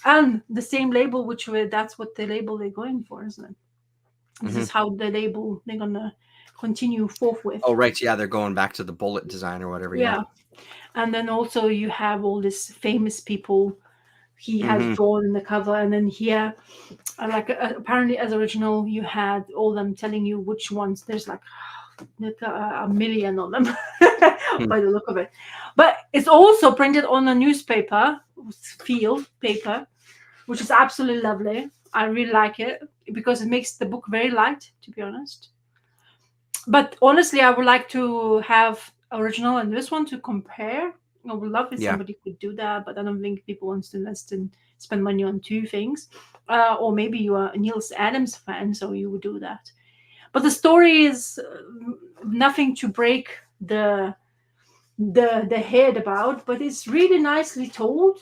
and the same label, that's what the label they're going for, isn't it? This Hmm. is how the label they're gonna continue forth with. Oh, right. Yeah, they're going back to the bullet design or whatever. Yeah. Yeah, and then also you have all these famous people he has Hmm. drawn in the cover, and then here, apparently as original, you had all them telling you which ones. There's like a million of them by the look of it. But it's also printed on a newspaper, field paper, which is absolutely lovely. I really like it because it makes the book very light, to be honest. But honestly, I would like to have original and this one to compare. I would love if Yeah. somebody could do that, but I don't think people want to invest and spend money on two things. Or maybe you are a Niels Adams fan, so you would do that. But the story is nothing to break the head about, but it's really nicely told.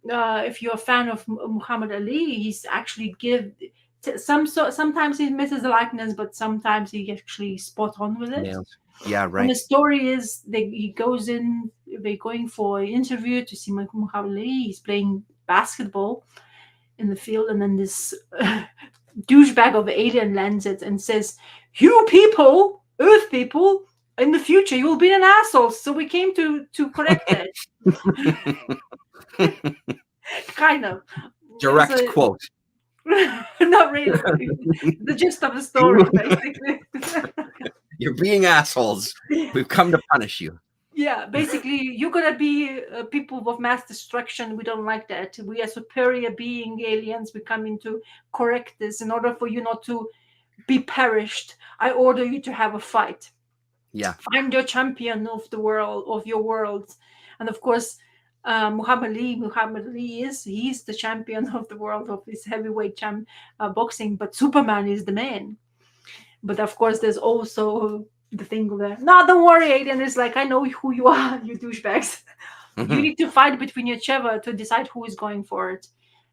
If you're a fan of Muhammad Ali, he's actually sometimes he misses the likeness, but sometimes he actually spot on with it. Nailed. Yeah, And the right. story is he goes in, they're going for an interview to see Muhammad Ali. He's playing basketball in the field, and then this douchebag of the alien lands it and says, "You people, Earth people, in the future you will be an asshole. So we came to correct it." Kind of. It's Direct quote. not really, but the gist of the You, story, basically. you're being assholes. We've come to punish you. Yeah, basically, you're gonna be people of mass destruction. We don't like that. We are superior being aliens. We come in to correct this. In order for you not to be perished, I order you to have a fight. Yeah. Find your champion of the world, of your world. And of course, Muhammad Ali he's the champion of the world of this heavyweight boxing, but Superman is the man. But of course, there's also the thing there. No, don't worry, Aiden. It's like I know who you are, you douchebags. You Mhm. need to fight between each other to decide who is going for it.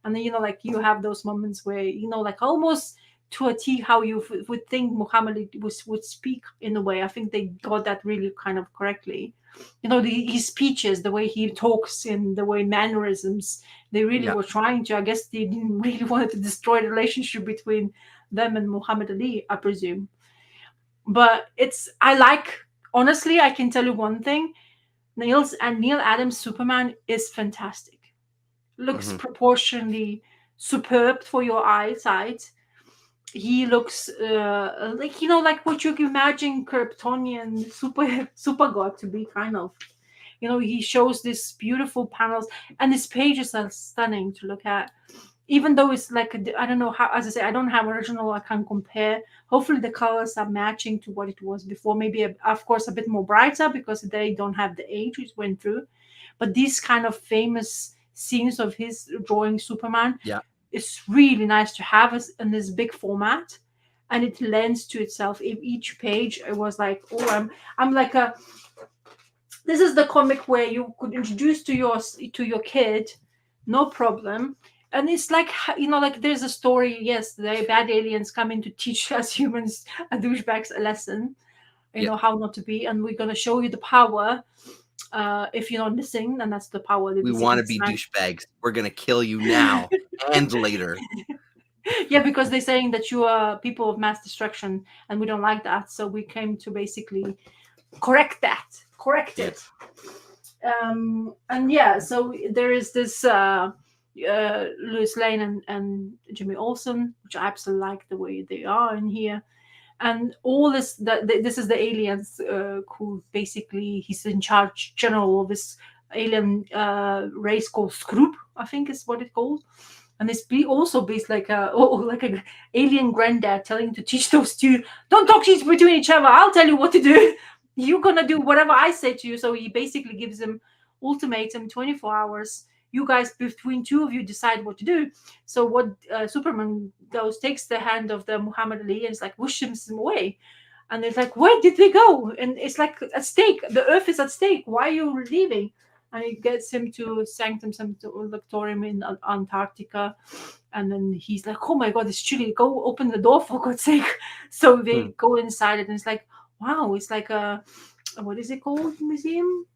And then like you have those moments where like almost to a T how you would think Muhammad Ali would speak in a way. I think they got that really kind of correctly. His speeches, the way he talks, and the way mannerisms. They really Yeah. were trying to. I guess they didn't really want to destroy the relationship between them and Muhammad Ali, I presume. But I like, honestly, I can tell you one thing. Neil Adams Superman is fantastic. Looks Hmm. proportionally superb for your eyesight. He looks like like what you can imagine Kryptonian super god to be, kind of. He shows these beautiful panels, and his pages are stunning to look at. Even though it's like I don't know how, as I say, I don't have original, I can't compare. Hopefully the colors are matching to what it was before, maybe of course a bit more brighter because they don't have the age which went through. But these kind of famous scenes of his drawing Superman, Yeah. it's really nice to have in this big format, and it lends to itself. If each page it was like, oh, I'm like a this is the comic where you could introduce to your kid, no problem. And it's like, like there's a story. Yes, the bad aliens coming to teach us humans, douchebags, a lesson. Yeah. How not to be, and we're gonna show you the power. If you're not listening, and that's the power. They We want basically to be smash. douchebags. We're gonna kill you now and later. Yeah, because they're saying that you are people of mass destruction, and we don't like that. So we came to basically correct that, correct Yeah. it. And yeah, so there is this Louis Lane and Jimmy Olsen, which I absolutely like the way they are in here. And all this, this is the aliens who basically he's in charge general of this alien race called Scroop, I think is what it's called. And it's also based like a like a alien granddad telling to teach those two, don't talk between each other. I'll tell you what to do. You're gonna do whatever I say to you. So he basically gives him ultimatum, 24 hours. You guys, between two of you, decide what to do. So what Superman goes, takes the hand of the Muhammad Ali and it's like whooshes him away. And it's like, where did they go? And it's like at stake. The Earth is at stake. Why are you leaving? And it gets him to Sanctum Sanctorum in Antarctica. And then he's like, oh my God, it's chilly. Go open the door for God's sake. So Hmm. they go inside it and it's like, wow, it's like what is it called? Museum?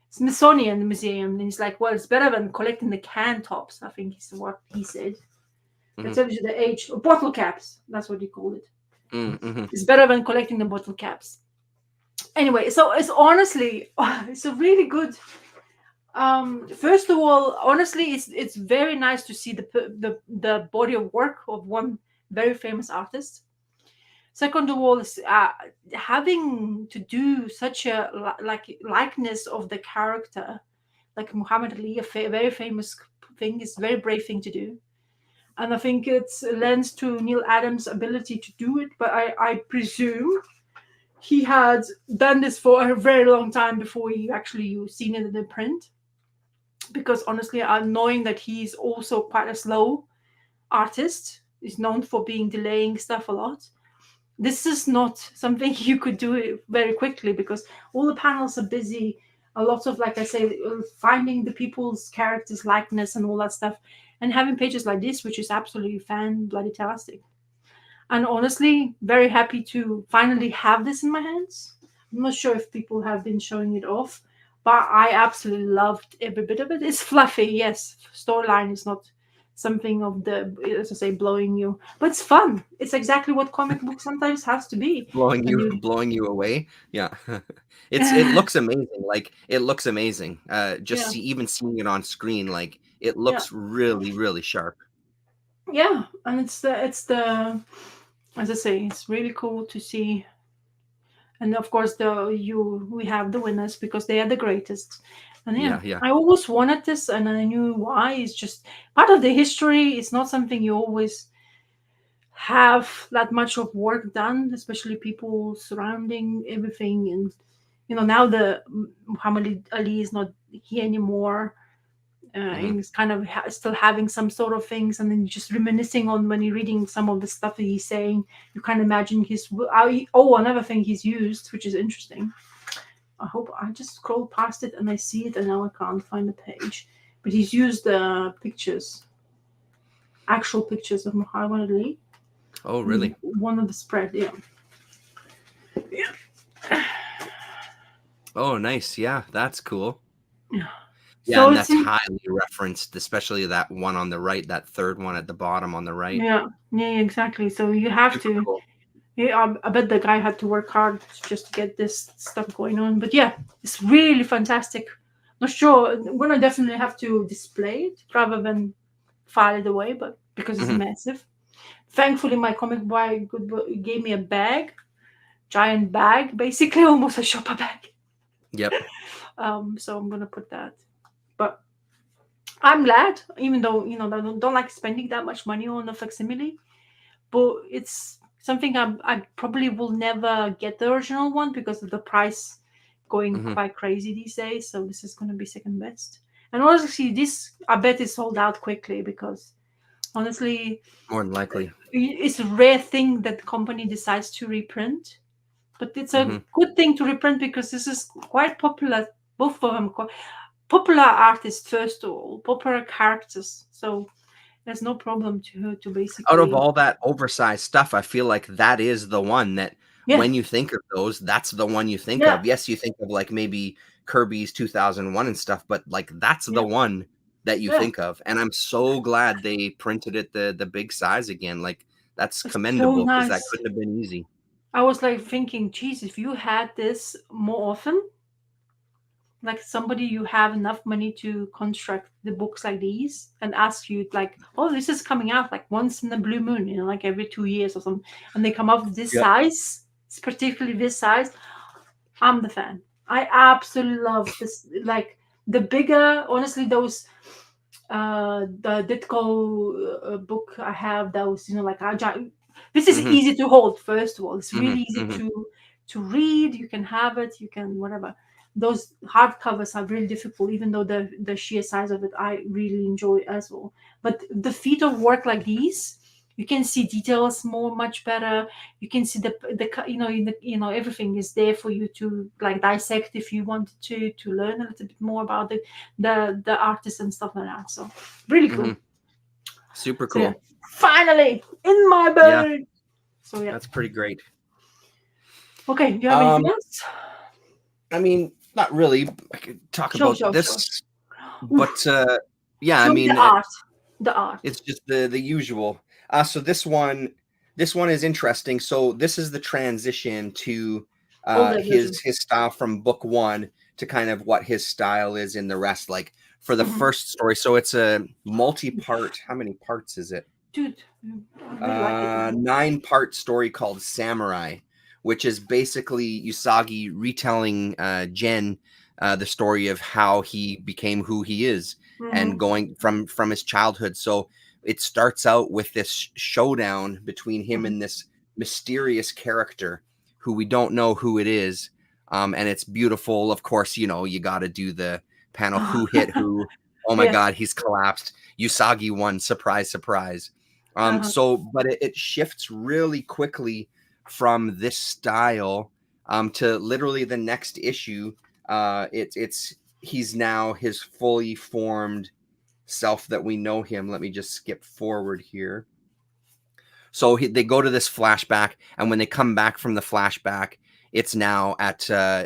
Smithsonian Museum. And he's like, well, it's better than collecting the can tops, I think is what he said. That Hmm. tells you the age. Bottle caps. That's what he called it. Hmm. It's better than collecting the bottle caps. Anyway, so it's honestly, it's a really good. First of all, honestly, it's very nice to see the body of work of one very famous artist. Second of all, is having to do such a like likeness of the character, like Muhammad Ali, very famous thing, is a very brave thing to do. And I think it lends to Neil Adams' ability to do it. But I presume he had done this for a very long time before he actually seen it in the print. Because honestly, I'm knowing that he's also quite a slow artist. He's known for being delaying stuff a lot. This is not something you could do it very quickly because all the panels are busy. A lot of, like I say, finding the people's characters likeness and all that stuff, and having pages like this, which is absolutely fan bloody tastic. And honestly, very happy to finally have this in my hands. I'm not sure if people have been showing it off, but I absolutely loved every bit of it. It's fluffy, yes. Storyline is not something of the, as I say, blowing you, but it's fun. It's exactly what comic book sometimes has to be. Blowing And you, you, blowing you away. Yeah. It looks amazing. Like it looks amazing. Just yeah, even seeing it on screen, like it yeah, looks really, really sharp. yeah. And it's the, as I say, it's really cool to see. And of course we have the winners because they are the greatest. And yeah, Yeah, yeah, I always wanted this and I knew why. It's just part of the history. It's not something you always have that much of work done, especially people surrounding everything. And now the Muhammad Ali is not here anymore. Mm-hmm. and he's kind of still having some sort of things, and then just reminiscing on when you're reading some of the stuff that he's saying. You kind of imagine another thing he's used, which is interesting. I hope I just scroll past it and I see it, and now I can't find the page. But he's used pictures, actual pictures of Muhammad Ali. Oh, And really? one of the spread, yeah. Yeah. Oh, nice. Yeah, that's cool. Yeah. Yeah, So and it's that's highly referenced, especially that one on the right, that third one at the bottom on the right. yeah, exactly. So you have Super to. cool. Yeah, I bet the guy had to work hard just to get this stuff going on. But yeah, it's really fantastic. Not sure. We're gonna definitely have to display it rather than file it away, but because it's Hmm. massive. Thankfully, my comic boy gave me a bag, giant bag, basically almost a shopper bag. Yep. So I'm gonna put that. But I'm glad, even though I don't like spending that much money on a facsimile. But it's something I probably will never get the original one because of the price going Hmm. quite crazy these days. So this is gonna be second best. And honestly, this I bet is sold out quickly because honestly, More than likely. it's a rare thing that the company decides to reprint. But it's a Hmm. good thing to reprint because this is quite popular. Both of them popular artists first of all, popular characters. So there's no problem to Out of basically all that oversized stuff, I feel like that is the one that yeah when you think of those, that's the one you think yeah of. Yes, you think of like maybe Kirby's 2001 and stuff, but like that's the yeah one that you yeah. think of. And I'm so glad they printed it the big size again. Like that's It's so commendable because that nice. couldn't have been easy. I was like thinking, geez, if you had this more often, like somebody you have enough money to construct the books like these and ask you like, oh, this is coming out like once in a blue moon, like every 2 years or something, and they come up with this Yep. size, it's particularly this size. I'm the fan. I absolutely love this. Like the bigger, honestly, those the Ditko book I have, those like agile. This is Hmm. easy to hold. First of all, it's Hmm. really easy Hmm. to read. You can have it. You can whatever. Those hardcovers are really difficult, even though the sheer size of it I really enjoy as well. But the feat of work like these, you can see details more much better. You can see everything is there for you to like dissect if you wanted to learn a little bit more about the artist and stuff like that. So really Hmm. cool. Super So yeah, cool. finally in my Yeah, bag. So yeah. that's pretty great. Okay, do you have anything Um, else? I mean, not really. I could talk Show, about show, show. this, but Oof. yeah, I Show me the mean, art. The art. it's just the usual. So this one is interesting. So this is the transition to Older his version. style from book one to kind of what his style is in the rest. Like for the Mhm. first story, so it's a multi-part. How many parts is it? Dude, I really like it. 9-part story called Samurai, which is basically Usagi retelling Jen the story of how he became who he is and Mm-hmm. going from his childhood. So it starts out with this showdown between him Mm-hmm. and this mysterious character who we don't know who it is. And it's beautiful. Of course, you got to do the panel who hit who. Oh my Yes. God, he's collapsed. Usagi won. Surprise, surprise. Uh-huh. But it shifts really quickly from this style to literally the next issue. It's he's now his fully formed self that we know him. Let me just skip forward here. So they go to this flashback, and when they come back from the flashback, it's now at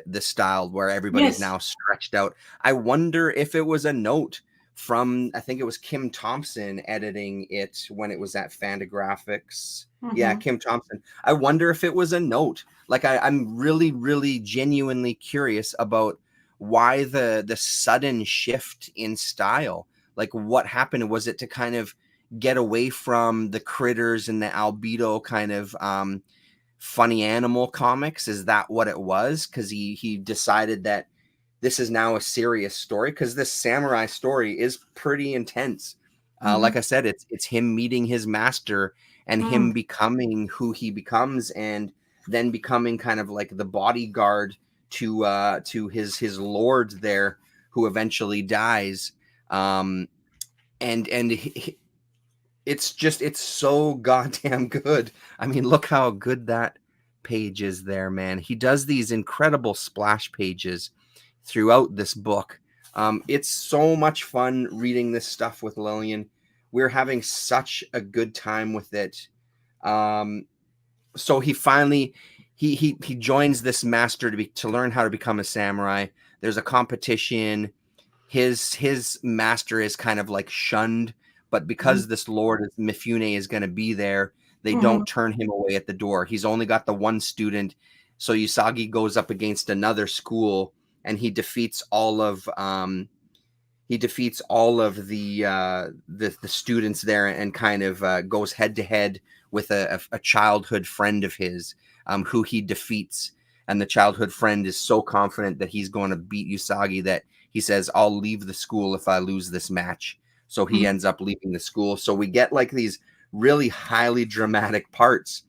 this style where everybody's Yes. now stretched out. I wonder if it was a note from, I think it was Kim Thompson editing it when it was at Fantagraphics. Yeah, Mm-hmm. Kim Thompson. I wonder if it was a note. Like I'm really, really genuinely curious about why the sudden shift in style. Like what happened? Was it to kind of get away from the critters and the albedo kind of funny animal comics? Is that what it was? Because he decided that this is now a serious story, because this samurai story is pretty intense. Like Mm-hmm. I said, it's him meeting his master and Mm. him becoming who he becomes, and then becoming kind of like the bodyguard to his lord there, who eventually dies. um, and it's so goddamn good. I mean, look how good that page is there, man. He does these incredible splash pages throughout this book. It's so much fun reading this stuff with Lillian. We're having such a good time with it. Um, so he finally he joins this master to learn how to become a samurai. There's a competition. His master is kind of like shunned, but Mhm. because this lord Mifune is going to be there, they Mhm. don't turn him away at the door. He's only got the one student, so Usagi goes up against another school, and he defeats all of the students there, and kind of goes head to head with a childhood friend of his, who he defeats. And the childhood friend is so confident that he's going to beat Usagi that he says, "I'll leave the school if I lose this match." So he Mhm. ends up leaving the school. So we get like these really highly dramatic parts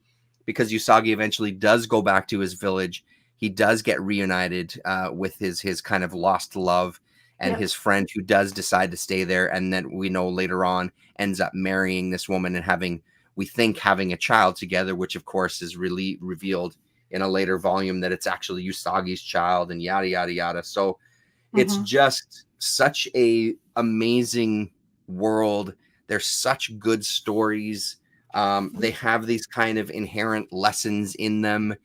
because Usagi eventually does go back to his village. He does get reunited with his kind of lost love, and Yeah. his friend who does decide to stay there, and then we know later on ends up marrying this woman and having a child together, which of course is really revealed in a later volume that it's actually Usagi's child, and yada yada yada. So it's Mhm. just such a amazing world. There's such good stories. They have these kind of inherent lessons in them,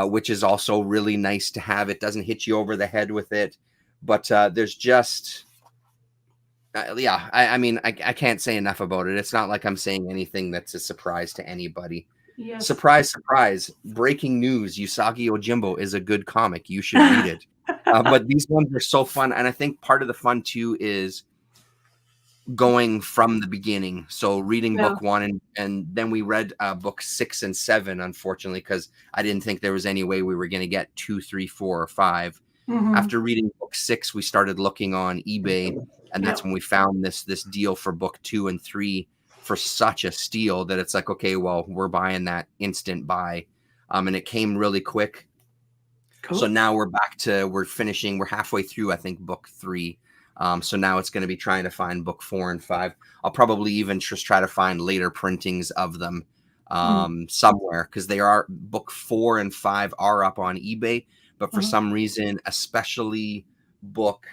which is also really nice to have. It doesn't hit you over the head with it, but there's just yeah. I mean, I can't say enough about it. It's not like I'm saying anything that's a surprise to anybody. Yes. Surprise, surprise! Breaking news: Usagi Ojimbo is a good comic. You should read it. But these ones are so fun, and I think part of the fun too is going from the beginning. So reading Yeah. book one, and then we read book 6 and 7, unfortunately, because I didn't think there was any way we were going to get 2, 3, 4, or 5. Mhm. After reading book 6, we started looking on eBay, and Yeah. that's when we found this deal for book 2 and 3 for such a steal that it's like, okay, well, we're buying that instant buy. And it came really quick. So Cool. now we're halfway through, I think, book 3. So now it's going to be trying to find book 4 and 5. I'll probably even just try to find later printings of them Mm. somewhere, because they are book 4 and 5 are up on eBay, but for Uh-huh. some reason, book,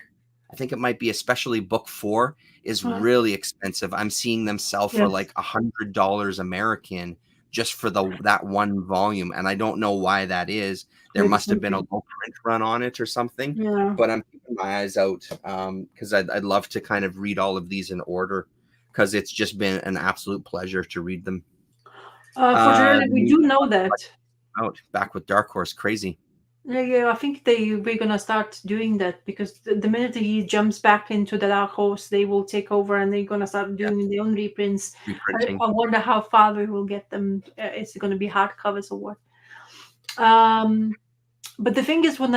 I think it might be especially book 4 is Uh, really expensive. I'm seeing them sell for yes. like $100 American just for that one volume, and I don't know why that is. There Maybe must have been a something. low print run on it or something, Yeah. but I'm keeping my eyes out because I'd love to kind of read all of these in order, because it's just been an absolute pleasure to read them. Fortunately, we New do know that. out back with Dark Horse, crazy. Yeah, yeah, I think we're gonna start doing that because the minute he jumps back into the dark horse, they will take over and they're gonna start Yeah, doing their own reprints. reprinting. I wonder how far we will get them. Is it gonna be hardcovers or what? Um, but the thing is, when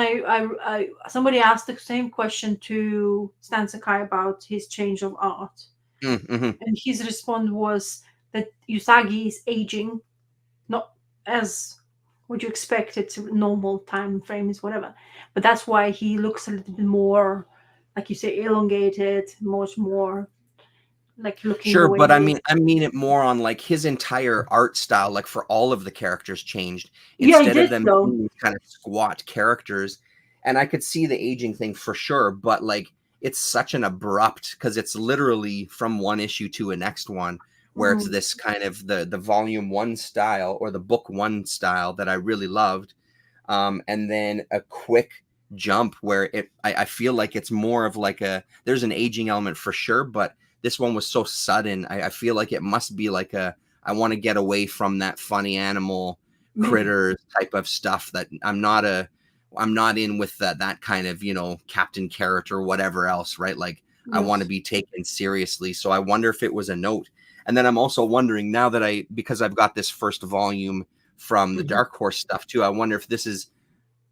somebody asked the same question to Stan Sakai about his change of art, Mm-hmm. and his response was that Usagi is aging, not as would you expect it to normal time frames, whatever. But that's why he looks a little bit more, like you say, elongated, much more like looking the Sure, way but he is. I mean it more on like his entire art style, like for all of the characters changed Yeah, he instead of did them though. being these kind of squat characters. And I could see the aging thing for sure, but like it's such an abrupt, because it's literally from one issue to a next one, where it's Hmm. this kind of the volume one style or the book one style that I really loved. And then a quick jump where I feel like it's more of like there's an aging element for sure, but this one was so sudden. I feel like it must be like I want to get away from that funny animal Maybe. critters type of stuff that I'm not in with that kind of, captain character or whatever else, right? Like I want to Yes. be taken seriously. So I wonder if it was a note. And then I'm also wondering now that because I've got this first volume from the Hmm. Dark Horse stuff too, I wonder if this is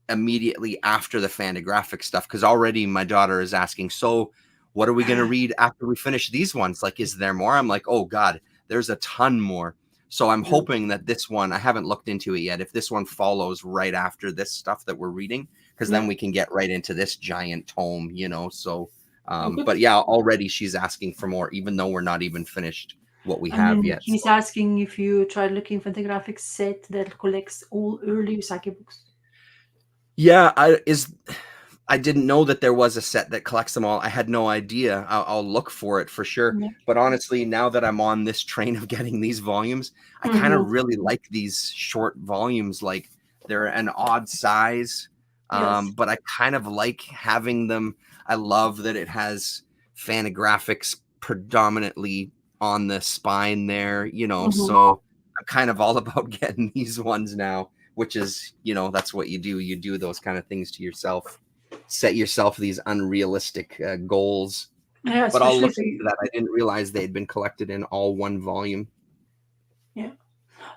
immediately after the Fantagraphic stuff, because already my daughter is asking, so what are we going to read after we finish these ones? Like, is there more? I'm like, oh God, there's a ton more. So I'm Yeah. hoping that this one, I haven't looked into it yet, if this one follows right after this stuff that we're reading, because then Yeah. we can get right into this giant tome. So Oh, good. But yeah, already she's asking for more, even though we're not even finished what we And have then yet. he's So. asking if you tried looking for the graphic set that collects all early Usagi books. Yeah, I didn't know that there was a set that collects them all. I had no idea. I'll look for it for sure. Yeah. But honestly, now that I'm on this train of getting these volumes, I kind Mm-hmm. of really like these short volumes. Like they're an odd size, Yes. but I kind of like having them. I love that it has Fantagraphics predominantly on the spine there, Mm-hmm. so I'm kind of all about getting these ones now, which is, that's what you do. You do those kind of things to yourself, set yourself these unrealistic goals. Yeah, But I'll especially look if into you. that. I didn't realize they had been collected in all one volume. Yeah.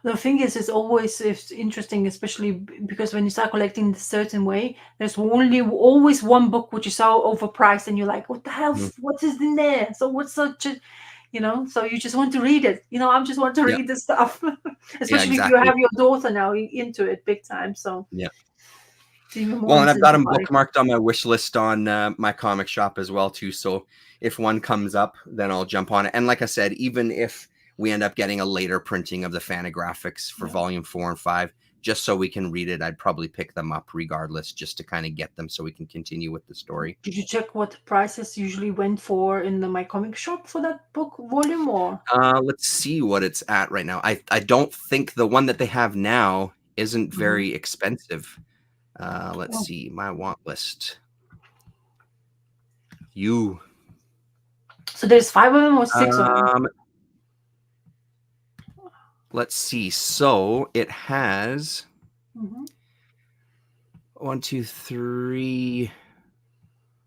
The thing is, it's interesting, especially because when you start collecting in a certain way, there's only always one book which is so overpriced, and you're like, "What the hell? Mhm. What is in there? So what's such a, So you just want to read it. I just want to Yeah, read the stuff, yeah, especially if you exactly. have your daughter now into it big time. So Yeah. it's even more Well, and I've got them incentivized. bookmarked on my wish list on my comic shop as well too. So if one comes up, then I'll jump on it. And like I said, even if we end up getting a later printing of the Fantagraphics for Yeah. volume 4 and 5, just so we can read it, I'd probably pick them up regardless, just to kind of get them so we can continue with the story. Did you check what the prices usually went for in the my comic shop for that book volume or? Let's see what it's at right now. I don't think the one that they have now isn't Mhm. very expensive. Let's Oh, see my want list. You. so there's five of them or six of them? Um, let's see. So it has Hmm. 1, 2, 3,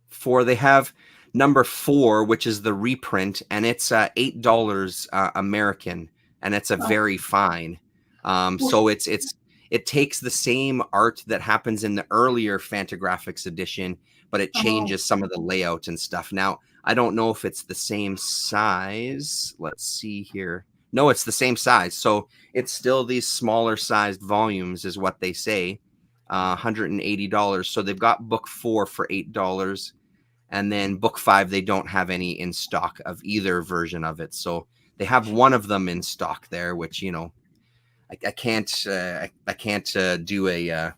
4. They have number 4, which is the reprint, and it's $8 American, and it's a Oh, very fine. oof. So it takes the same art that happens in the earlier Fantagraphics edition, but it Oh, changes some of the layout and stuff. Now, I don't know if it's the same size. Let's see here. No, it's the same size. So it's still these smaller sized volumes, is what they say. $180. So they've got book 4 for $8. And then book 5, they don't have any in stock of either version of it. So they have one of them in stock there, which, I can't I can't do a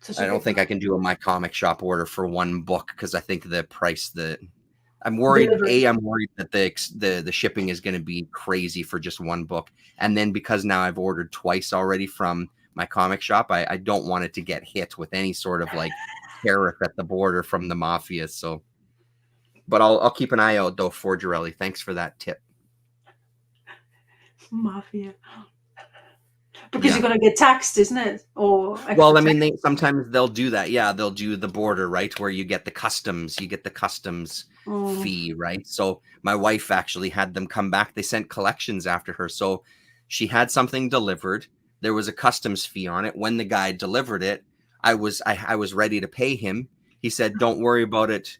such I a don't big think I can do a my comic shop order for one book, because I think the price that delivery. I'm worried that the shipping is going to be crazy for just one book. And then because now I've ordered twice already from my comic shop, I don't want it to get hit with any sort of like tariff at the border from the mafia. So, but I'll keep an eye out though for Jarelli. Thanks for that tip. Mafia. Because Yeah. you're gonna get taxed, isn't it? Or extra Well, I tax. mean, sometimes they'll do that. Yeah, they'll do the border, right, where you get the customs Mm. fee, right? So my wife actually had them come back. They sent collections after her. So she had something delivered. There was a customs fee on it. When the guy delivered it, I was ready to pay him. He said, "Don't worry about it.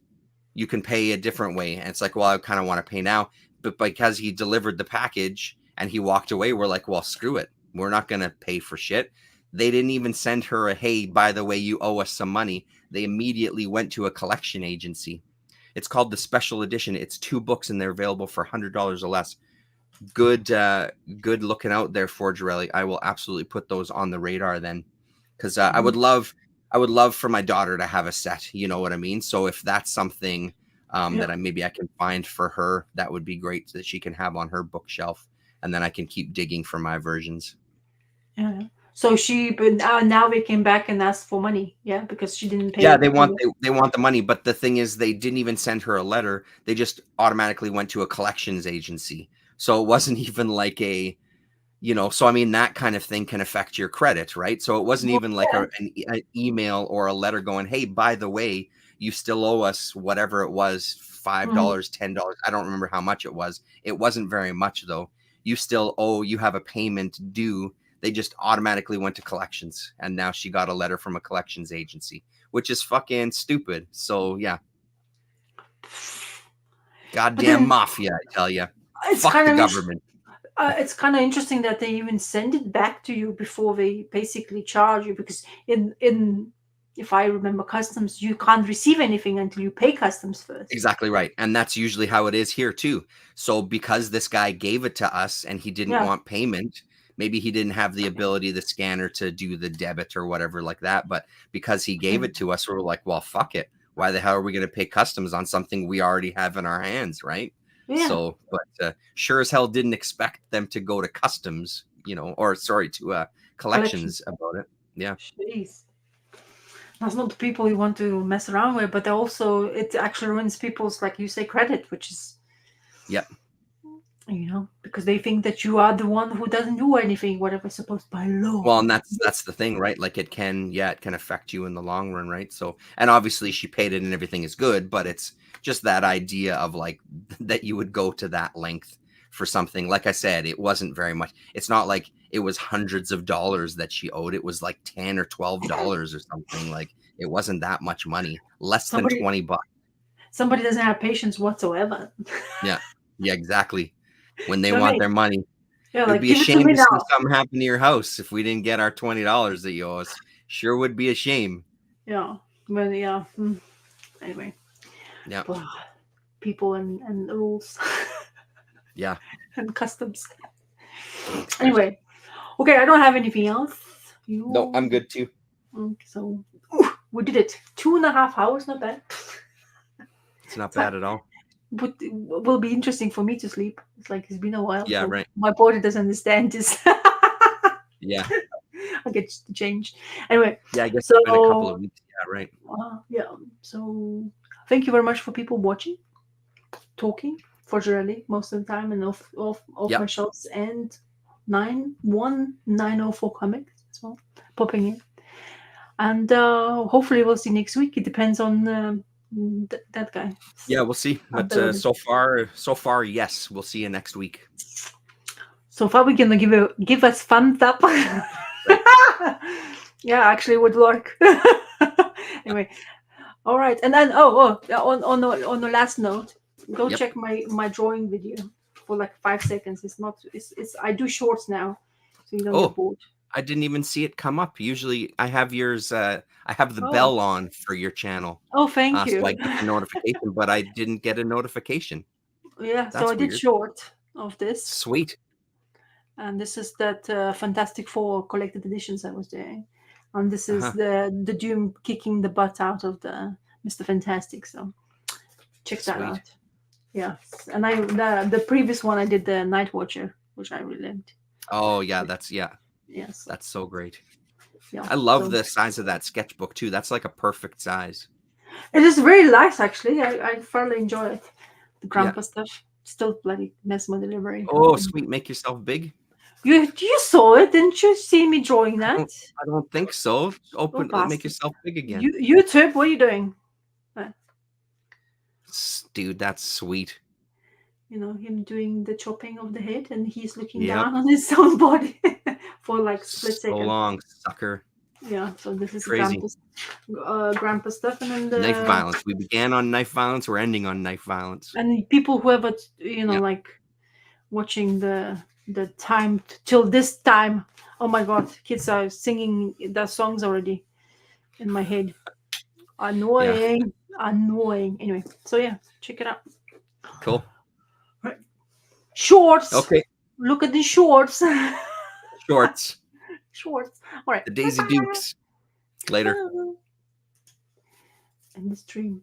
You can pay a different way." And it's like, well, I kind of want to pay now. But because he delivered the package and he walked away, we're like, well, screw it. We're not going to pay for shit. They didn't even send her a, hey, by the way, you owe us some money. They immediately went to a collection agency. It's called the special edition. It's 2 books and they're available for $100 or less. Good looking out there for Jarelli. I will absolutely put those on the radar then, because Mhm. I would love for my daughter to have a set. You know what I mean? So if that's something Yeah. that maybe I can find for her, that would be great that she can have on her bookshelf, and then I can keep digging for my versions. Yeah. So but now they came back and asked for money, yeah, because she didn't Yeah, pay. they want the money, but the thing is, they didn't even send her a letter. They just automatically went to a collections agency. So it wasn't even like so I mean, that kind of thing can affect your credit, right? So it wasn't Well, even like yeah. an email or a letter going, hey, by the way, you still owe us whatever it was, Mhm. $5, $10. I don't remember how much it was. It wasn't very much though. You still owe, you have a payment due. They just automatically went to collections, and now she got a letter from a collections agency, which is fucking stupid. So yeah, But goddamn then mafia, I tell you. it's Fuck kind the of government. it's kind of interesting that they even send it back to you before they basically charge you, because in if I remember customs, you can't receive anything until you pay customs first. Exactly right. And that's usually how it is here too. So because this guy gave it to us and he didn't Yeah. want payment, maybe he didn't have the ability, the scanner, to do the debit or whatever like that. But because he gave it to us, we're like, well, fuck it. Why the hell are we going to pay customs on something we already have in our hands, right? Yeah. So, but sure as hell didn't expect them to go to customs, or sorry, to collections about it. Yeah. Jeez. That's not the people you want to mess around with, but also it actually ruins people's, like you say, credit, which is, Yep. Because they think that you are the one who doesn't do anything, whatever's supposed by law. Well, and that's the thing, right? Like it can affect you in the long run, right? So, and obviously she paid it and everything is good, but it's just that idea of like that you would go to that length for something. Like I said, it wasn't very much. It's not like it was hundreds of dollars that she owed. It was like $10 or $12 or something. Like it wasn't that much money, less than $20. Somebody doesn't have patience whatsoever. Yeah, exactly. When they So, want their money. Yeah, It would like, be a give it to shame me to see now. something happen to your house if we didn't get our $20 that you owe us. Sure would be a shame. Yeah, but yeah. Anyway. Yeah. People and the rules. Yeah. And customs. Anyway. Okay, I don't have anything else. No, I'm good too. Okay, so we did it. 2.5 hours, not bad. It's not bad at all. But it will be interesting for me to sleep. It's like it's been a while. Yeah, so right. My body doesn't understand this. Yeah. I get to change. Anyway. Yeah, I guess it's been a couple of weeks. Yeah, right. Yeah. So thank you very much for people watching, talking for Jorelli most of the time, and off my shots, and 91904 comics as well popping in. And hopefully we'll see next week. It depends on that guy. Yeah, we'll see. But so far, yes, we'll see you next week. So far, we're gonna give us thumbs up. Right. Yeah, actually, it would work. Anyway, all right. And then on the last note, go check my drawing video for like 5 seconds. It's I do shorts now, so you don't get bored. I didn't even see it come up. Usually I have yours. I have the bell on for your channel. Oh, thank you. So I get the notification, but I didn't get a notification. Yeah, so I did short of this. Sweet. And this is that Fantastic Four collected editions I was doing. And this is the Doom kicking the butt out of the Mr. Fantastic. So check that out. Yeah. And the previous one I did the Night Watcher, which I really liked. Oh yeah, yes. That's so great. Yeah. I love the size of that sketchbook too. That's like a perfect size. It is very nice actually. I thoroughly enjoy it. The grandpa stuff. Still bloody mess my delivery. Oh, sweet. Make yourself big. You saw it, didn't you? See me drawing that? I don't think so. Make yourself big again. YouTube, what are you doing? Dude, that's sweet. Him doing the chopping of the head, and he's looking down on his own body for like split second. So long, sucker. Yeah, so this is crazy. Grandpa stuff, and then knife violence. We began on knife violence. We're ending on knife violence. And people who have like watching the time till this time. Oh my God, kids are singing their songs already in my head. Annoying. Anyway, so yeah, check it out. Cool. Right. Shorts. Okay. Look at the shorts. Shorts. Shorts. All right. The Daisy Dukes. Later. And the stream.